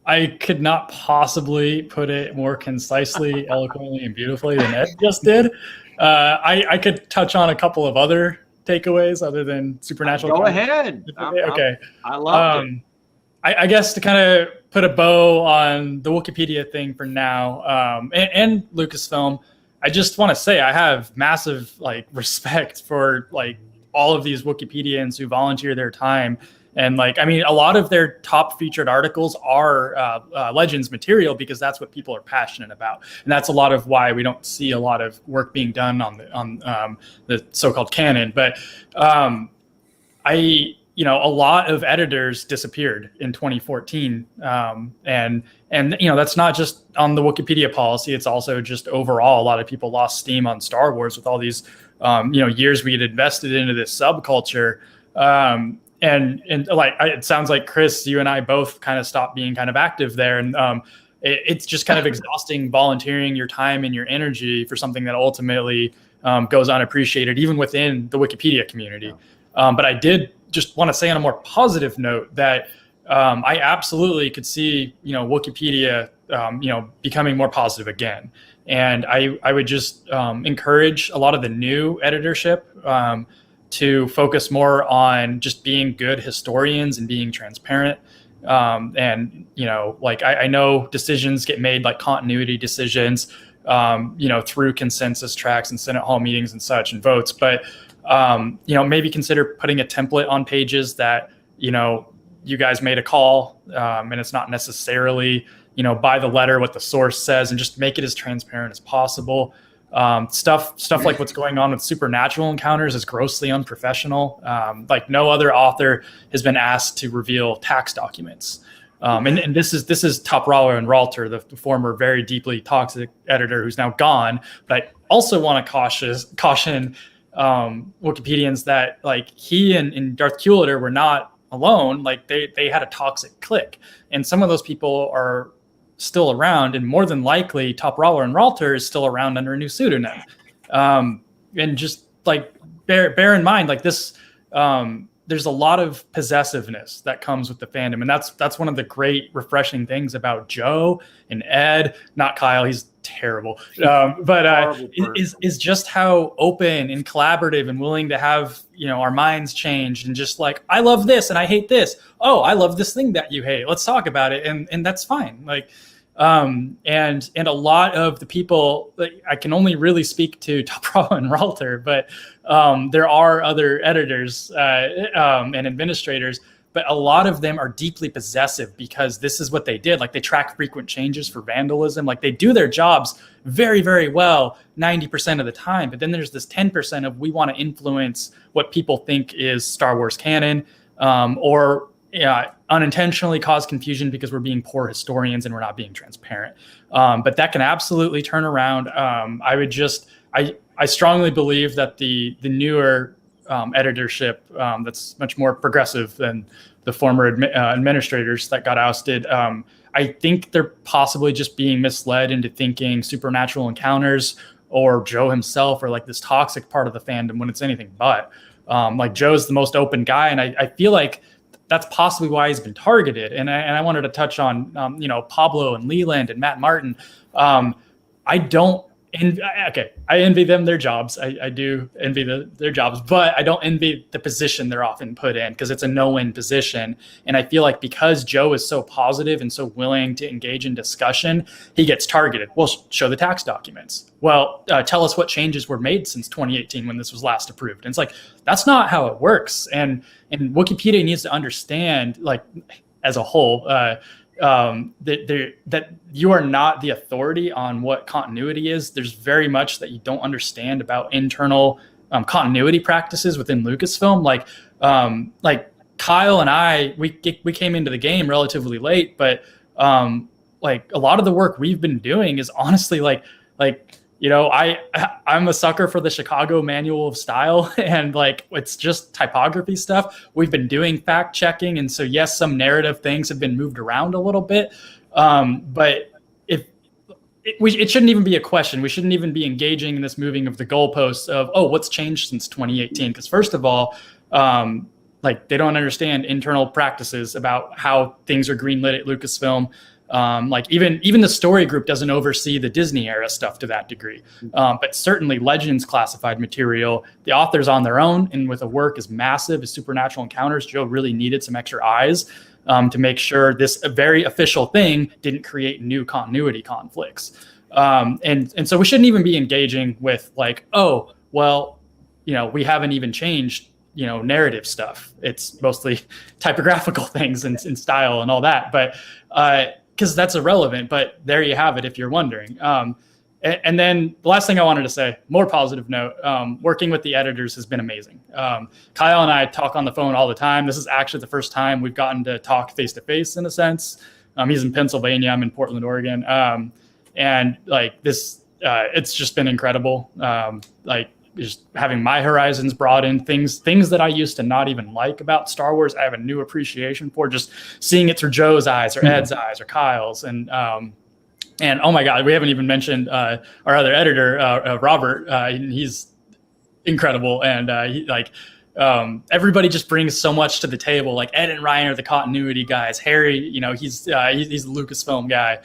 I could not possibly put it more concisely, eloquently, and beautifully than Ed just did. I could touch on a couple of other takeaways other than Supernatural. Go ahead. Okay. I love it. I guess to kind of put a bow on the Wikipedia thing for now, and Lucasfilm, I just want to say I have massive respect for all of these Wikipedians who volunteer their time. And a lot of their top featured articles are Legends material because that's what people are passionate about, and that's a lot of why we don't see a lot of work being done on the so-called canon. But I a lot of editors disappeared in 2014. And that's not just on the Wikipedia policy. It's also just overall, a lot of people lost steam on Star Wars with all these, years we had invested into this subculture. It sounds like Chris, you and I both kind of stopped being kind of active there. And it's just kind of exhausting volunteering your time and your energy for something that ultimately goes unappreciated, even within the Wikipedia community. But I did just want to say on a more positive note that I absolutely could see, Wikipedia, becoming more positive again. And I would just encourage a lot of the new editorship to focus more on just being good historians and being transparent. I know decisions get made, like continuity decisions, through consensus tracks and Senate hall meetings and such and votes. But, maybe consider putting a template on pages that, you guys made a call, and it's not necessarily, by the letter what the source says, and just make it as transparent as possible. Stuff like what's going on with supernatural encounters is grossly unprofessional. Like no other author has been asked to reveal tax documents. And this is Top Roller and Ralter, the former very deeply toxic editor who's now gone. But I also want to caution Wikipedians that like he and Darth Kulitter were not alone. Like they had a toxic clique, and some of those people are still around, and more than likely Top Roller and Ralter is still around under a new pseudonym. And just like bear in mind, like this, there's a lot of possessiveness that comes with the fandom, and that's one of the great refreshing things about Joe and Ed, not Kyle, he's terrible, but is just how open and collaborative and willing to have our minds changed, and just like, I love this and I hate this. Oh, I love this thing that you hate. Let's talk about it, and that's fine. Like, and a lot of the people, like, I can only really speak to Top Roller and Ralter, but there are other editors and administrators. But a lot of them are deeply possessive because this is what they did. Like they track frequent changes for vandalism. Like they do their jobs very, very well 90% of the time. But then there's this 10% of we want to influence what people think is Star Wars canon, or unintentionally cause confusion because we're being poor historians and we're not being transparent. But that can absolutely turn around. I strongly believe that the newer editorship that's much more progressive than the former administrators that got ousted. I think they're possibly just being misled into thinking supernatural encounters or Joe himself are like this toxic part of the fandom when it's anything but. Like Joe's the most open guy, and I feel like that's possibly why he's been targeted. And I wanted to touch on Pablo and Leland and Matt Martin. I envy them their jobs. I do envy their jobs, but I don't envy the position they're often put in because it's a no-win position. And I feel like because Joe is so positive and so willing to engage in discussion, he gets targeted. Well, show the tax documents. Well, tell us what changes were made since 2018 when this was last approved. And it's like, that's not how it works. And Wikipedia needs to understand, like, as a whole, that you are not the authority on what continuity is. There's very much that you don't understand about internal continuity practices within Lucasfilm. Like Kyle and I, we came into the game relatively late, but like a lot of the work we've been doing is honestly I'm a sucker for the Chicago Manual of Style, and like it's just typography stuff. We've been doing fact checking, and so yes, some narrative things have been moved around a little bit, but it shouldn't even be a question. We shouldn't even be engaging in this moving of the goalposts of what's changed since 2018. Because first of all, like they don't understand internal practices about how things are greenlit at Lucasfilm. Like even the story group doesn't oversee the Disney era stuff to that degree. But certainly Legends classified material, the authors on their own and with a work as massive as Supernatural Encounters, Joe really needed some extra eyes to make sure this very official thing didn't create new continuity conflicts. And so we shouldn't even be engaging with like, we haven't even changed, narrative stuff. It's mostly typographical things and style and all that. But because that's irrelevant, but there you have it if you're wondering. And then the last thing I wanted to say, more positive note, working with the editors has been amazing. Kyle and I talk on the phone all the time. This is actually the first time we've gotten to talk face-to-face in a sense. He's in Pennsylvania, I'm in Portland, Oregon. And like this, it's just been incredible. Like just having my horizons broadened, things that I used to not even like about Star Wars, I have a new appreciation for, just seeing it through Joe's eyes or Ed's eyes or Kyle's. And oh my God, we haven't even mentioned our other editor, Robert. He's incredible. And everybody just brings so much to the table. Like Ed and Ryan are the continuity guys. Harry, he's the Lucasfilm guy.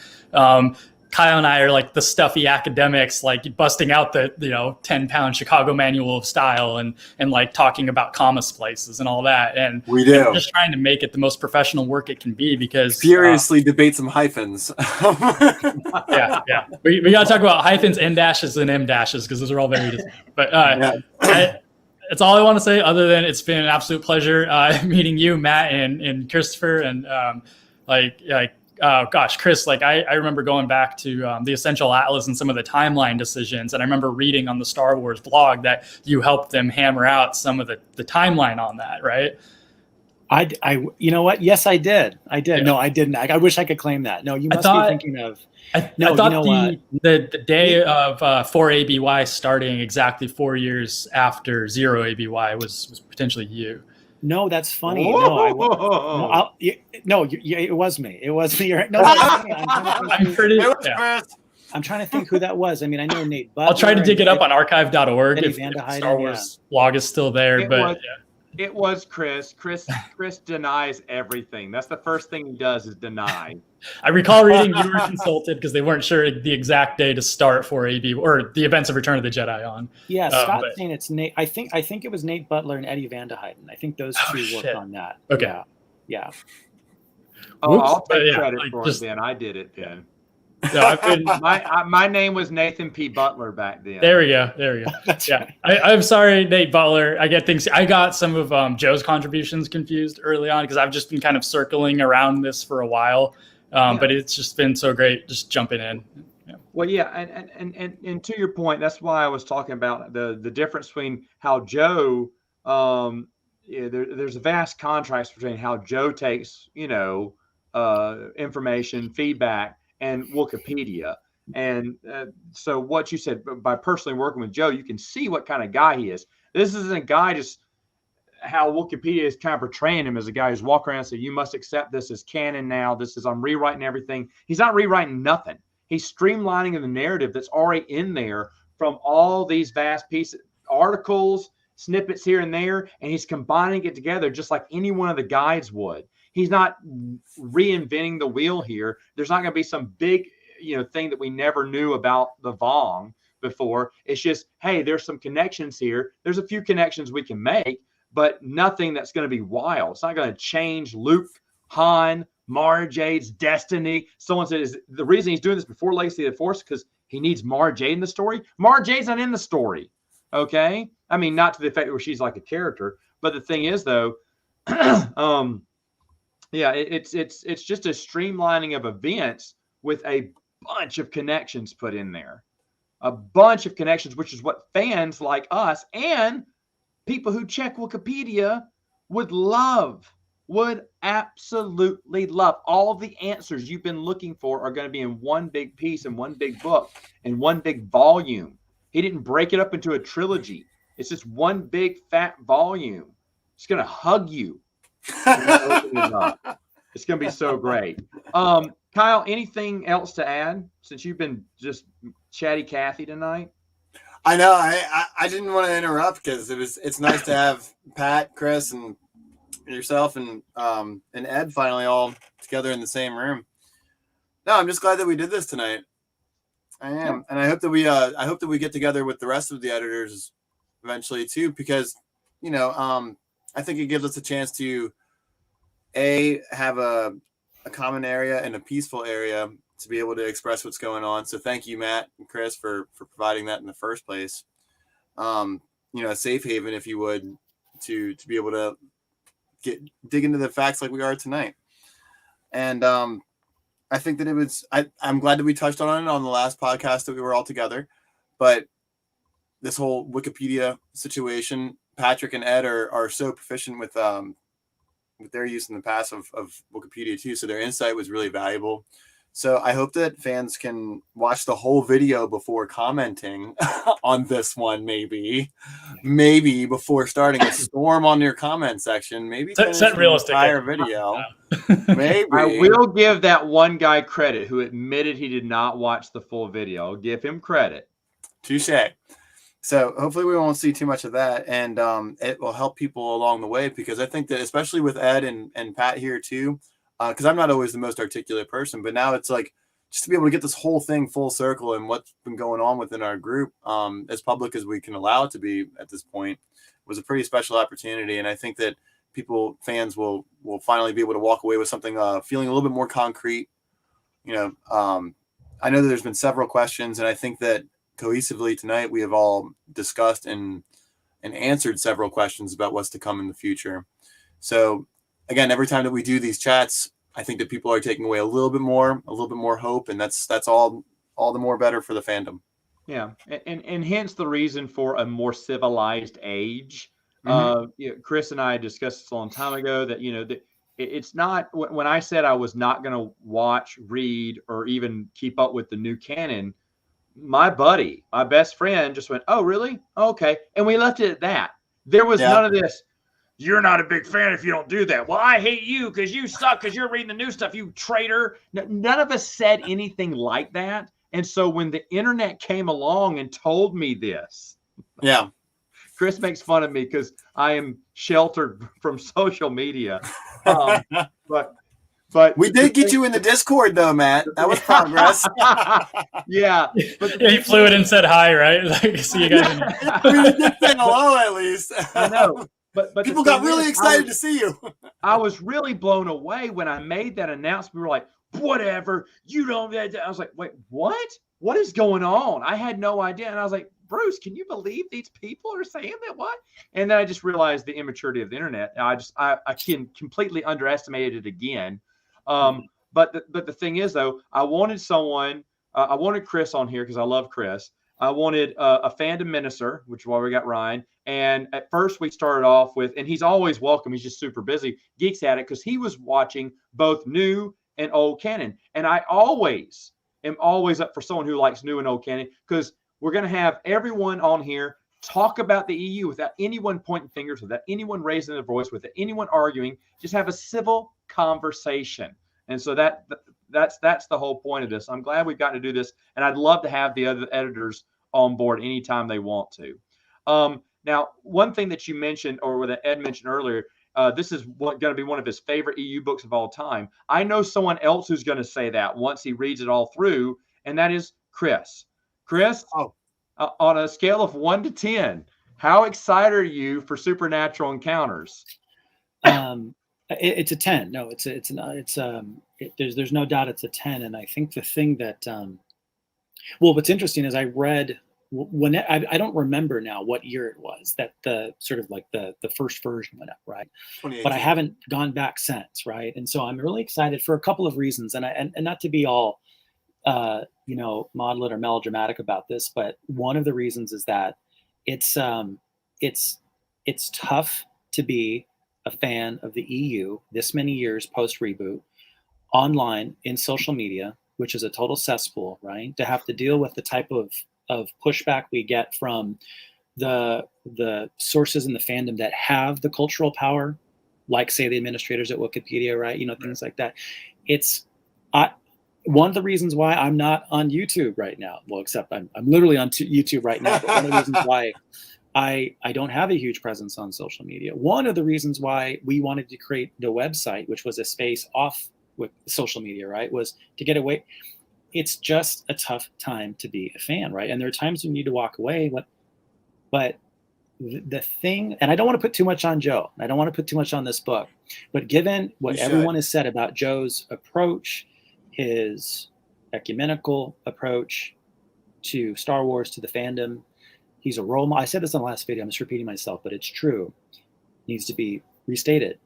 Kyle and I are like the stuffy academics, like busting out the 10-pound Chicago Manual of Style and like talking about comma splices and all that. And we do. And just trying to make it the most professional work it can be, because furiously debate some hyphens. yeah. We got to talk about hyphens, N dashes, and M dashes, because those are all very different. But that's all I want to say, other than it's been an absolute pleasure meeting you, Matt, and Christopher, and oh gosh, Chris, like I remember going back to the Essential Atlas and some of the timeline decisions. And I remember reading on the Star Wars blog that you helped them hammer out some of the timeline on that, right? You know what? Yes, I did. Yeah. No, I didn't. I wish I could claim that. No, you must be thinking of. I thought the day of 4 ABY starting exactly 4 years after 0 ABY was potentially you. No, that's funny. It was me. It was me. No, I'm pretty. Yeah. I'm trying to think who that was. I mean, I know Nate Butler. I'll try to dig it up on archive.org if Star Wars blog is still there. It was Chris. Chris denies everything. That's the first thing he does, is deny. I recall reading you were consulted because they weren't sure the exact day to start for AB or the events of Return of the Jedi on. Yeah, Scott's saying it's Nate. I think it was Nate Butler and Eddie Van de Heiden. I think those two worked on that. Okay. Yeah. Oh, I'll take credit for it then. I did it then. No, my name was Nathan P. Butler back then. There we go. That's right. I'm sorry, Nate Butler. I got some of Joe's contributions confused early on because I've just been kind of circling around this for a while. But it's just been so great just jumping in. Yeah. Well, yeah, and to your point, that's why I was talking about the difference between how Joe, there's a vast contrast between how Joe takes, information, feedback, and Wikipedia. And so what you said, by personally working with Joe, you can see what kind of guy he is. This isn't a guy just how Wikipedia is kind of portraying him as a guy who's walking around and saying, you must accept this as canon now. I'm rewriting everything. He's not rewriting nothing. He's streamlining the narrative that's already in there from all these vast pieces, articles, snippets here and there, and he's combining it together just like any one of the guides would. He's not reinventing the wheel here. There's not going to be some big, thing that we never knew about the Vong before. It's just, hey, there's some connections here. There's a few connections we can make, but nothing that's going to be wild. It's not going to change Luke, Han, Mara Jade's destiny. Someone says the reason he's doing this before Legacy of the Force because he needs Mara Jade in the story. Mara Jade's not in the story. Okay. I mean, not to the effect where she's like a character, but the thing is though, it's just a streamlining of events with a bunch of connections put in there. A bunch of connections, which is what fans like us and people who check Wikipedia would absolutely love. All the answers you've been looking for are going to be in one big piece, in one big book, in one big volume. He didn't break it up into a trilogy. It's just one big fat volume. It's going to hug you. It's going to be so great. Kyle, anything else to add since you've been just chatty Cathy tonight? I know. I didn't want to interrupt because it's nice to have Pat, Chris, and yourself and Ed finally all together in the same room. No, I'm just glad that we did this tonight. I am, and I hope that we get together with the rest of the editors eventually too, because I think it gives us a chance to have a common area and a peaceful area to be able to express what's going on. So thank you, Matt and Chris, for providing that in the first place. A safe haven, if you would, to be able to dig into the facts like we are tonight. And I think that it was. I'm glad that we touched on it on the last podcast that we were all together, but this whole Wikipedia situation, Patrick and Ed are so proficient with their use in the past of Wikipedia too. So their insight was really valuable. So I hope that fans can watch the whole video before commenting on this one, maybe before starting a storm on your comment section, maybe set realistic entire video. Maybe. I will give that one guy credit who admitted he did not watch the full video. I'll give him credit. Touche. So hopefully we won't see too much of that, and it will help people along the way, because I think that especially with Ed and Pat here too, because I'm not always the most articulate person, but now it's like just to be able to get this whole thing full circle and what's been going on within our group, as public as we can allow it to be at this point, was a pretty special opportunity. And I think that fans will finally be able to walk away with something feeling a little bit more concrete. I know that there's been several questions, and I think that cohesively tonight we have all discussed and answered several questions about what's to come in the future. So again, every time that we do these chats, I think that people are taking away a little bit more hope, and that's all the more better for the fandom. Yeah, and hence the reason for a more civilized age. Chris and I discussed this a long time ago that that it's not, when I said I was not going to watch, read, or even keep up with the new canon, my buddy, my best friend, just went, "Oh, really? Okay." And we left it at that. There was none of this, "You're not a big fan if you don't do that. Well, I hate you because you suck because you're reading the new stuff, you traitor." None of us said anything like that. And so when the internet came along and told me this, Chris makes fun of me because I am sheltered from social media. But we did get you in the Discord, though, Matt. That was progress. Yeah. But he flew it and said hi, right? Like, see you guys. We did say hello, at least. I know. But people got really excited to see you. I was really blown away when I made that announcement. We were like, "Whatever, you don't." I was like, "Wait, what? What is going on?" I had no idea. And I was like, "Bruce, can you believe these people are saying that? What?" And then I just realized the immaturity of the internet. I can completely underestimate it again. But the thing is, though, I wanted someone. I wanted Chris on here because I love Chris. I wanted a fandom minister, which is why we got Ryan. And at first we started off with, and he's always welcome, he's just super busy, Geeks at it, because he was watching both new and old canon. And I am always up for someone who likes new and old canon, because we're going to have everyone on here talk about the EU without anyone pointing fingers, without anyone raising their voice, without anyone arguing, just have a civil conversation. And so that's the whole point of this. I'm glad we've got to do this, and I'd love to have the other editors on board anytime they want to. Now, one thing that you mentioned, or that Ed mentioned earlier, this is going to be one of his favorite EU books of all time. I know someone else who's going to say that once he reads it all through, and that is Chris. Chris, on a scale of 1 to 10, how excited are you for Supernatural Encounters? It's a 10. No, there's no doubt it's a 10. And I think the thing that, what's interesting is I read when I don't remember now what year it was that the sort of like the first version went up, right? But I haven't gone back since, right? And so I'm really excited for a couple of reasons, and not to be all maudlin or melodramatic about this, but one of the reasons is that it's tough to be a fan of the EU this many years post reboot online in social media, which is a total cesspool, right? To have to deal with the type of pushback we get from the sources in the fandom that have the cultural power, like say the administrators at Wikipedia, right? Things like that. It's one of the reasons why I'm not on YouTube right now. Well, except I'm literally on YouTube right now. But one of the reasons why I don't have a huge presence on social media. One of the reasons why we wanted to create the website, which was a space off with social media, right, was to get away. It's just a tough time to be a fan, right? And there are times when you need to walk away, but the thing, and I don't want to put too much on Joe. I don't want to put too much on this book, but given what everyone has said about Joe's approach, his ecumenical approach to Star Wars, to the fandom, he's a role model. I said this in the last video. I'm just repeating myself, but it's true. Needs to be restated.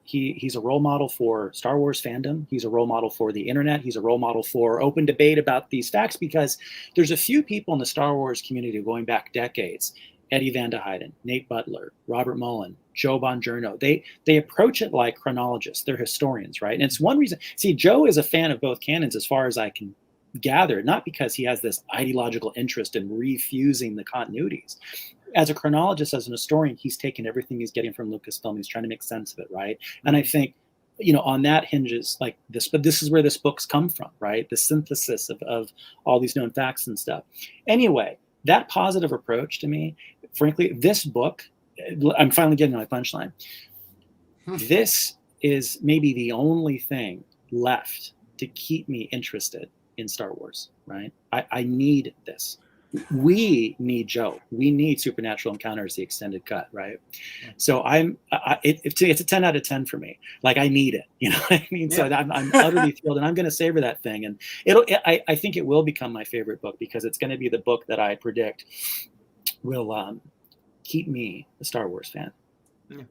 He's a role model for Star Wars fandom. He's a role model for the internet. He's a role model for open debate about these facts, because there's a few people in the Star Wars community going back decades. Eddie Van de Heiden, Nate Butler, Robert Mullen, Joe Bongiorno. They approach it like chronologists. They're historians, right? And it's one reason. See, Joe is a fan of both canons as far as I can gather, not because he has this ideological interest in refusing the continuities. As a chronologist, as an historian, he's taken everything he's getting from Lucasfilm. He's trying to make sense of it, right? And I think, on that hinges like this, but this is where this book's come from, right? The synthesis of all these known facts and stuff. Anyway, that positive approach to me, frankly, this book, I'm finally getting my punchline. This is maybe the only thing left to keep me interested in Star Wars, right? I need this. We need Joe. We need Supernatural Encounters, the extended cut, right? So it's a 10 out of 10 for me. Like, I need it, you know what I mean? Yeah. So I'm utterly thrilled, and I'm going to savor that thing. And I think it will become my favorite book, because it's going to be the book that I predict will keep me a Star Wars fan. Yeah.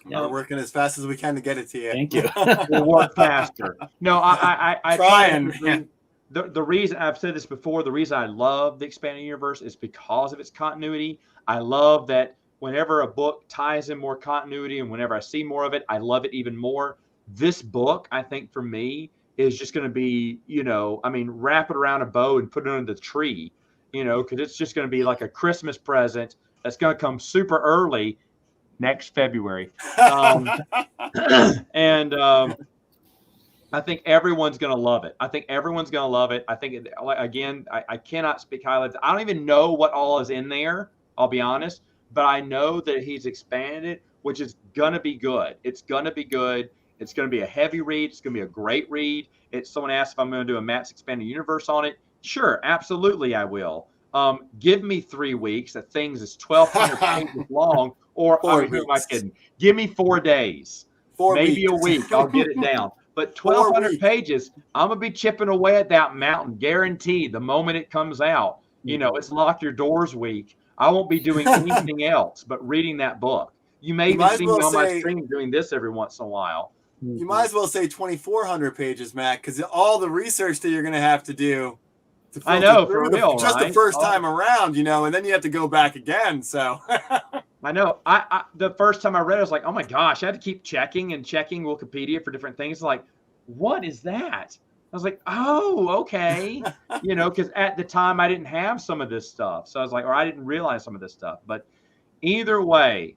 We're working as fast as we can to get it to you. Thank you. We'll work faster. No, I try and. The reason I've said this before, the reason I love the expanded universe is because of its continuity. I love that whenever a book ties in more continuity, and whenever I see more of it, I love it even more. This book, I think, for me, is just going to be, wrap it around a bow and put it under the tree, because it's just going to be like a Christmas present that's going to come super early next February. I think everyone's going to love it. I think, again, I cannot speak highly. I don't even know what all is in there, I'll be honest, but I know that he's expanded it, which is going to be good. It's going to be good. It's going to be a heavy read. It's going to be a great read. Someone asked if I'm going to do a Matt's Expanded Universe on it. Sure, absolutely I will. Give me 3 weeks. That thing is 1,200 pages long. Or, who am I kidding? Give me 4 days. Maybe a week. I'll get it down. But 1,200 pages, I'm going to be chipping away at that mountain, guaranteed, the moment it comes out. It's Lock Your Doors week. I won't be doing anything else but reading that book. You may even see me on my stream doing this every once in a while. You might as well say 2,400 pages, Matt, because all the research that you're going to have to do. I know, for real, just right? The first time around, and then you have to go back again. So I know. I the first time I read it, I was like, oh my gosh, I had to keep checking Wikipedia for different things. Like, what is that? I was like, oh, okay. Because at the time I didn't have some of this stuff. So I was like, or I didn't realize some of this stuff. But either way,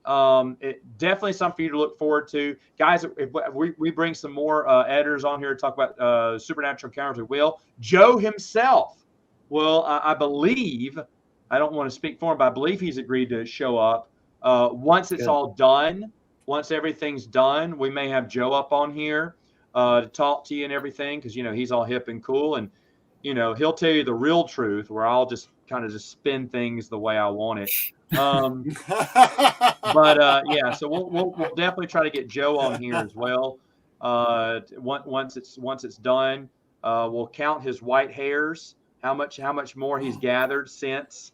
it definitely something for you to look forward to. Guys, if we bring some more editors on here to talk about Supernatural Encounters, we will. Joe himself will, I believe, I don't want to speak for him, but I believe he's agreed to show up. Once it's all done, once everything's done, we may have Joe up on here to talk to you and everything, because he's all hip and cool, and he'll tell you the real truth, where I'll just kind of just spin things the way I want it. So we'll definitely try to get Joe on here as well. Once it's done, we'll count his white hairs, how much more he's gathered since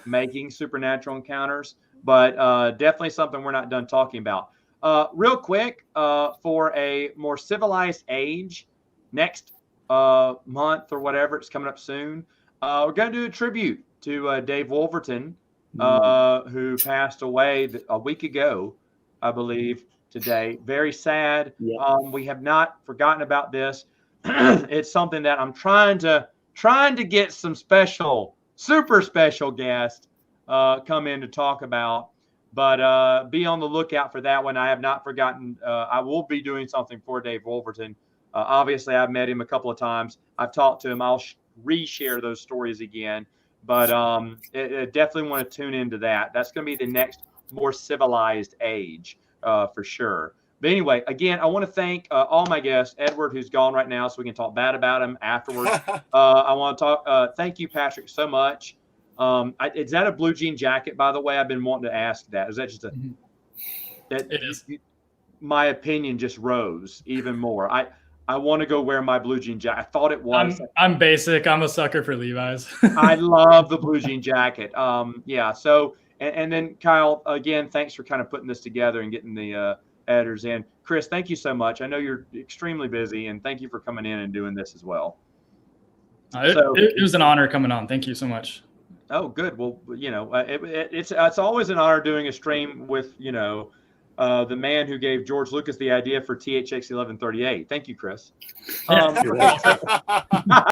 making Supernatural Encounters. But definitely something we're not done talking about. Real quick, for a more civilized age, next month or whatever, it's coming up soon, we're going to do a tribute to Dave Wolverton, who passed away a week ago, I believe, today. Very sad. Yeah. We have not forgotten about this. It's something that I'm trying to get some super special guests come in to talk about, but be on the lookout for that one. I have not forgotten. I will be doing something for Dave Wolverton. Obviously, I've met him a couple of times. I've talked to him. I'll reshare those stories again, but definitely want to tune into that. That's going to be the next more civilized age for sure. But anyway, again, I want to thank all my guests. Edward, who's gone right now, so we can talk bad about him afterwards. I want to talk. Thank you, Patrick, so much. Is that a blue jean jacket, by the way? I've been wanting to ask that. Is that just a? It is. My opinion just rose even more. I want to go wear my blue jean jacket. I thought it was. I'm basic. I'm a sucker for Levi's. I love the blue jean jacket. Yeah. So and then Kyle, again, thanks for kind of putting this together and getting the editors in. Chris, thank you so much. I know you're extremely busy, and thank you for coming in and doing this as well. It was an honor coming on. Thank you so much. Oh, good. Well, it's always an honor doing a stream with, the man who gave George Lucas the idea for THX 1138. Thank you, Chris.